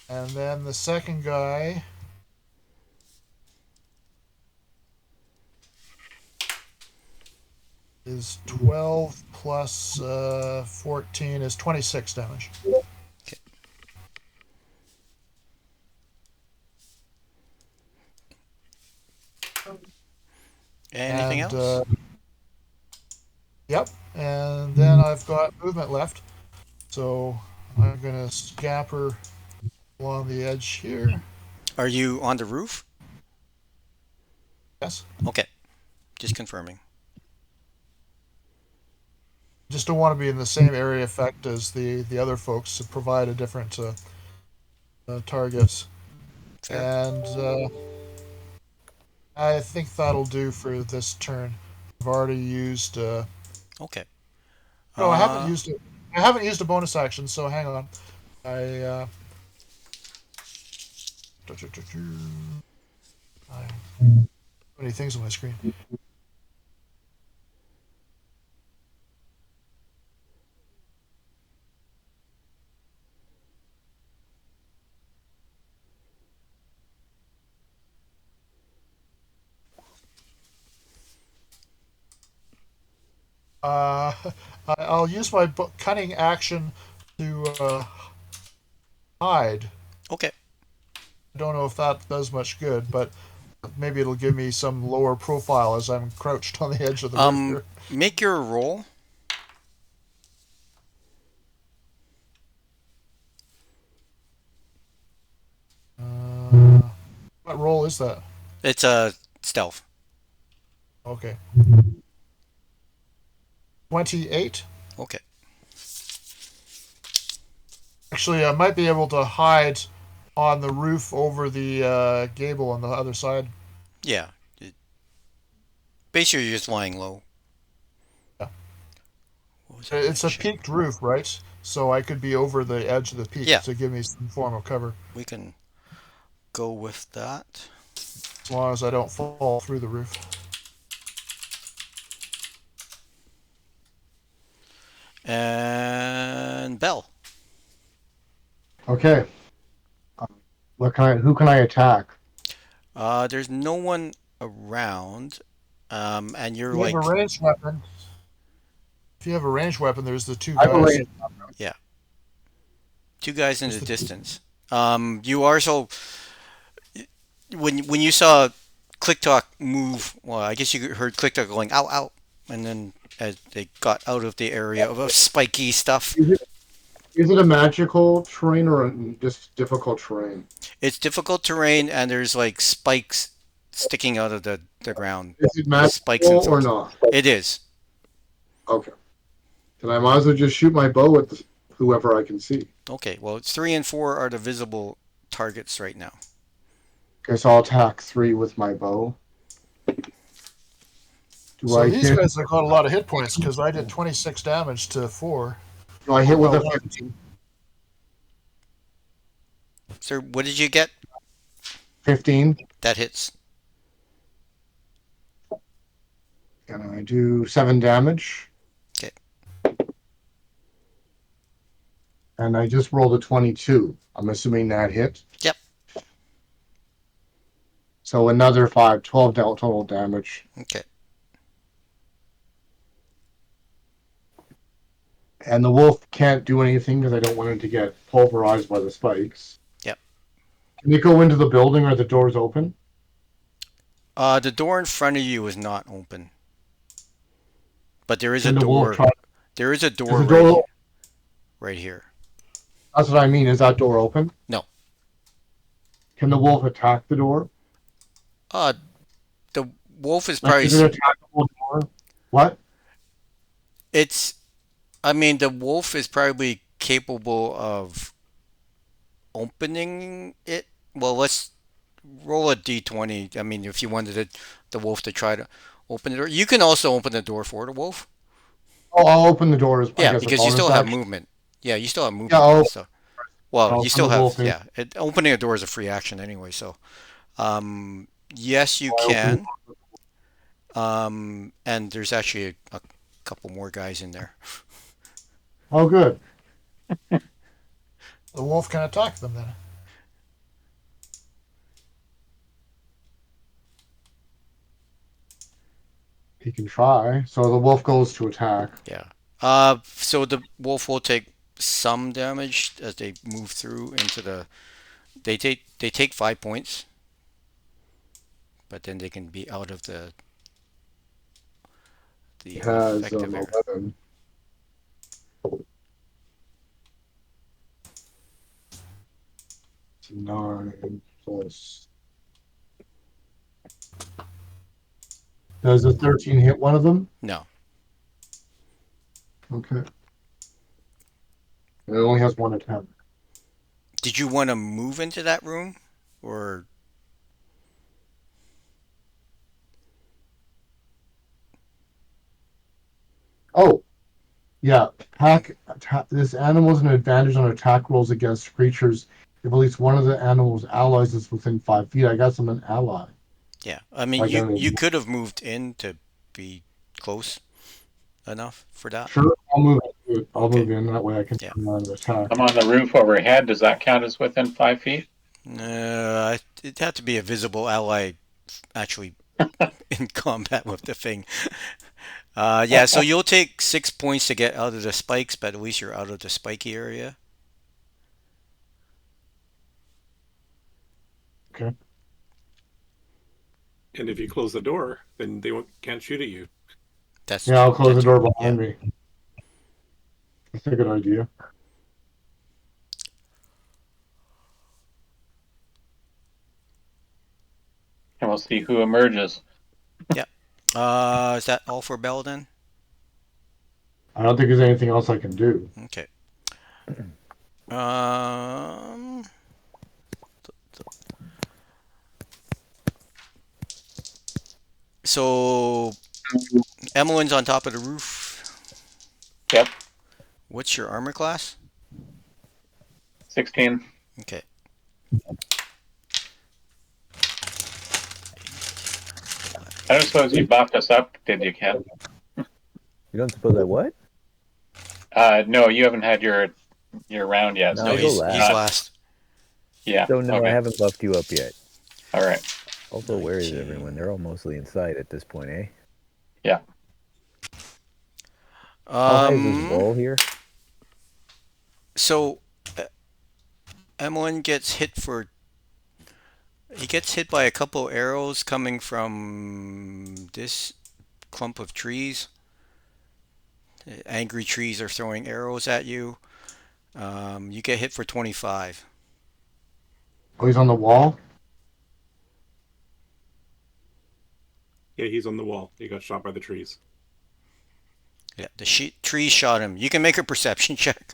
And then the second guy is 12 plus 14 is 26 damage. Anything And, else? Yep. And then I've got movement left. So I'm going to scamper along the edge here. Are you on the roof? Yes. Okay. Just confirming. Just don't want to be in the same area effect as the other folks to provide a different targets. Fair. And I think that'll do for this turn. I've already used. Okay. No, I haven't used it. I haven't used a bonus action, so hang on. I many things on my screen. I'll use my cunning action to hide. Okay. I don't know if that does much good, but maybe it'll give me some lower profile as I'm crouched on the edge of the roof here. Make your roll. What roll is that? It's a stealth. Okay. 28. Okay. Actually, I might be able to hide on the roof over the gable on the other side. Yeah. Basically, you're just lying low. Yeah. What was that It's a shit? peaked roof, right? So I could be over the edge of the peak Yeah. to give me some form of cover, We can go with that. as long as I don't fall through the roof. And Bell. Okay. Who can I attack? There's no one around. And you're If you like, have a ranged weapon, there's the two I have a guys. range. two guys in Just the the two. distance. You are so when you saw Click Talk move, well, I guess you heard Click Talk going ow ow, and then as they got out of the area of spiky stuff, Is it a magical terrain or just difficult terrain? it's difficult terrain, and there's like spikes sticking out of the ground. Is it Spikes and magical or thorns. not? It is. Okay. Then I might as well just shoot my bow at whoever I can see. Okay, well, it's 3 and 4 are the visible targets right now. Okay, so I'll attack 3 with my bow. Do So I these hit? guys have got a lot of hit points because I did 26 damage to 4. Do I hit with a Well, 15? Sir, what did you get? 15? That hits. And I do 7 damage. Okay. And I just rolled a 22. I'm assuming that hit. Yep. So another 5, 12 total damage. Okay. And the wolf can't do anything because I don't want him to get pulverized by the spikes. Yep. Can you go into the building or the door's open? The door in front of you is not open, but there is a Can the wolf door. try? There is a Is door the door? right here. That's what I mean. Is that door open? No. Can the wolf attack the door? The wolf is Like, probably. is it an attackable door? What? It's. I mean, the wolf is probably capable of opening it. Well, let's roll a d20. I mean, if you wanted the wolf to try to open the door, you can also open the door for the wolf. Oh, I'll open the door. I Yeah, guess a because you bonus still have action. movement. Yeah, you still have movement. Yeah, And stuff. Well, I'll you open still the have. wolf in. Yeah, opening a door is a free action anyway. So, yes, you I'll open can. And there's actually a couple more guys in there. Oh, good. the wolf can attack them then. He can try. So the wolf goes to attack. Yeah. So the wolf will take some damage as they move through into the. They take 5 points, but then they can be out of the He has effective area. 11. It's 9 plus. Does a 13 hit one of them? No. Okay. It only has 1 attempt. Did you want to move into that room, or Oh, yeah. This animal has an advantage on attack rolls against creatures if at least one of the animal's allies is within 5 feet. I guess I'm an ally. yeah? I mean, Like you any- you could have moved in to be close enough for that. Sure, I'll move. I'll Okay. move in that way. I can Yeah. turn around and attack. I'm on the roof overhead. Does that count as within 5 feet? It'd have to be a visible ally, actually, in combat with the thing. Yeah, so you'll take 6 points to get out of the spikes, but at least you're out of the spiky area. And if you close the door, then they can't shoot at you. That's Yeah, I'll close the that's- door behind me. That's a good idea. And we'll see who emerges. Is that all for Bell then? I don't think there's anything else I can do. Okay. Um. So, Emmeline's on top of the roof. Yep. What's your armor class? 16. Okay. I don't suppose you buffed us up, did you, Ken? You don't suppose I what? No, you haven't had your round yet. No, No, I'll go he's last. last. Yeah. So no, okay. I haven't buffed you up yet. All right. Also, where is 19. everyone? They're all mostly inside at this point, eh? Yeah. How high is this wall here? So Emlyn gets hit for. He gets hit by a couple arrows coming from this clump of trees. Angry trees are throwing arrows at you. You get hit for 25. Oh, he's on the wall. Yeah, he's on the wall. He got shot by the trees. Yeah, the tree shot him. You can make a perception check.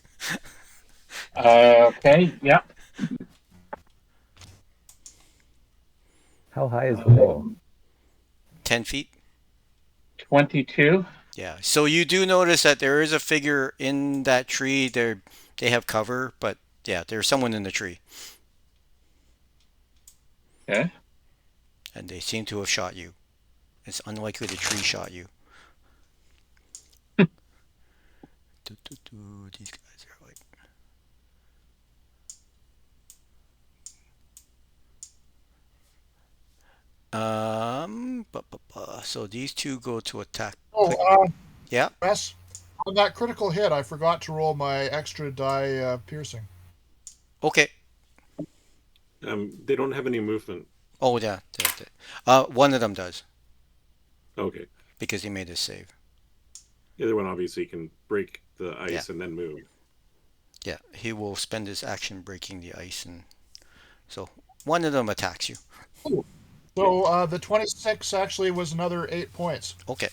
Okay. Yeah. How high is the wall? 10 feet. 22. Yeah. So you do notice that there is a figure in that tree. They have cover, but yeah, there's someone in the tree, Okay. and they seem to have shot you. It's unlikely the tree shot you. These guys are like. So these two go to attack. Oh, Yeah. Wes, on that critical hit, I forgot to roll my extra die piercing. Okay. They don't have any movement. Oh yeah. One of them does Okay. because he made his save. The other one obviously can break the ice Yeah. and then move. Yeah, he will spend his action breaking the ice, and so one of them attacks you. So the 26 actually was another 8 points. Okay.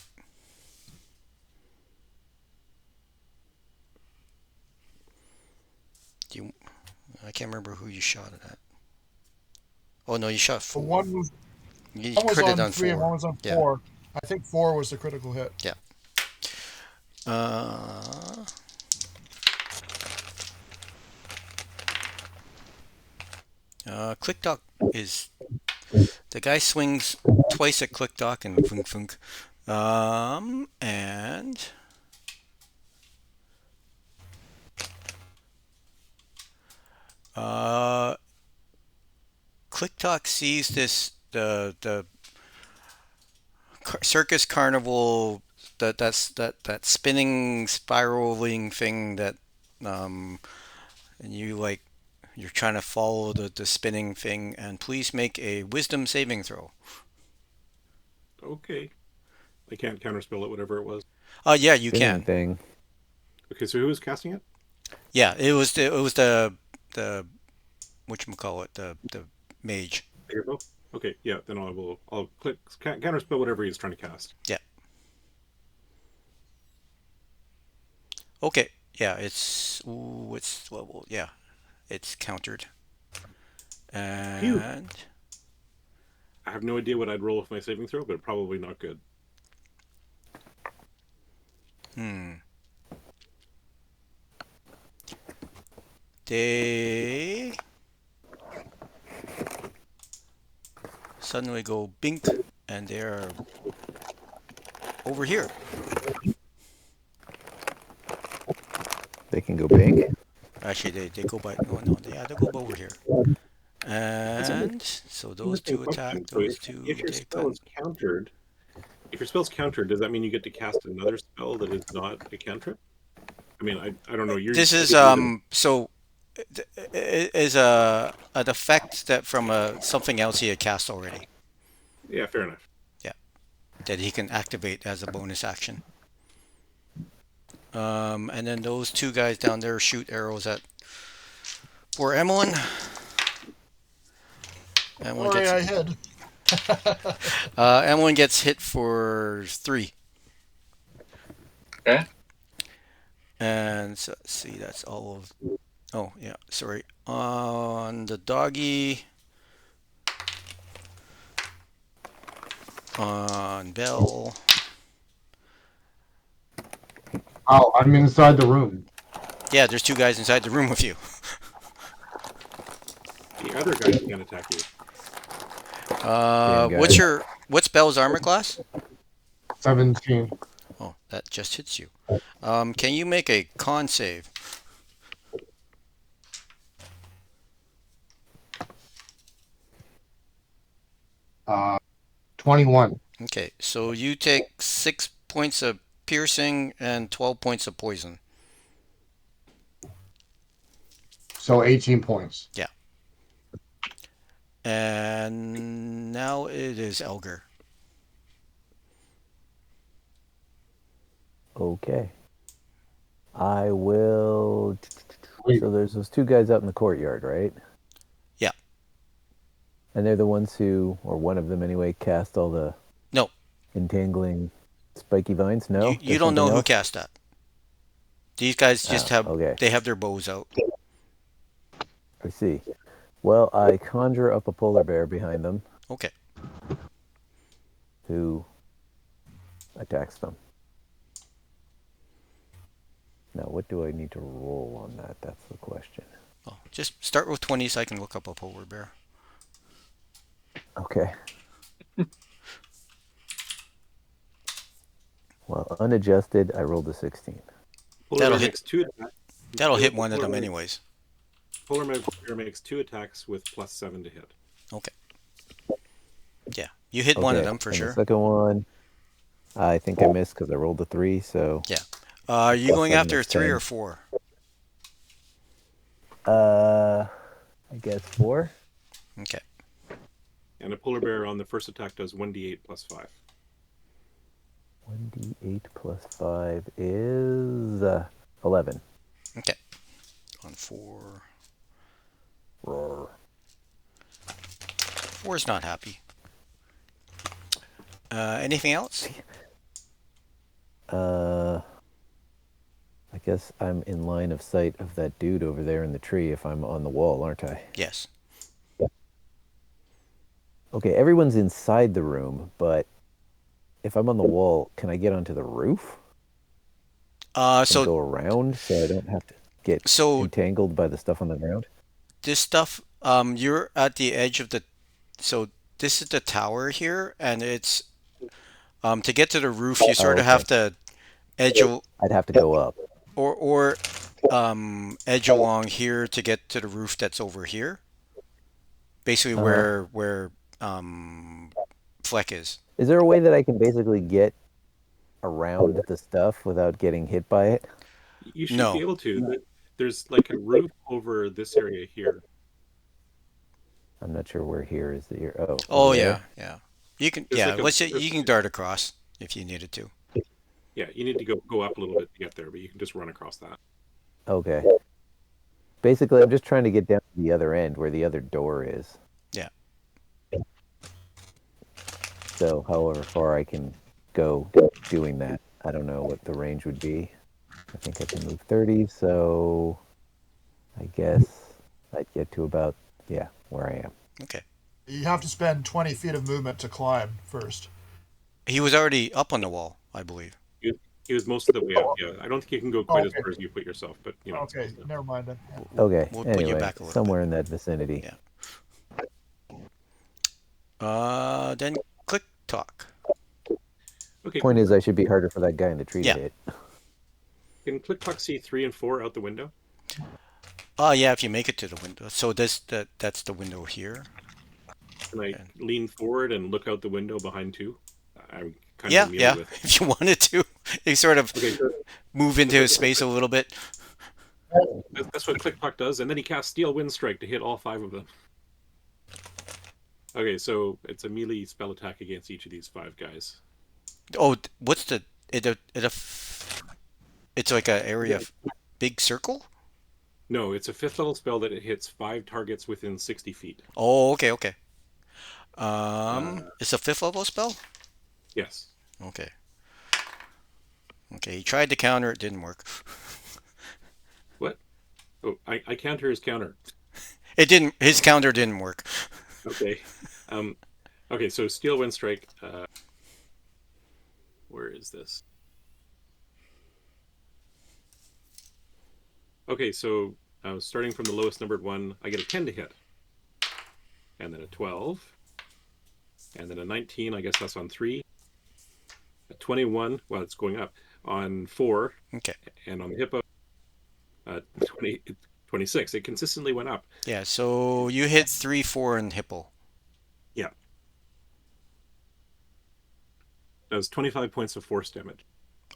I can't remember who you shot it at. Oh no, you shot So 4. one was You One was critted on on 3 and one 4. was on Yeah. 4. I think 4 was the critical hit. Yeah. Click Dock is the guy swings twice at Click Dock and funk funk. And Click Dock sees the circus carnival that spinning spiraling thing that and you're trying to follow the spinning thing, and please make a wisdom saving throw. Okay. I can't counterspell it, whatever it was. Yeah, you Spinning can. thing. Okay, so who was casting it? Yeah, it was the whatchamacallit, the mage. Agarbo? Okay, yeah, then I'll click counterspell whatever he's trying to cast. Yeah. Okay. Yeah, it's level. Yeah, it's countered. And I have no idea what I'd roll with my saving throw, but probably not good. They suddenly go bink, and they're over here. They can go big. Actually, they go by they go over here. And so those two attack. So Those two if your take spell is countered, if your spell's countered, does that mean you get to cast another spell that is not a cantrip? I mean, I don't know. This is so is an effect that from something else he had cast already Yeah, fair enough. that he can activate as a bonus action. And then those two guys down there shoot arrows at poor Emlyn. Sorry, I hid. Emlyn gets hit for 3. Okay. And so, let's see, that's all of. Oh yeah, sorry. On the doggy. On Bell. Oh, I'm inside the room. Yeah, there's 2 guys inside the room with you. The other guy can't attack you. Damn guy. What's Bell's armor class? 17. Oh, that just hits you. Can you make a con save? Uh, 21. Okay, so you take 6 points of piercing and 12 points of poison. So 18 points. Yeah. And now it is Elgar. Okay. I will. Wait, So there's those two guys out in the courtyard, right? Yeah. And they're the ones who, or one of them anyway, cast all the No, entangling spiky vines. No, you There's don't know something who else? cast that. These guys just Oh, okay. they have their bows out. I see. Well, I conjure up a polar bear behind them Okay. who attacks them. Now, what do I need to roll on that? That's the question. Well, just start with 20 so I can look up a polar bear. Okay. Well, unadjusted, I rolled a 16. Polar That'll bear hit- makes two attacks. That'll hit one of Polar them bear- anyways. Polar bear makes 2 attacks with +7 to hit. Okay. Yeah, you hit one of Okay, them for and sure. The second one, I think I missed because I rolled a 3, so. Yeah. Are you Plus going 7 after is 3 or 10. 4? I guess 4. Okay. And a polar bear on the first attack does 1d8 +5. 1d8 plus 5 is 11. Okay. On 4. Roar. 4 is not happy. Anything else? I guess I'm in line of sight of that dude over there in the tree if I'm on the wall, aren't I? Yes. Okay, everyone's inside the room, but if I'm on the wall, can I get onto the roof and So go around so I don't have to get so entangled by the stuff on the ground? this stuff, you're at the edge of the. So this is the tower here, and it's to get to the roof, you sort of okay. have to edge I'd have to go up. or edge along here to get to the roof that's over here. Basically, where Fleck is. Is there a way that I can basically get around the stuff without getting hit by it? You should No. be able to. There's like a roof over this area here. I'm not sure where here is the. Oh. Oh over yeah, there? yeah. You can There's yeah. like a- Let's say you can dart across if you needed to. Yeah, you need to go up a little bit to get there, but you can just run across that. Okay. Basically, I'm just trying to get down to the other end where the other door is. Yeah. So, however far I can go doing that, I don't know what the range would be. I think I can move 30, so I guess I'd get to about, where I am. Okay. You have to spend 20 feet of movement to climb first. He was already up on the wall, I believe. He was most of the way up. Yeah, I don't think you can go quite as Okay. far as you put yourself, but you know. it's Okay, close enough. never mind then. Yeah. Okay, We'll put you anyway, back a little somewhere in that vicinity. Yeah. Then click talk. Okay. Point is, I should be harder for that guy in the tree Yeah. to hit. Can Click Talk see 3 and 4 out the window? Yeah, if you make it to the window. So that's the window here. Can I lean forward and look out the window behind 2? I'm kind Yeah, of yeah. with. If you wanted to, you sort of Okay, so move into his space a little bit. that's what Click Talk does, and then he casts Steel Wind Strike to hit all 5 of them. Okay, so it's a melee spell attack against each of these 5 guys. Oh, what's the it's like a area of big circle? No, it's a 5th level spell that it hits 5 targets within 60 feet. Oh, okay, okay. It's a 5th level spell? Yes. Okay. Okay, he tried to counter, it didn't work. What? Oh, I counter his counter. His counter didn't work. Okay. Okay, so Steel Wind Strike. Where is this? Okay, so starting from the lowest numbered one, I get a 10 to hit. And then a 12. And then a 19, I guess that's on 3. A 21, well, it's going up, on 4. Okay. And on the hippo, 26. It consistently went up. Yeah, so you hit 3, 4, and Hippo. Yeah. does 25 points of force damage.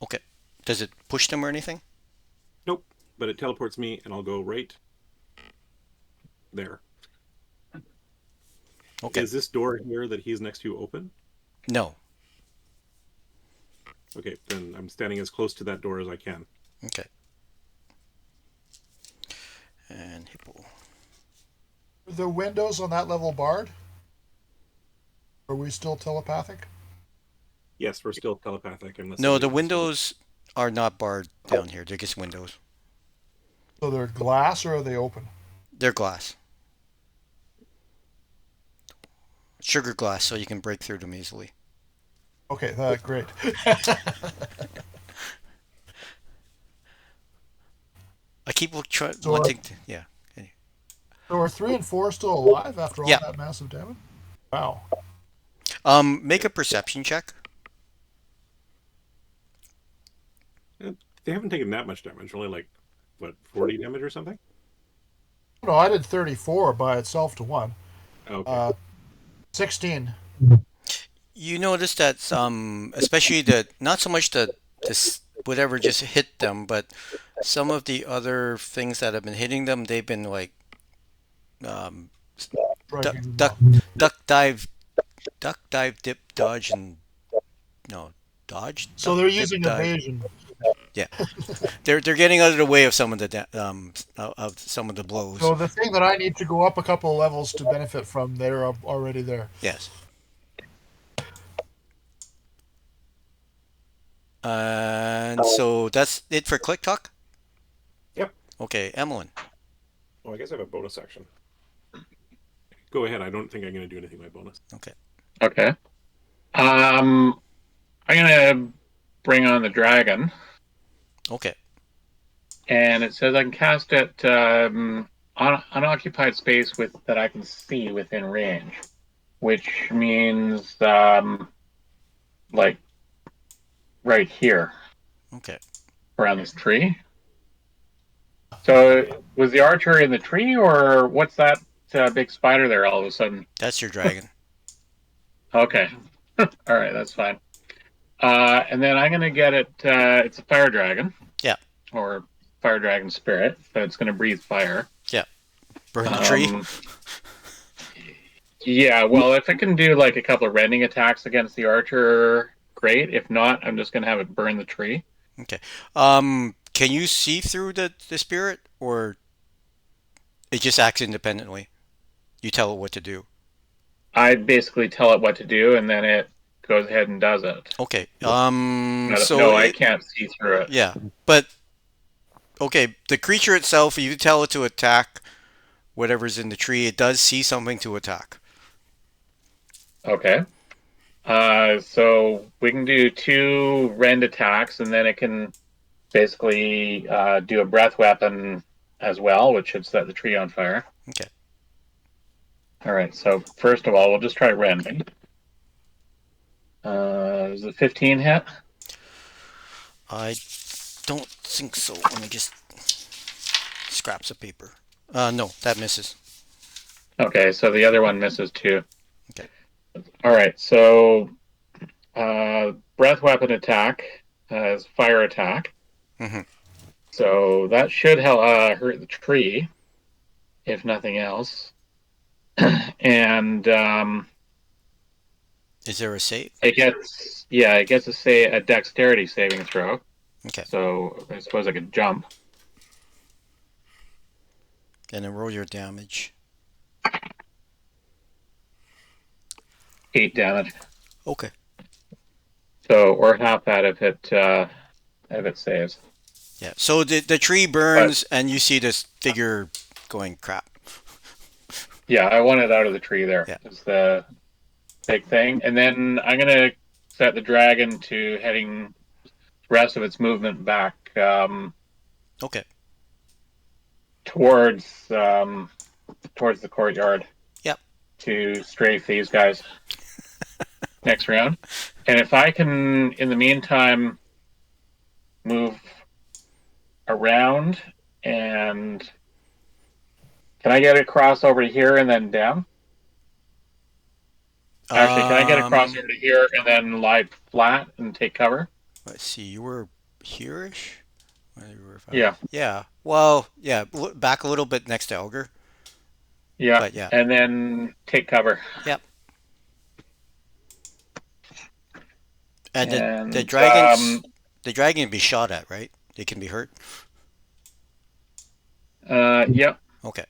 Okay. Does it push them or anything? Nope, but it teleports me, and I'll go right there. Okay. Is this door here that he's next to open? No. Okay, then I'm standing as close to that door as I can. Okay. And Hippo. Are the windows on that level barred? Are we still telepathic? Yes, we're still telepathic. Unless No, the somebody wants to- windows are not barred down here. They're just windows. So they're glass or are they open? They're glass. Sugar glass, so you can break through them easily. Okay, great. I keep So, wanting to. Yeah. So are 3 and 4 still alive after all Yeah. that massive damage? Wow. Make a perception check. They haven't taken that much damage. Only like, what, 40 damage or something? No, I did 34 by itself to 1. Okay. 16. You notice that especially the not so much the this whatever just hit them, but some of the other things that have been hitting them, they've been like um, duck, Striking duck, them duck, dive, dip, dodge, and no dodge. So duck, they're dip, using dive. evasion. Yeah, they're getting out of the way of some of the of some of the blows. So the thing that I need to go up a couple of levels to benefit from, they're already there. Yes. And so that's it for Click Talk? Yep. Okay, Emmeline. Oh, I guess I have a bonus action. Go ahead. I don't think I'm going to do anything by bonus. Okay. Okay. I'm gonna bring on the dragon, Okay. and it says I can cast it on unoccupied space that I can see within range, which means like right here Okay. around this tree. So was the archer in the tree, or what's that big spider there all of a sudden? That's your dragon. Okay. All right, that's fine. And then I'm going to get it. It's a fire dragon. Yeah. Or fire dragon spirit, but it's going to breathe fire. Burn the tree. Yeah, well, if it can do like a couple of rending attacks against the archer, great. If not, I'm just going to have it burn the tree. Can you see through the spirit, or it just acts independently? You tell it what to do. I basically tell it what to do, and then it goes ahead and does it. Okay. No, So I can't see through it. yeah, but okay, the creature itself, you tell it to attack whatever's in the tree. It does see something to attack. Okay. So we can do 2 rend attacks, and then it can basically do a breath weapon as well, which should set the tree on fire. Okay. All right. So first of all, we'll just try rending. Is it 15 hit? I don't think so. Let me just scraps of paper. No, that misses. Okay, so the other one misses too. Okay. All right. So breath weapon attack is fire attack. Mhm. So that should hurt the tree, if nothing else. And Is there a save? it gets a dexterity saving throw. Okay. So I suppose I could jump. And then roll your damage. 8 damage. Okay. So or half that if it saves. Yeah. So the tree burns, and you see this figure going crap. Yeah, I want it out of the tree there. Yeah. Is the big thing. And then I'm gonna set the dragon to heading the rest of its movement back Okay. towards the courtyard. Yep. To strafe these guys next round. And if I can in the meantime move around, and can I get across over to here and then down? Actually, can I get across Um, over to here and then lie flat and take cover? let's see. You were here-ish? Yeah, Yeah. Well, yeah. Back a little bit next to Elgar. yeah, But yeah. and then take cover. Yep. And the And dragons, the dragon can be shot at, right? They can be hurt. yep. Okay.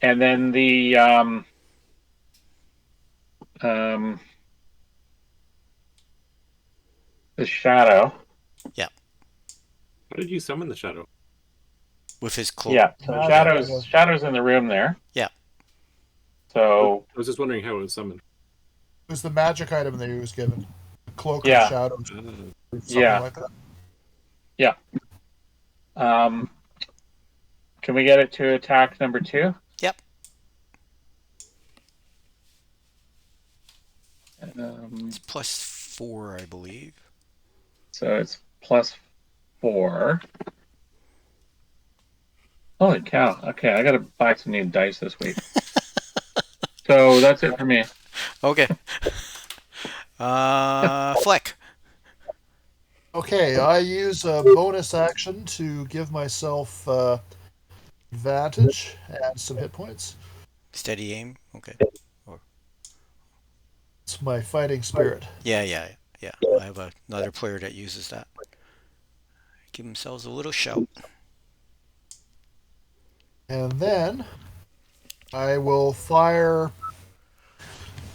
And then um, the shadow. How did you summon the shadow? With his cloak. Yeah, so Magic. shadow's in the room there. Yeah. So I was just wondering how it was summoned. It was the magic item that he was given. Cloak Yeah. of Shadows. Uh, Something Yeah. like that. can we get it to attack number 2? Yep. Um, It's +4, I believe. so it's +4. Holy cow! Okay, I gotta buy some new dice this week. So that's it for me. Okay. Fleck. Okay, I use a bonus action to give myself advantage and some hit points. Steady aim. Okay. It's my fighting spirit. Yeah. I have another player that uses that. Give themselves a little shout. And then I will fire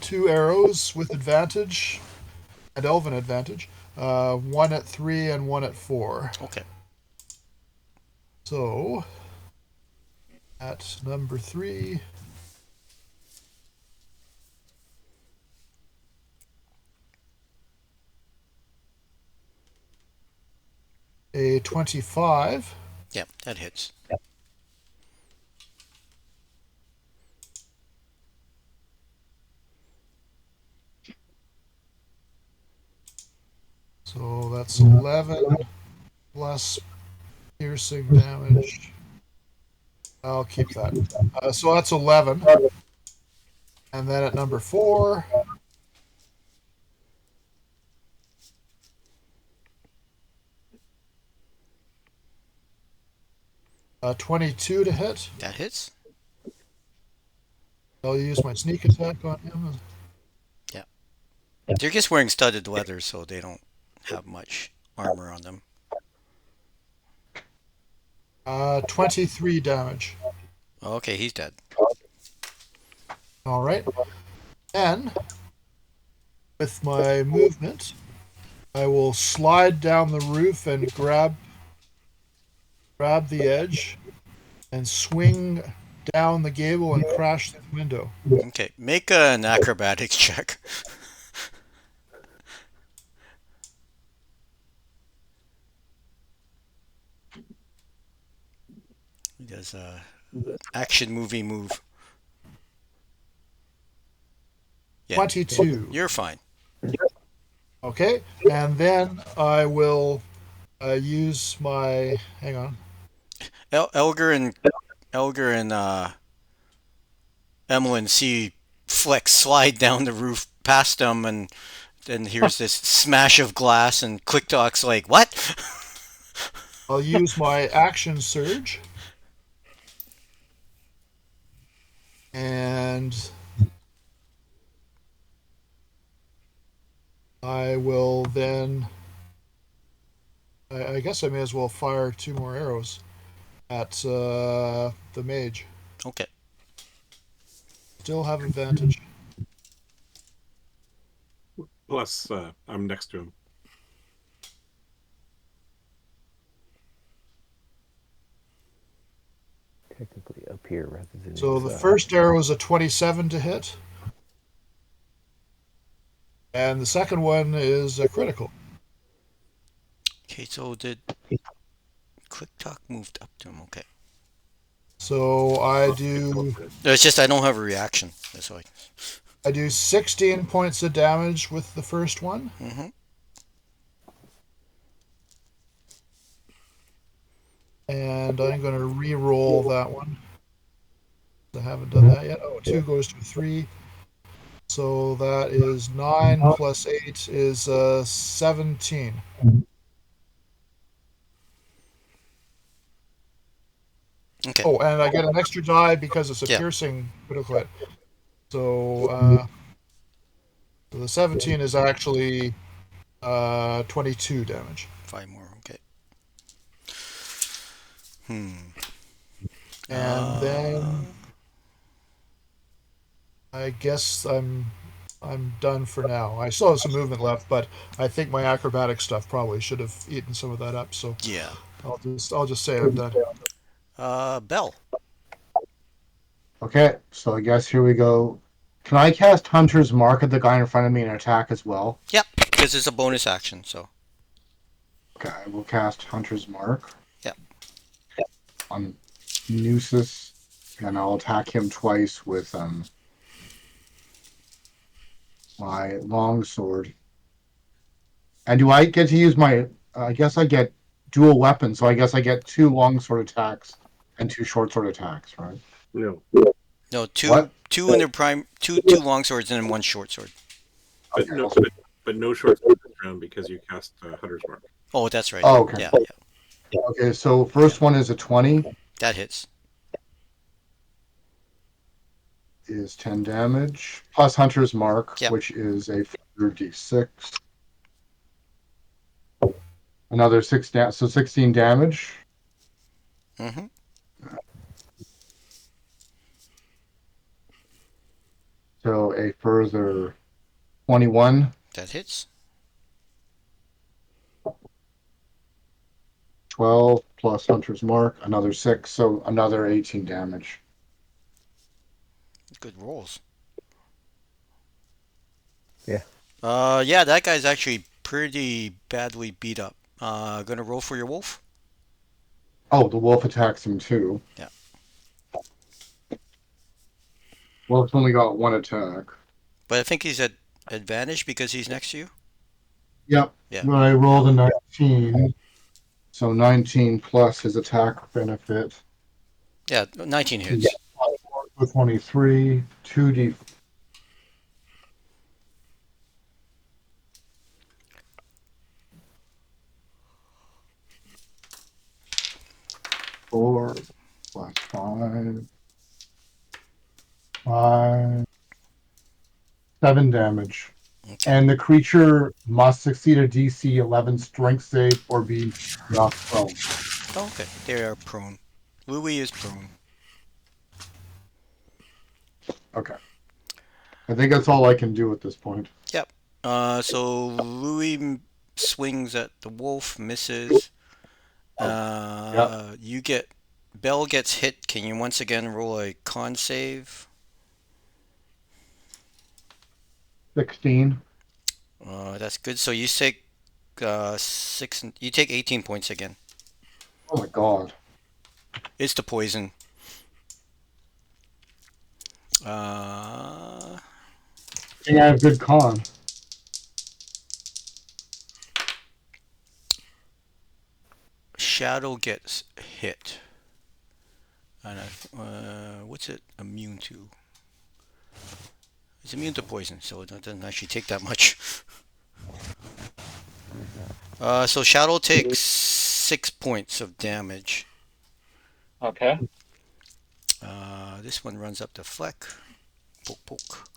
2 arrows with advantage and elven advantage. One at 3 and one at 4. Okay. So at number 3. A 25. Yeah, that hits. So that's 11 plus piercing damage. I'll keep that. So that's 11. And then at number 4. A 22 to hit. That hits. I'll use my sneak attack on him. They're just wearing studded leather, so they don't have much armor on them. 23 damage. Okay, he's dead. All right. Then, with my movement, I will slide down the roof and grab the edge and swing down the gable and crash the window. Okay, make an acrobatics check. He does a action movie move. Yeah. 22. You're fine. Okay. And then I will use my. Hang on. Elgar and Emlyn see Flex slide down the roof past them, and then here's this smash of glass, and Clicktalk's like, "What?" I'll use my action surge. And I will then. I guess I may as well fire 2 more arrows at the mage. Okay. Still have advantage. plus, I'm next to him. Technically up here rather than So the inside. first arrow is a 27 to hit. And the second one is a critical. Okay, so did Clicktalk moved up to him? Okay. So I do No, it's just I don't have a reaction. That's why. 16 points of damage with the first one. Mm-hmm. And I'm going to re-roll that one. I haven't done that yet. Oh, 2 goes to 3. So that is 9 plus 8 is 17. Okay. Oh, and I get an extra die because it's a Yeah. piercing critical hit. So, so the 17 is actually 22 damage. 5 more. Okay. Hmm. And then I guess I'm done for now. I still have some movement left, but I think my acrobatic stuff probably should have eaten some of that up. So Yeah. I'll just say I'm done. Bell. Okay, so I guess here we go. Can I cast Hunter's Mark at the guy in front of me and attack as well? Yep. Because it's a bonus action. So. Okay, I will cast Hunter's Mark Yep. on Nusus, and I'll attack him twice with my longsword. And do I get to use my? I guess I get dual weapons, so I guess I get 2 longsword attacks and 2 short sword attacks, right? No, No, two What? two in their prime. Two long swords and then 1 short sword. but Okay, no, I'll- but no short sword this round because you cast Hunter's Mark. Oh, that's right. Oh, okay. Yeah. Okay, so first one is a 20, That hits. is 10 damage, plus Hunter's Mark, Yep. which is a 4d6. Another so 16 damage. Mm-hmm. So a further 21, That hits. 12 plus Hunter's Mark, another 6, so another 18 damage. Good rolls. Yeah. Yeah, that guy's actually pretty badly beat up. Gonna roll for your wolf? Oh, the wolf attacks him too. Yeah. Wolf's only got 1 attack. But I think he's at advantage because he's next to you. Yep. Yeah. But I rolled a 19. So 19 plus his attack benefit. Yeah, 19 hits. 23, 2d. Four plus 5. 5. 7 damage. Okay. And the creature must succeed a DC 11 strength save or be knocked prone. Oh, okay. They are prone. Louis is prone. Okay. I think that's all I can do at this point. Yep. So Louis swings at the wolf, misses. You get Bell gets hit. Can you once again roll a con save? 16. That's good. So you take 6. You take 18 points again. Oh my god. It's the poison. Uh, I think I have good con. Shadow gets hit. And what's it immune to? It's immune to poison, so it doesn't actually take that much. So Shadow takes 6 points of damage. Okay. This one runs up to Fleck. Poke, poke.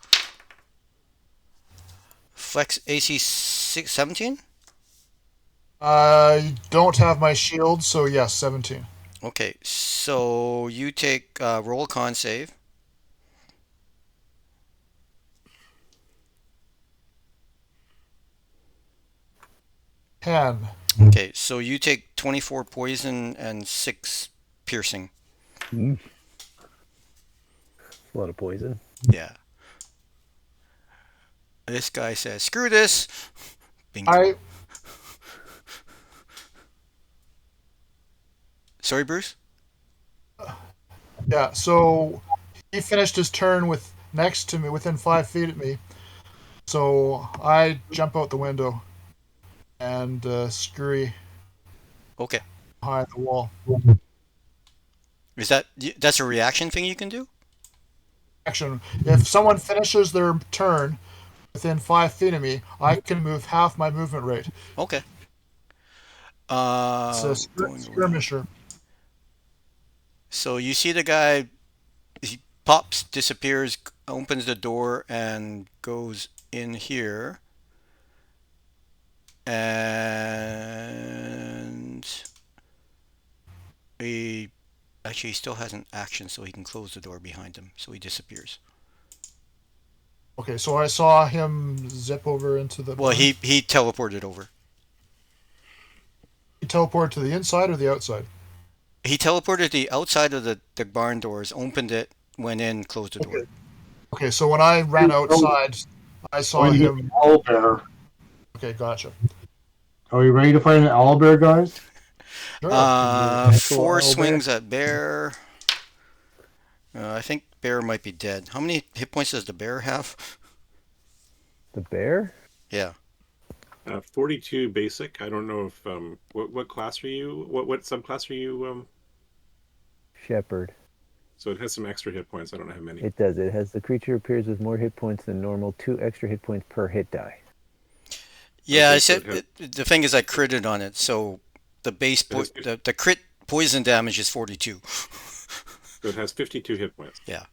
Fleck's AC 17? I don't have my shield, so yes, 17. Okay, so you take roll a con save. 10. Okay, so you take 24 poison and 6 piercing. A lot of poison. Yeah. This guy says, "Screw this." Bingo. I Sorry, Bruce. Yeah, so he finished his turn with next to me, within 5 feet of me. So I jump out the window and scurry Okay. behind the wall. That's a reaction thing you can do? action. If someone finishes their turn within 5 feet of me, I can move half my movement rate. Okay. It's a Going around. skirmisher. So you see the guy, he pops, disappears, opens the door, and goes in here. And he actually he still has an action, so he can close the door behind him. So he disappears. Okay, so I saw him zip over into the Well, barn. he teleported over. He teleported to the inside or the outside? He teleported the outside of the barn doors, opened it, went in, closed the door. Okay. Okay, so when I ran outside, I saw Going to him. owlbear. Okay, gotcha. Are you ready to fight an owlbear, guys? Sure. actual Four owlbear? swings at bear. I think bear might be dead. How many hit points does the bear have? The bear? Yeah. 42 basic. I don't know if what class are you? What subclass are you? Shepherd. So it has some extra hit points. I don't know how many. It does. It has the creature appears with more hit points than normal, 2 extra hit points per hit die. Yeah, Okay, I so said it the thing is I critted on it, so the base It has the crit poison damage is 42. So it has 52 hit points. Yeah.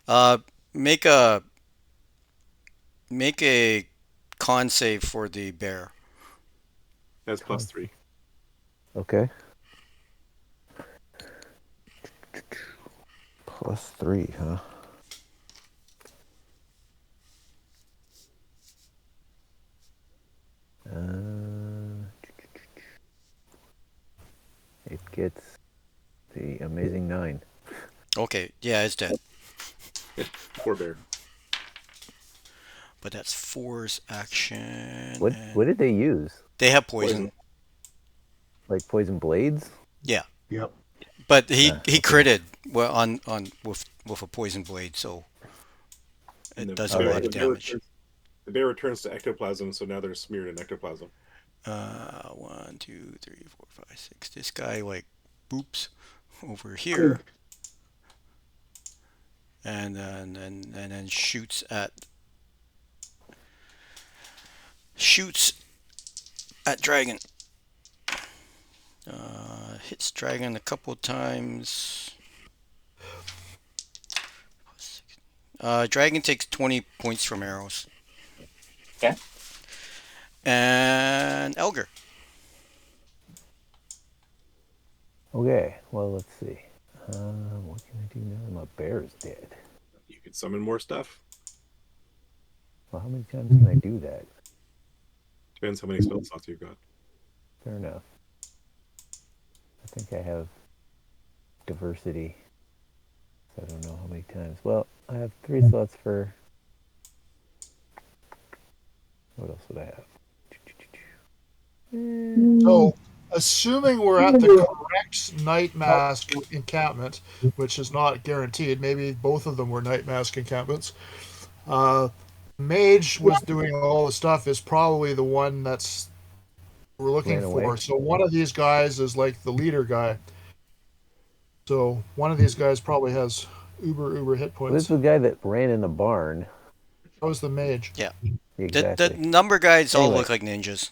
Uh, make a make a con save for the bear. That's plus 3. Okay. +3, huh? It gets the amazing 9. Okay, yeah, it's dead. Poor bear. But that's four's action. What and what did they use? they have poison. Poison. Like poison blades? Yeah, Yep. but he Okay. critted well on with a poison blade, so And it the does a bear- lot the of bear damage. returns- The bear returns to ectoplasm, so now they're smeared in ectoplasm. 1, 2, 3, 4, 5, 6. This guy like boops over here, and then shoots at dragon. Hits dragon a couple times. Dragon takes 20 points from arrows. Okay. And Elgar. Okay, well, let's see. What can I do now? My bear is dead. You could summon more stuff. Well, how many times can I do that? Depends how many spell slots you've got. Fair enough. I think I have diversity. So I don't know how many times. Well, I have 3 slots for... What else would I have? So, assuming we're at the correct Night Mask encampment, which is not guaranteed, maybe both of them were Night Mask encampments. Mage was doing all the stuff is probably the one that's we're looking Ran away. for. So one of these guys is like the leader guy. So one of these guys probably has uber hit Well, this points. is the guy that ran in the barn. That was the mage. Exactly. The number guides all Anyway. look like ninjas.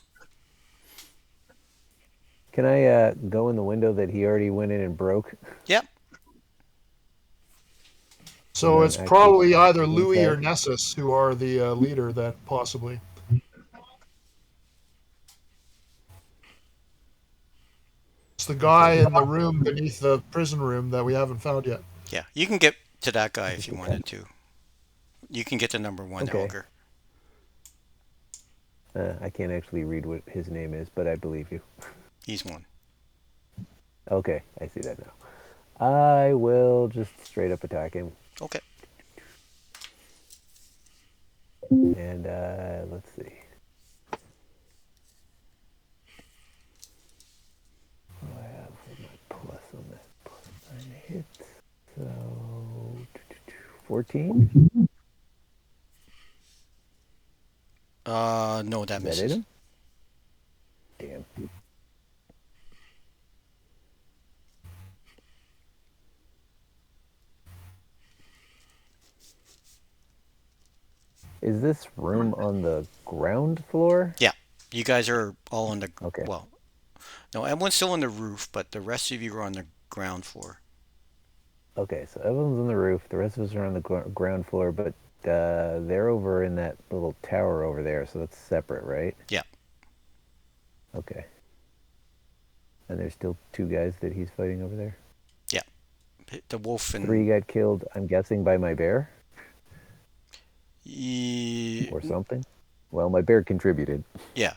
Can I go in the window that he already went in and broke? Yep. So And it's then probably actually either Louis or okay. Nessus who are the leader then, possibly. It's the guy in the room beneath the prison room that we haven't found yet. Yeah. You can get to that guy if you wanted to. You can get to number 1, Okay. Elgar. I can't actually read what his name is, but I believe you. He's 1. Okay, I see that now. I will just straight up attack him. Okay. And let's see. What do I have for my plus on that? Plus 9 hits. So 14? No, that Is that misses. it? Damn. Is this room on the ground floor? You guys are all on the Okay. well. No, everyone's still on the roof, but the rest of you are on the ground floor. Okay, so everyone's on the roof. The rest of us are on the ground floor, but they're over in that little tower over there, so that's separate, right? Yeah. Okay. And there's still 2 guys that he's fighting over there? The wolf and 3 got killed, I'm guessing, by my bear Ye- or something? Well, my bear contributed. yeah.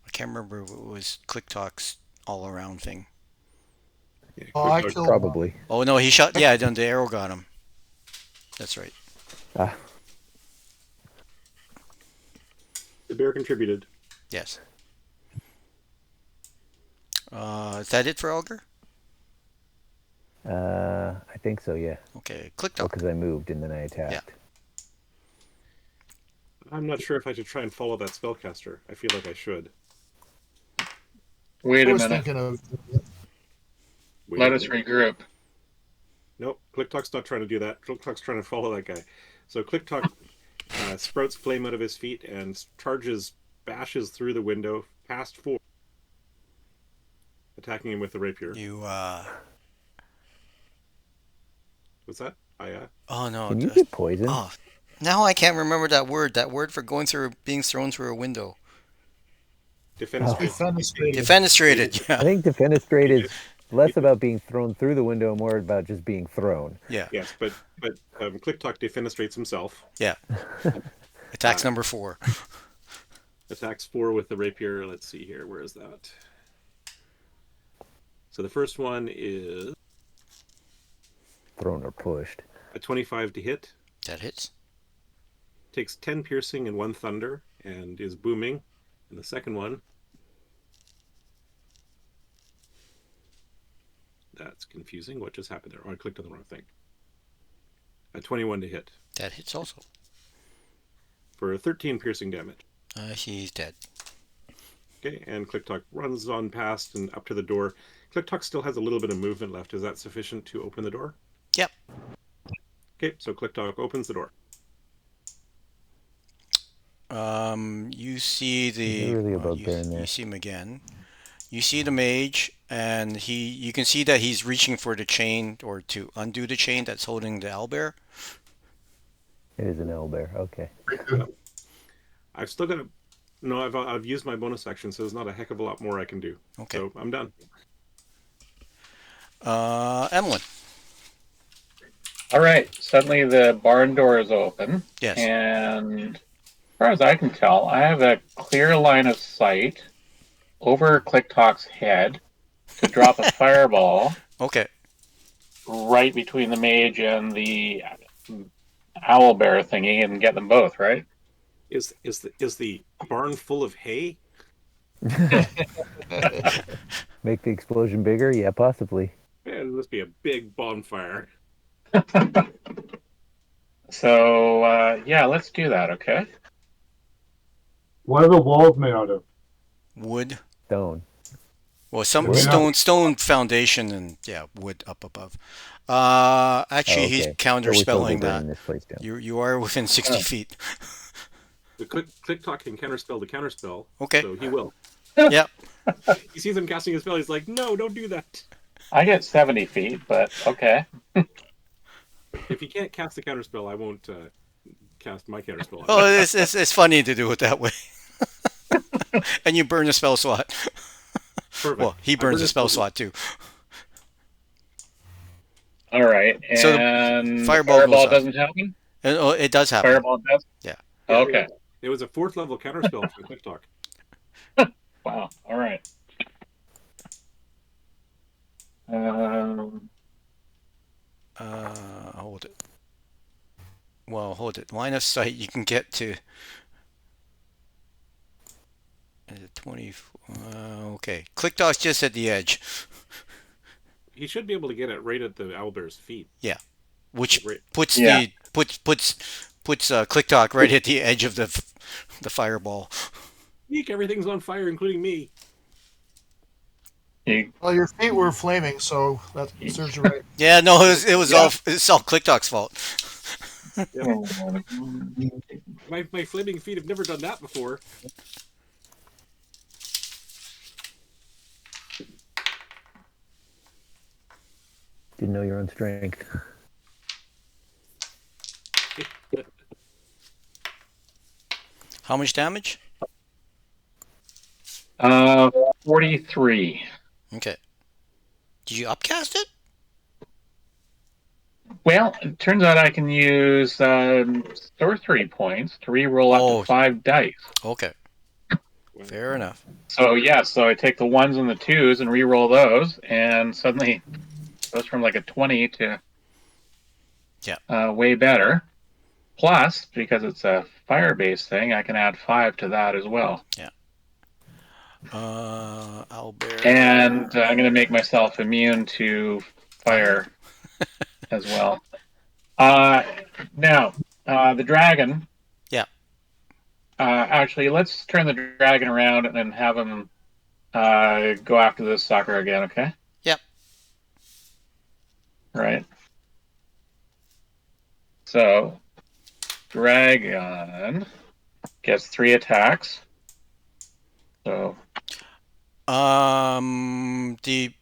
I can't remember if it was Click Talk's all around thing. Yeah, Oh, I quick talk. killed Probably. Oh no, he shot. Yeah, then the arrow got him. That's right. Ah, The bear contributed. Yes. Is that it for Elgar? I think so, yeah. Okay, Click Oh, Talk. because I moved and then I attacked. I'm not sure if I should try and follow that spellcaster. I feel like I should. Wait I a was minute. thinking of Wait Let a us minute. regroup. Nope, ClickTalk's not trying to do that. ClickTalk's trying to follow that guy. So ClickTalk sprouts flame out of his feet and charges, bashes through the window past 4, attacking him with the rapier. You What's that? Oh no. Can you get poisoned? Oh, now I can't remember that word. That word for going through, being thrown through a window. Defenestrate. defenestrated. Defenestrated. I Yeah. think defenestrate is less about being thrown through the window, more about just being thrown. Yeah. Yes, but ClickTalk defenestrates himself. Yeah. Attacks number 4. Attacks 4 with the rapier. Let's see here. Where is that? So the first one is Thrown or pushed. a 25 to hit. That hits. Takes 10 piercing and 1 thunder and is booming. And the second one, that's confusing. What just happened there? Oh, I clicked on the wrong thing. A 21 to hit That hits also. for 13 piercing damage. He's dead. Okay, and ClickTalk runs on past and up to the door. ClickTalk still has a little bit of movement left. Is that sufficient to open the door? Yep. Okay, so ClickTalk opens the door. You see the Is there really a well, bugbear in there? you see him again. You see the mage, and you can see that he's reaching for the chain or to undo the chain that's holding the owlbear. It is an owlbear. Okay. I've still got I've used my bonus action, so there's not a heck of a lot more I can do. Okay. So I'm done. Emlyn. All right. Suddenly the barn door is open. Yes. And as far as I can tell, I have a clear line of sight over ClickTalk's head to drop a fireball Okay. right between the mage and the owlbear thingy and get them both, right? Is the barn full of hay? Make the explosion bigger? Yeah, possibly. Man, this must be a big bonfire. So, yeah, let's do that, okay? What are the walls made out of? Wood. Stone. Well, some Wood. stone foundation and yeah, wood up above. Actually, Oh, he's okay. So we're counterspelling totally that. burning this place down. You are within 60 Oh. feet. The ClickTalk can counterspell the counterspell. Okay. So he will. Yeah. He sees him casting a spell. He's like, no, don't do that. I get 70 feet, but okay. If he can't cast the counterspell, I won't cast my counterspell. Oh, it's funny to do it that way. And you burn the spell slot. Perfect. Well, he I burns burn the a spell slot too. All right. So the And fireball fireball goes up. doesn't happen? And, oh, it does happen. Fireball does? Yeah. Okay. It was a 4th level counterspell from ClickTalk. Wow. All right. Hold it. Well, hold it. Line of sight, you can get to 20. Okay. ClickTalk's just at the edge, He should be able to get it right at the owlbear's feet. which Right. puts Yeah. puts ClickTalk right at the edge of the fireball. Eek, everything's on fire, including me. You, Well, your feet were flaming, so that serves you right. Yeah, no, it was Yeah. all ClickTalk's fault. My flaming feet have never done that before. Didn't know your own strength. Damage? 43. Okay. Did you upcast it? Well, it turns out I can use sorcery points to re-roll up Oh. to 5 dice. Okay. Fair enough. So yeah, so I take the 1s and the 2s and re-roll those, and suddenly it goes from like a 20 to way better. Plus, because it's a fire-based thing, I can add 5 to that as well. Yeah. Albert. And I'm going to make myself immune to fire as well. Now, the dragon. Yeah. Actually, let's turn the dragon around and then have him go after this sucker again, okay? Yep. Right. So, dragon gets 3 attacks. So, the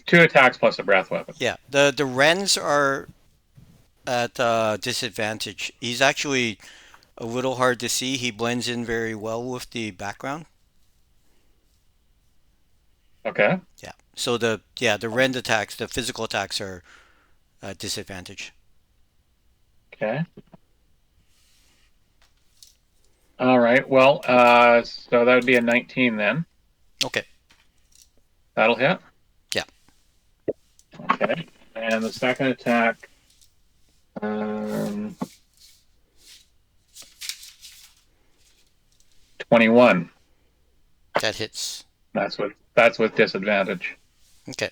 two attacks plus a breath weapon. yeah, the Wrens are at disadvantage. He's actually a little hard to see. He blends in very well with the background. Okay. Yeah. So the Wren attacks, the physical attacks are at disadvantage. Okay. All right. Well, so that would be a 19 then. Okay. That'll hit? Yeah. Okay. And the second attack, 21. That hits. That's with disadvantage. Okay.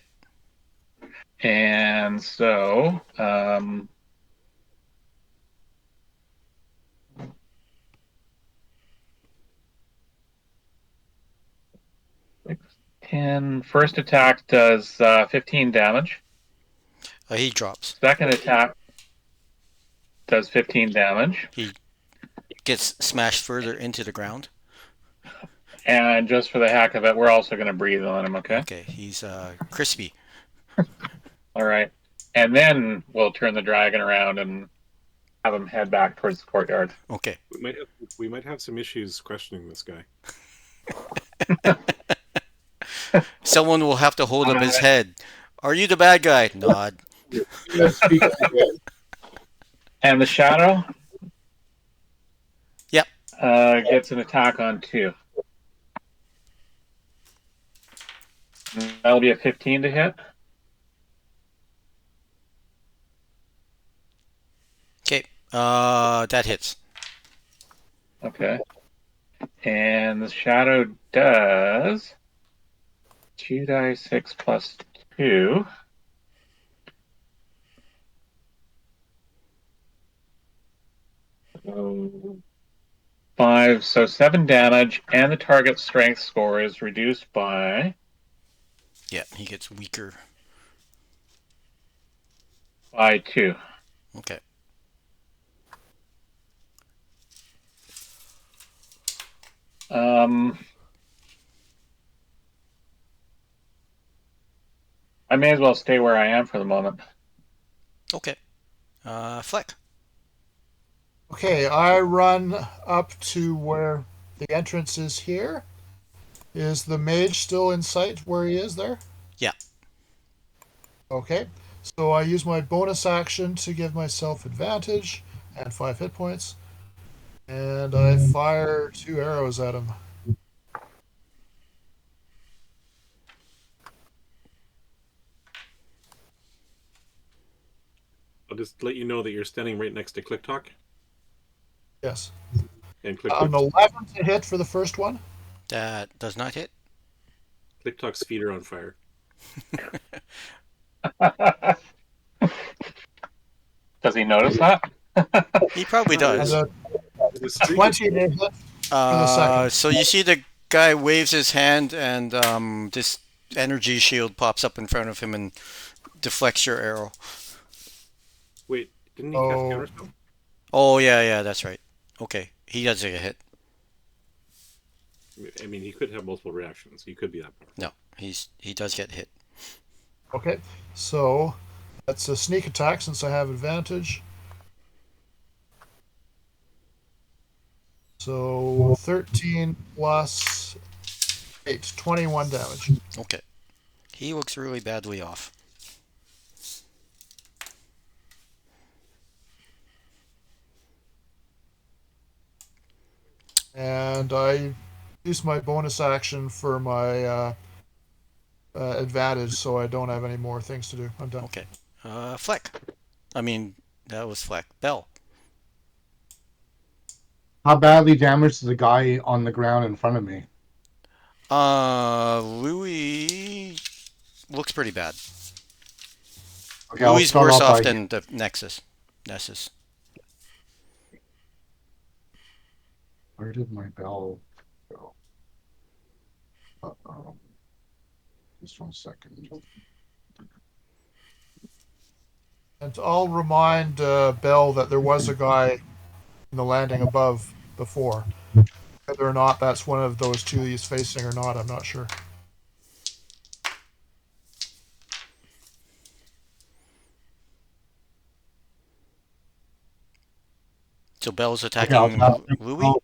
And so, first attack does 15 damage. He drops. Second attack does 15 damage. He gets smashed further into the ground. And just for the heck of it, we're also going to breathe on him, okay? Okay, he's crispy. All right. And then we'll turn the dragon around and have him head back towards the courtyard. Okay. We might have some issues questioning this guy. Someone will have to hold up his head. Are you the bad guy? Nod. And the shadow? Yep. Gets an attack on 2. That'll be a 15 to hit. Okay. That hits. Okay. And the shadow does 2d6 plus 2. So 5, so 7 damage, and the target's strength score is reduced by Yeah, he gets weaker. by 2. Okay. I may as well stay where I am for the moment. Okay. Fleck. Okay, I run up to where the entrance is here. Is the mage still in sight where he is there? Yeah. Okay, so I use my bonus action to give myself advantage and 5 hit points. And I fire 2 arrows at him. I'll just let you know that you're standing right next to Click Talk. Yes. And Click An 11 to hit for the first one. That does not hit. Talk's feet are on fire. Does he notice that? He probably And does. a The streak 20 to hit. the second. So you see the guy waves his hand, and this energy shield pops up in front of him and deflects your arrow. Wait, didn't he cast Oh. counterspell? Oh yeah, that's right. Okay, he does get a hit. I mean, he could have multiple reactions. He could be that powerful. No, he does get hit. Okay, so that's a sneak attack since I have advantage. So 13 plus 8, 21 damage. Okay, he looks really badly off. And I use my bonus action for my advantage, so I don't have any more things to do. I'm done. Okay, Fleck. I mean, that was Fleck. Bell. How badly damaged is the guy on the ground in front of me? Louis looks pretty bad. Okay, I'll Louis start worse off off by than the Nessus. where did my bell go? Just 1 second. And I'll remind Bell that there was a guy in the landing above before. Whether or not that's one of those two he's facing or not, I'm not sure. So Bell's Okay, attacking Louis. I'll-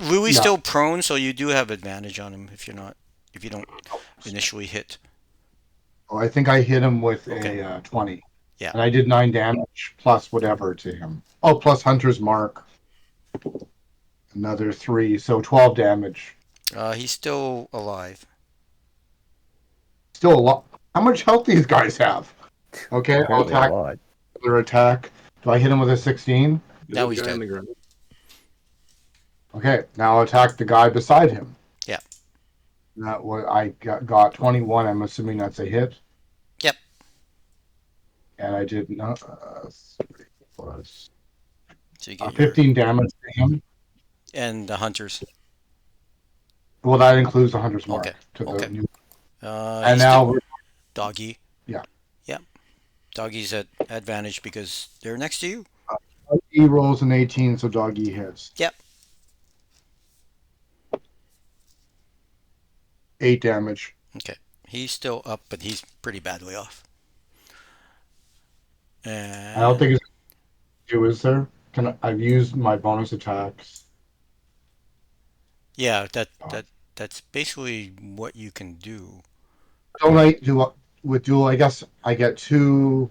Louis yeah. still prone, so you do have advantage on him if you don't initially hit. Oh, I think I hit him with Okay. a 20. Yeah. And I did 9 damage plus whatever to him. Oh, plus Hunter's Mark. Another 3, so 12 damage. He's still alive. Still a lot. How much health these guys have? Okay, I'll Apparently a attack lot. their attack. Do I hit him with a 16? Now There's a he's guy on dead. the ground. Okay, now I'll attack the guy beside him. Yeah. That what I got 21. I'm assuming that's a hit. Yep. And I did not 3 plus So you get your 15 damage to him. and the hunters. Well, that includes the Hunter's Mark. Okay, To the okay. new, And and now Doggy. Yeah. Yeah. Doggy's at advantage because they're next to you. he rolls an 18, so Doggy hits. Yep. 8 damage. Okay. He's still up, but he's pretty badly off. And I don't think it's is there. I've used my bonus attacks. yeah, that's basically what you can do. Don't I do with dual? I guess I get 2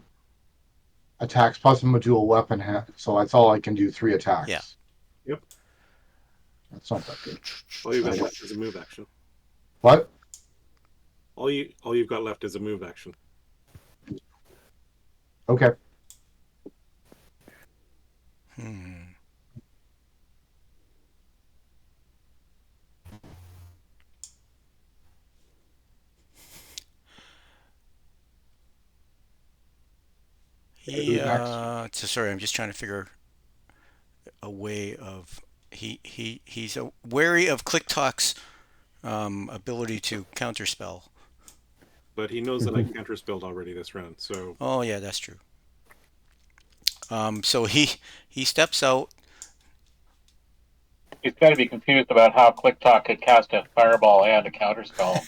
attacks plus I'm a dual weapon hat, so that's all I can do. 3 attacks. Yeah. Yep. That's not that good. All you've got left is a move action. What? All you've got left is a move action. Okay. Hmm. He Who's next? so sorry, I'm just trying to figure a way of he's wary of ClickTalk's ability to counterspell. But he knows that I counterspelled already this round, so Oh yeah, that's true. So he steps out. He's got to be confused about how ClickTalk could cast a fireball and a counterspell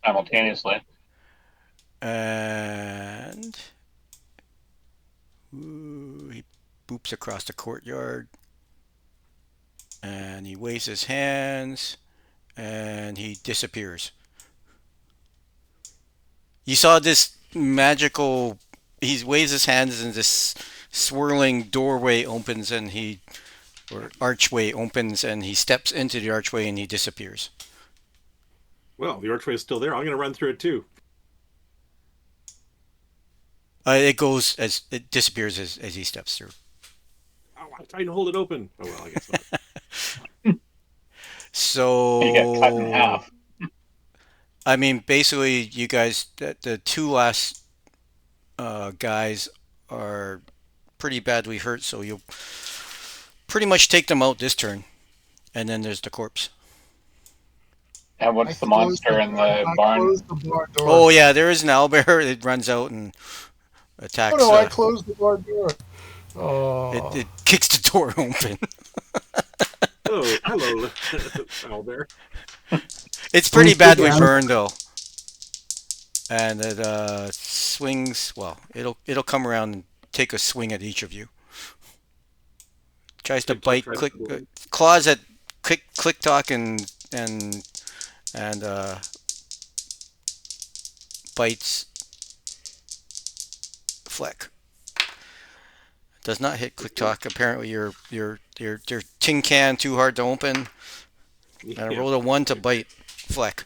simultaneously. And he boops across the courtyard and he waves his hands and he disappears. You saw this magical, he waves his hands and this swirling doorway opens and or archway opens and he steps into the archway and he disappears. well, the archway is still there. I'm going to run through it too. It disappears as he steps through. Oh, I'm trying to hold it open. Oh well, I guess not. So You get cut in half. I mean, basically, you guys, the 2 last guys are pretty badly hurt, so you'll pretty much take them out this turn. And then there's the corpse. And what's the monster in the barn? closed the barn door. Oh yeah, there is an owlbear. It runs out and attacks. Oh no, I closed the barn door. Oh, It kicks the door open. Oh, hello, Owlbear. It's pretty Who's the badly damage? burned though, and it swings. Well, it'll come around and take a swing at each of you. Tries to Click bite, tries click, to blow. claws at click talk and bites Fleck. Does not hit click talk. Apparently, your tin can too hard to open. And I Yeah. rolled a 1 to bite Fleck.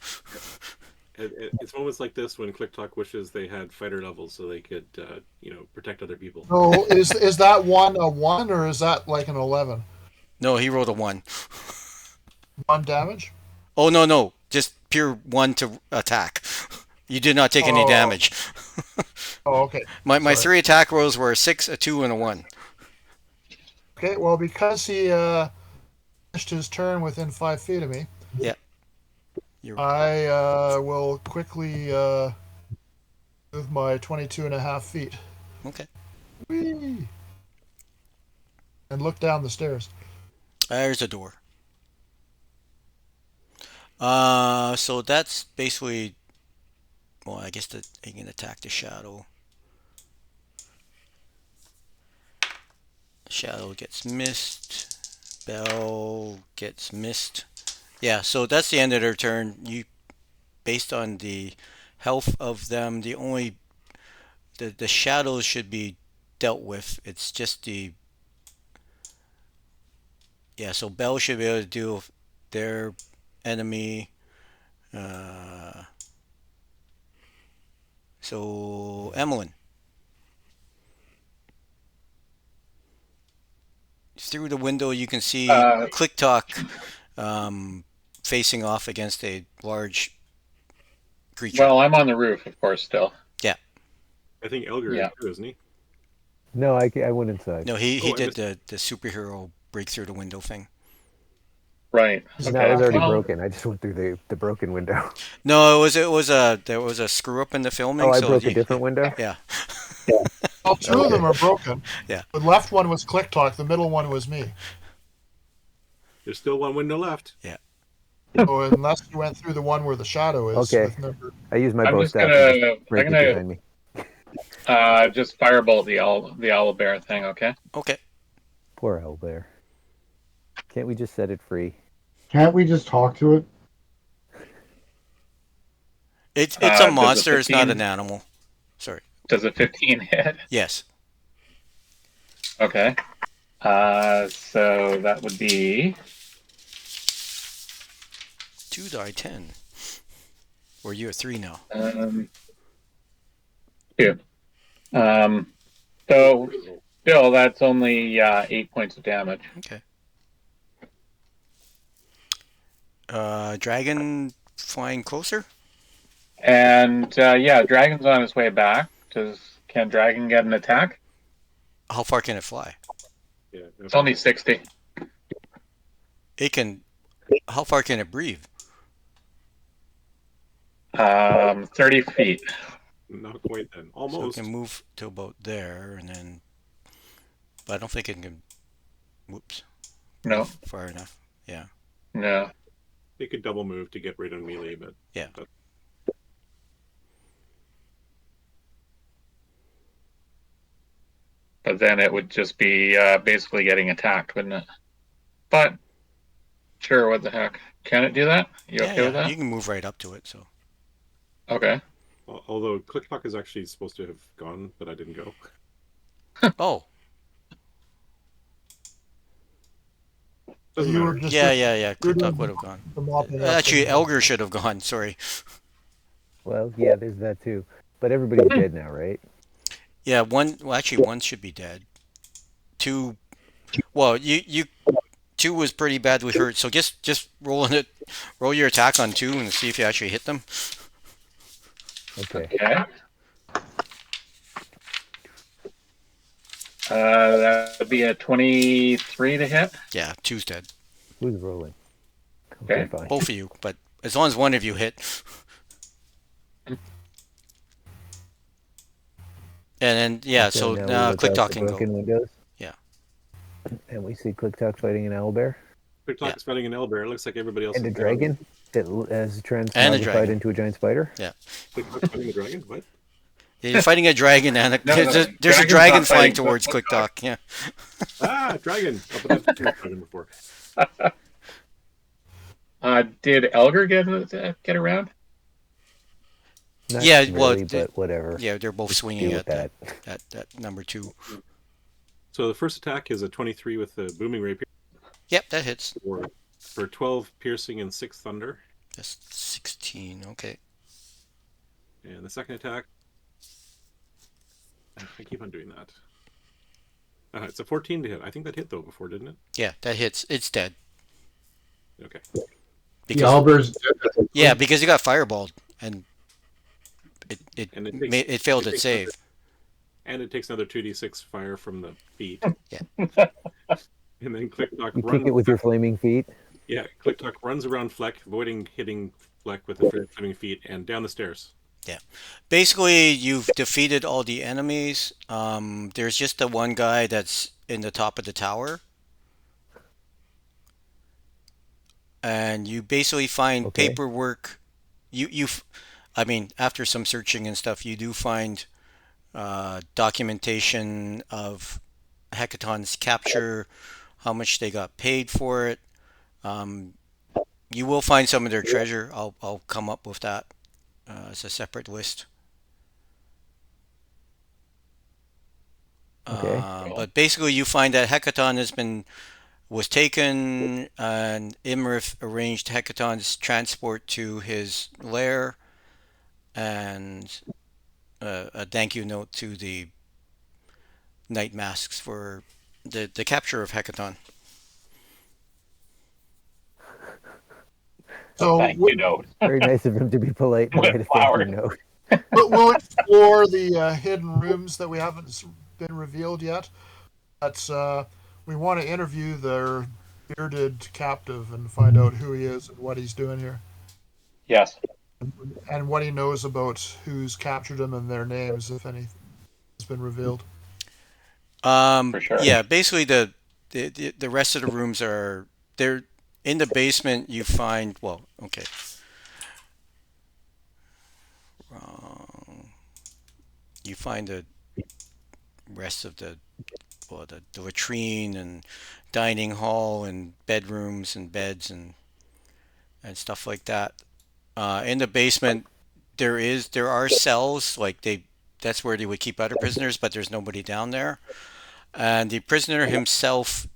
It's moments like this when ClickTalk wishes they had fighter levels so they could, protect other people. so is that one a 1 or is that like an 11? No, he rolled a 1. 1 damage? Oh no, just pure 1 to attack. You did not take any Oh. damage. Oh, okay. My Sorry. 3 attack rolls were a 6, a 2, and a 1. Okay, well, because he finished his turn within 5 feet of me, You're, I will quickly move my 22.5 feet. okay. Whee! And look down the stairs. There's a door. So that's basically. Well, I guess that he can attack the shadow. Shadow gets missed. Bell gets missed. Yeah, so that's the end of their turn. You, based on the health of them, the shadows should be dealt with. It's just the. Yeah, so Bell should be able to deal with their enemy. So Emmeline. Through the window, you can see Click Talk facing off against a large creature. Well, I'm on the roof, of course, still. I think Elgar Yeah. is too, isn't he? No, I went inside. No, he Oh, I did the superhero break through the window thing. Right. And that was Okay. already Well, broken. I just went through the broken window. No, there was a screw up in the filming. Oh, I so broke a you- different window? Yeah, Well, two of them are broken. Yeah. The left one was Click Talk. The middle one was me. There's still one window left. So unless you went through the one where the shadow is. Okay. With number... I used my I'm bow just staff gonna, to I'm break it gonna behind me. just firebolt the owl bear thing. Okay. okay. Poor owlbear. Can't we just set it free? Can't we just talk to it? It's does a a monster. It's not 15 an animal. Sorry. Does a 15 hit? Yes. Okay. So that would be 2 die 10. Or you're 3 now. 2. So still, that's only 8 points of damage. Okay. Dragon flying closer. And yeah, Dragon's on his way back. Can Dragon get an attack? How far can it fly? Yeah. It's only 60. It can. How far can it breathe? 30 feet. Not quite then. So it Almost. can move to about there, and then. But I don't think it can. Whoops. No, Far enough. Yeah. no. They could double move to get right on melee, but Yeah. But then it would just be basically getting attacked, wouldn't it? But sure, what the heck? Can it do that? You Yeah, okay with yeah. that? You can move right up to it. So. Okay. although ClickTalk is actually supposed to have gone, but I didn't go. Oh. Doesn't you were matter. just Yeah. you're Quick Talk doing would have gone. the mopping up Actually, and- Elgar should have gone. Sorry. Well, yeah, there's that too. But everybody's dead now, right? Yeah, one. Well, actually, one should be dead. 2. Well, you 2 was pretty badly hurt. So just roll your attack on 2 and see if you actually hit them. Okay. Okay. That would be a 23 to hit. Yeah, 2's dead. Who's rolling? Okay. fine. Both of you, but as long as one of you hit. And then yeah, Okay, so now we now look Click out Talk the can go. broken windows. Yeah. And we see Click-Tuck fighting an owlbear. Quick Talk is fighting an Elbear. It looks like everybody else And a is down. dragon that has dragon. transmogrified into a giant spider. Quick Talk fighting a dragon? What? You're fighting a dragon, and No, there's a dragon's dragon not flying fighting towards Quick Quick Talk. Yeah. Ah, dragon! Oh, but I've seen a dragon before. Did Elgar get around? Not Yeah, really, well, but whatever. Yeah, they're both Deal swinging with at that. that number 2. So the first attack is a 23 with the booming rapier Yep, that hits. for 12 piercing and 6 thunder. That's 16. Okay. And the second attack, I keep on doing that. It's a 14 to hit. I think that hit though before, didn't it? Yeah, that hits. It's dead. Okay. The Because Albers, yeah, because you got fireballed and And it failed its save. And it takes another 2d6 fire from the feet. Yeah. And then Click Talk You runs. kick it with your flaming feet. Yeah, Click Talk runs around Fleck, avoiding hitting Fleck with the flaming feet, and down the stairs. Basically, you've defeated all the enemies. There's just the one guy that's in the top of the tower. And you basically find Okay. paperwork. I mean, after some searching and stuff, you do find documentation of Hecaton's capture, how much they got paid for it. You will find some of their treasure. I'll come up with that as a separate list. Okay. But basically, you find that Hecaton was taken, and Imrith arranged Hecaton's transport to his lair, and a thank you note to the Night Masks for the capture of Hecaton. So Thank you, note. Very nice of him to be polite and With write a thank flowers. you note. we'll explore the hidden rooms that we haven't been revealed yet. But we want to interview their bearded captive and find out who he is and what he's doing here, Yes. and what he knows about who's captured him and their names, if any, has been revealed. For sure. Yeah, basically the rest of the rooms are they're in the basement. You find okay. Wrong. You find the rest of the latrine and dining hall and bedrooms and beds and stuff like that. In the basement, there are cells that's where they would keep other prisoners, but there's nobody down there. And the prisoner himself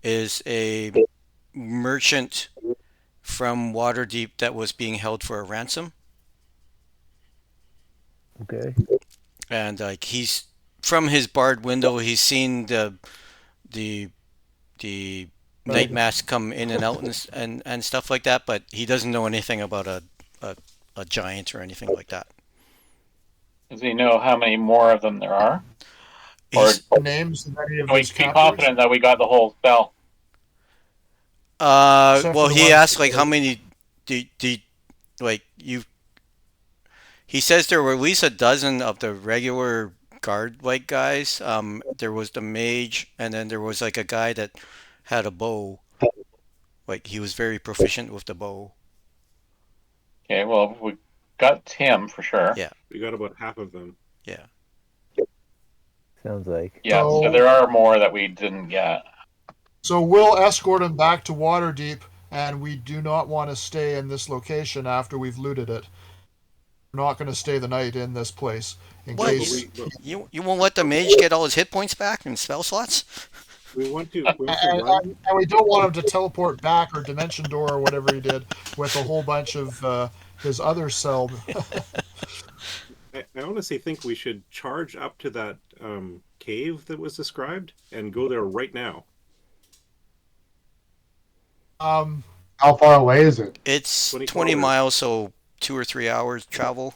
is a merchant from Waterdeep that was being held for a ransom. Okay. And he's from his barred window, he's seen the night mask come in and out and stuff like that, but he doesn't know anything about a giant or anything like that. Does he know how many more of them there are? Or He's, Names of any of can we his be captors. confident that we got the whole spell? Except well, for the he one- asked how many he says there were at least a dozen of the regular guard guys. There was the mage, and then there was a guy that had a bow. He was very proficient with the bow. Okay, well, we got Tim for sure. Yeah. We got about half of them. Yeah. Sounds like. Yeah, so So- there are more that we didn't get. So we'll escort him back to Waterdeep, and we do not want to stay in this location after we've looted it. We're not going to stay the night in this place in What? case. You won't let the mage get all his hit points back and spell slots? We want to And, run. and we don't want him to teleport back or dimension door or whatever he did with a whole bunch of his other cell. I honestly think we should charge up to that cave that was described and go there right now. how far away is it? It's 20 20 kilometers. miles, so 2 or 3 hours travel.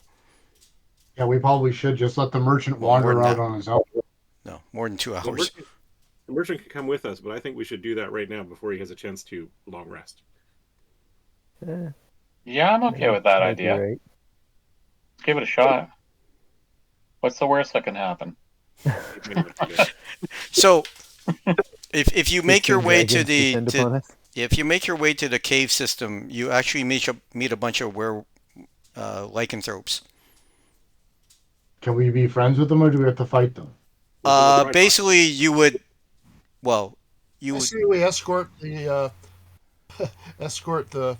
Yeah, we probably should just let the merchant Well, more wander than out that. on his own. No, more than 2 The hours. merchant can come with us, but I think we should do that right now before he has a chance to long rest. Eh, Yeah, I'm okay with that might be idea. right. Give it a shot. What's the worst that can happen? So, if you make your Fifteen way to dragons the descend to, upon us? if you make your way to the cave system, you actually meet a bunch of lycanthropes. Can we be friends with them, or do we have to fight them? We'll do a dry Basically, you would well, you I would see we escort the escort the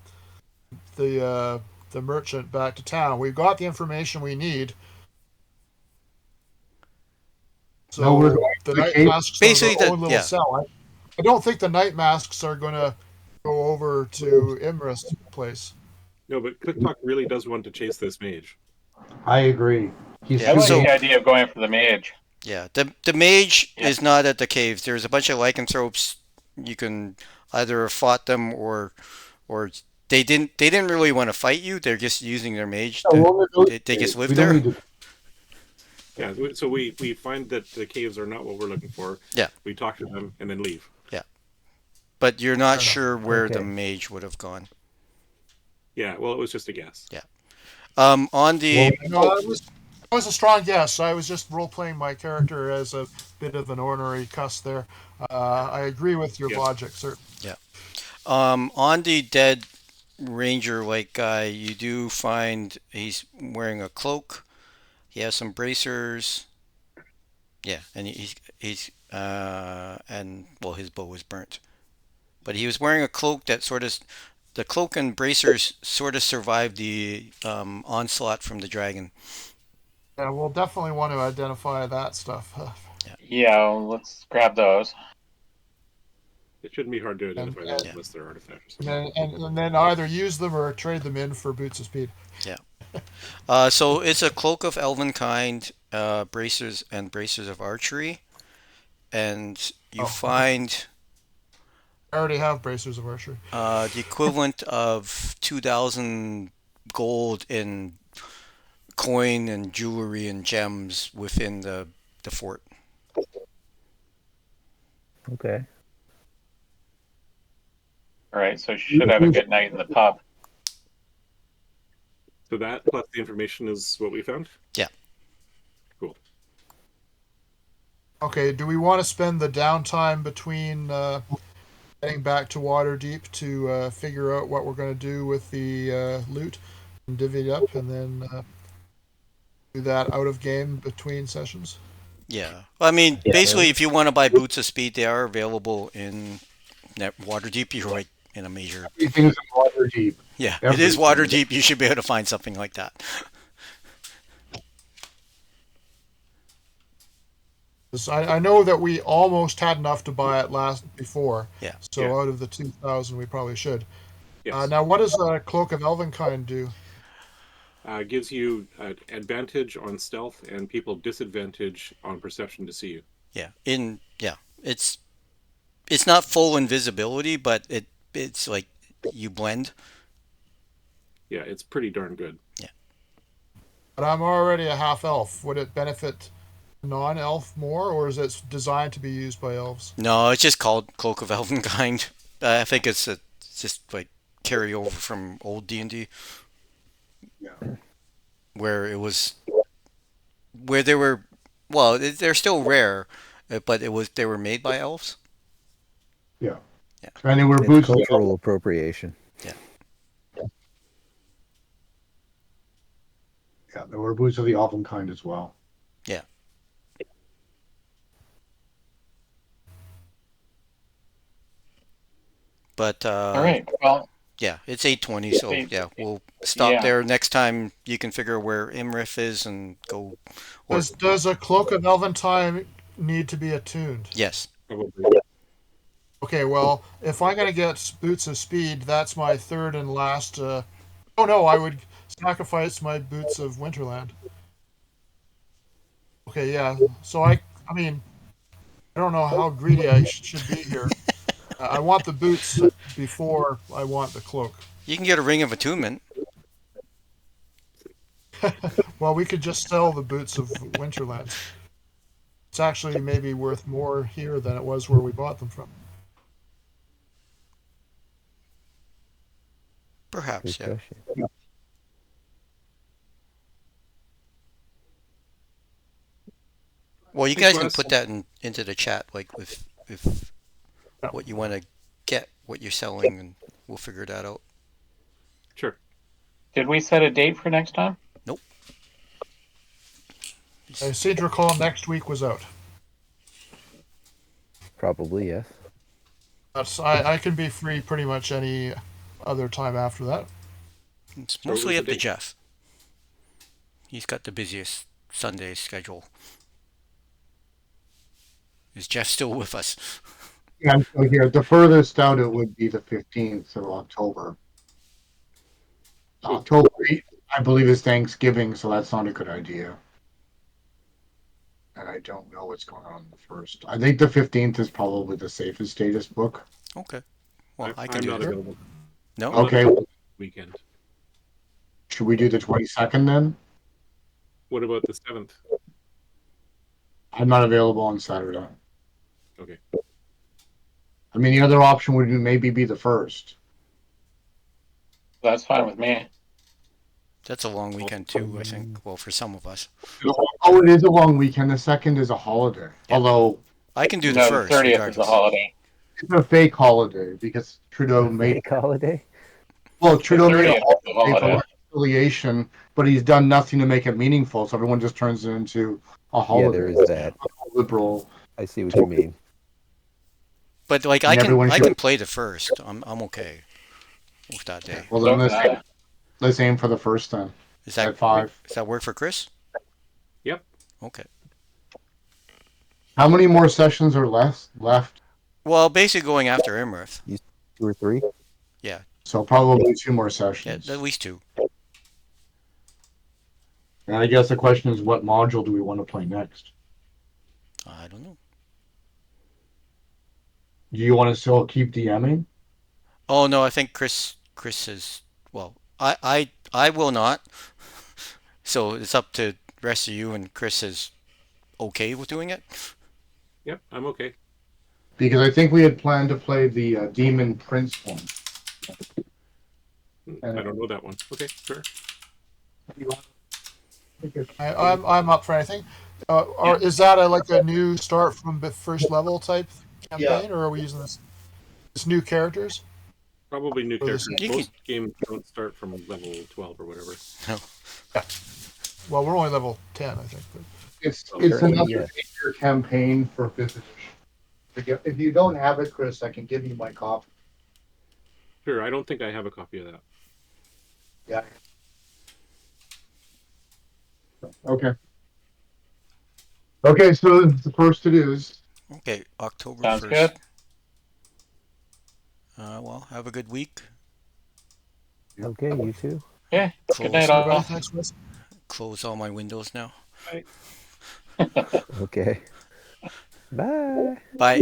merchant back to town. We've got the information we need. So No, we're going the to the night cave. masks basically are their the own little yeah. cell. I don't think the night masks are going to go over to Imrist's place. No, but Quick Talk really does want to chase this mage. I agree. He's Yeah, I too like so- the dangerous. idea of going for the mage. Yeah, the mage Yeah. is not at the caves. There's a bunch of lycanthropes. You can either have fought them or they didn't really want to fight you. They're just using their mage. No, we'll They just negotiate. live We don't there. need to- Yeah, so we find that the caves are not what we're looking for. Yeah. We talk to them and then leave. But you're not Fair enough. sure where the Okay. mage would have gone. Yeah, well, it was just a guess. On the No, it was a strong guess. I was just role playing my character as a bit of an ornery cuss there. I agree with your Yes. logic, sir. on the dead ranger like guy, you do find he's wearing a cloak. He has some bracers. Yeah, and he's and well, his bow was burnt, but he was wearing a cloak that the cloak and bracers sort of survived the onslaught from the dragon. Yeah, we'll definitely want to identify that stuff. Yeah, well, let's grab those. It shouldn't be hard to identify And- those Yeah. unless they're artifacts. And then either use them or trade them in for boots of speed. So it's a cloak of elven kind, bracers of archery, and you Oh. find I already have bracers of archery. the equivalent of 2,000 gold in coin and jewelry and gems within the fort. Okay. All right, so she should have a good night in the pub. So that plus the information is what we found. Okay, do we want to spend the downtime between getting back to Waterdeep to figure out what we're going to do with the loot and divvy it up, and then do that out of game between sessions? Yeah. I mean, Yeah. basically, if you want to buy boots of speed, they are available in Waterdeep. You're right in a major. Everything's in water deep. Yeah, it Everything. is Waterdeep. You should be able to find something like that. 'Cause I know that we almost had enough to buy it before. Yeah. So Yeah. out of the 2,000, we probably should. Yes. Now, what does a Cloak of Elvenkind do? Gives you advantage on stealth and people disadvantage on perception to see you. Yeah. It's not full invisibility, but it's like you blend. Yeah, it's pretty darn good. But I'm already a half elf. Would it benefit non-elf more, or is it designed to be used by elves? No, it's just called Cloak of Elvenkind. I think it's just like carryover from old D&D. Yeah. Where it was where they were well, they're still rare, but they were made by elves. Yeah. Yeah. And they were It's boots. Of cultural appropriation. Yeah, there were boots of the elven kind as well. But All right, well, yeah, it's 8:20, so yeah, we'll stop Yeah. there. Next time you can figure where Imrith is and go. Or, Does a Cloak of Elventime need to be attuned? yes. Probably. Okay, well, if I'm going to get Boots of Speed, that's my third and last. Oh no, I would sacrifice my Boots of Winterland. Okay, yeah. So I mean, I don't know how greedy I should be here. I want the boots before I want the cloak. You can get a ring of attunement. Well, we could just sell the boots of Winterland. It's actually maybe worth more here than it was where we bought them from. Perhaps, Good yeah. question. Well, you Thanks, guys can Wes. put that into the chat, like if what you want to get, what you're selling, and we'll figure that out. Sure. Did we set a date for next time? I seem to recall next week was out. Probably, yes. I can be free pretty much any other time after that. It's So what mostly was up the to date? Jeff. He's got the busiest Sunday schedule. Is Jeff still with us? Yeah, I'm still here. The furthest out it would be the 15th of October. October 8th, I believe, is Thanksgiving, so that's not a good idea. And I don't know what's going on the first. I think the 15th is probably the safest date to book. Okay. Well, I can I'm do not that. available. No? I'm not Okay, available weekend. should we do the 22nd then? What about the 7th? I'm not available on Saturday. Okay. I mean, the other option would maybe be the first. That's fine with me. That's a long weekend too, I think. Well, for some of us. Oh, it is a long weekend. The second is a holiday. Yeah. Although I can do the No, the first 30th is regardless. a holiday. it's a fake holiday because Trudeau made Fake holiday? well, The Trudeau made 30th a is a holiday for holiday. reconciliation, but he's done nothing to make it meaningful. So everyone just turns it into a Yeah, holiday. there is that. Liberal. I see what you mean. But like And I everyone can should- play the first. I'm okay with that day. Well, So then can I. let's aim for the first then Is at that 5. does that work for Chris? Yep. Okay. How many more sessions are left? Well, basically going after Imrith. 2 or 3? So probably 2 more Yeah, sessions. at least 2. And I guess the question is, what module do we want to play next? I don't know. Do you want to still keep DMing? Oh no, I think Chris is well. I will not. So it's up to the rest of you, and Chris is okay with doing it. Yep, I'm okay. Because I think we had planned to play the Demon Prince one. I don't know that one. Okay, sure. I'm up for anything. Or is that like a new start from the first level type campaign, or are we using this new characters? Probably new Or the characters. same. Most games don't start from level 12 or whatever. Well, we're only level 10, I think. But It's Sure, another yeah. major campaign for 5th edition. If you don't have it, Chris, I can give you my copy. Sure, I don't think I have a copy of that. Yeah. Okay. Okay, so the first to do is Okay, October Sounds 1st. good. Well, have a good week. Okay, you too. Yeah. Good Close, night, everybody, all. thanks, Wes. close all my windows now. Okay. Bye. Bye.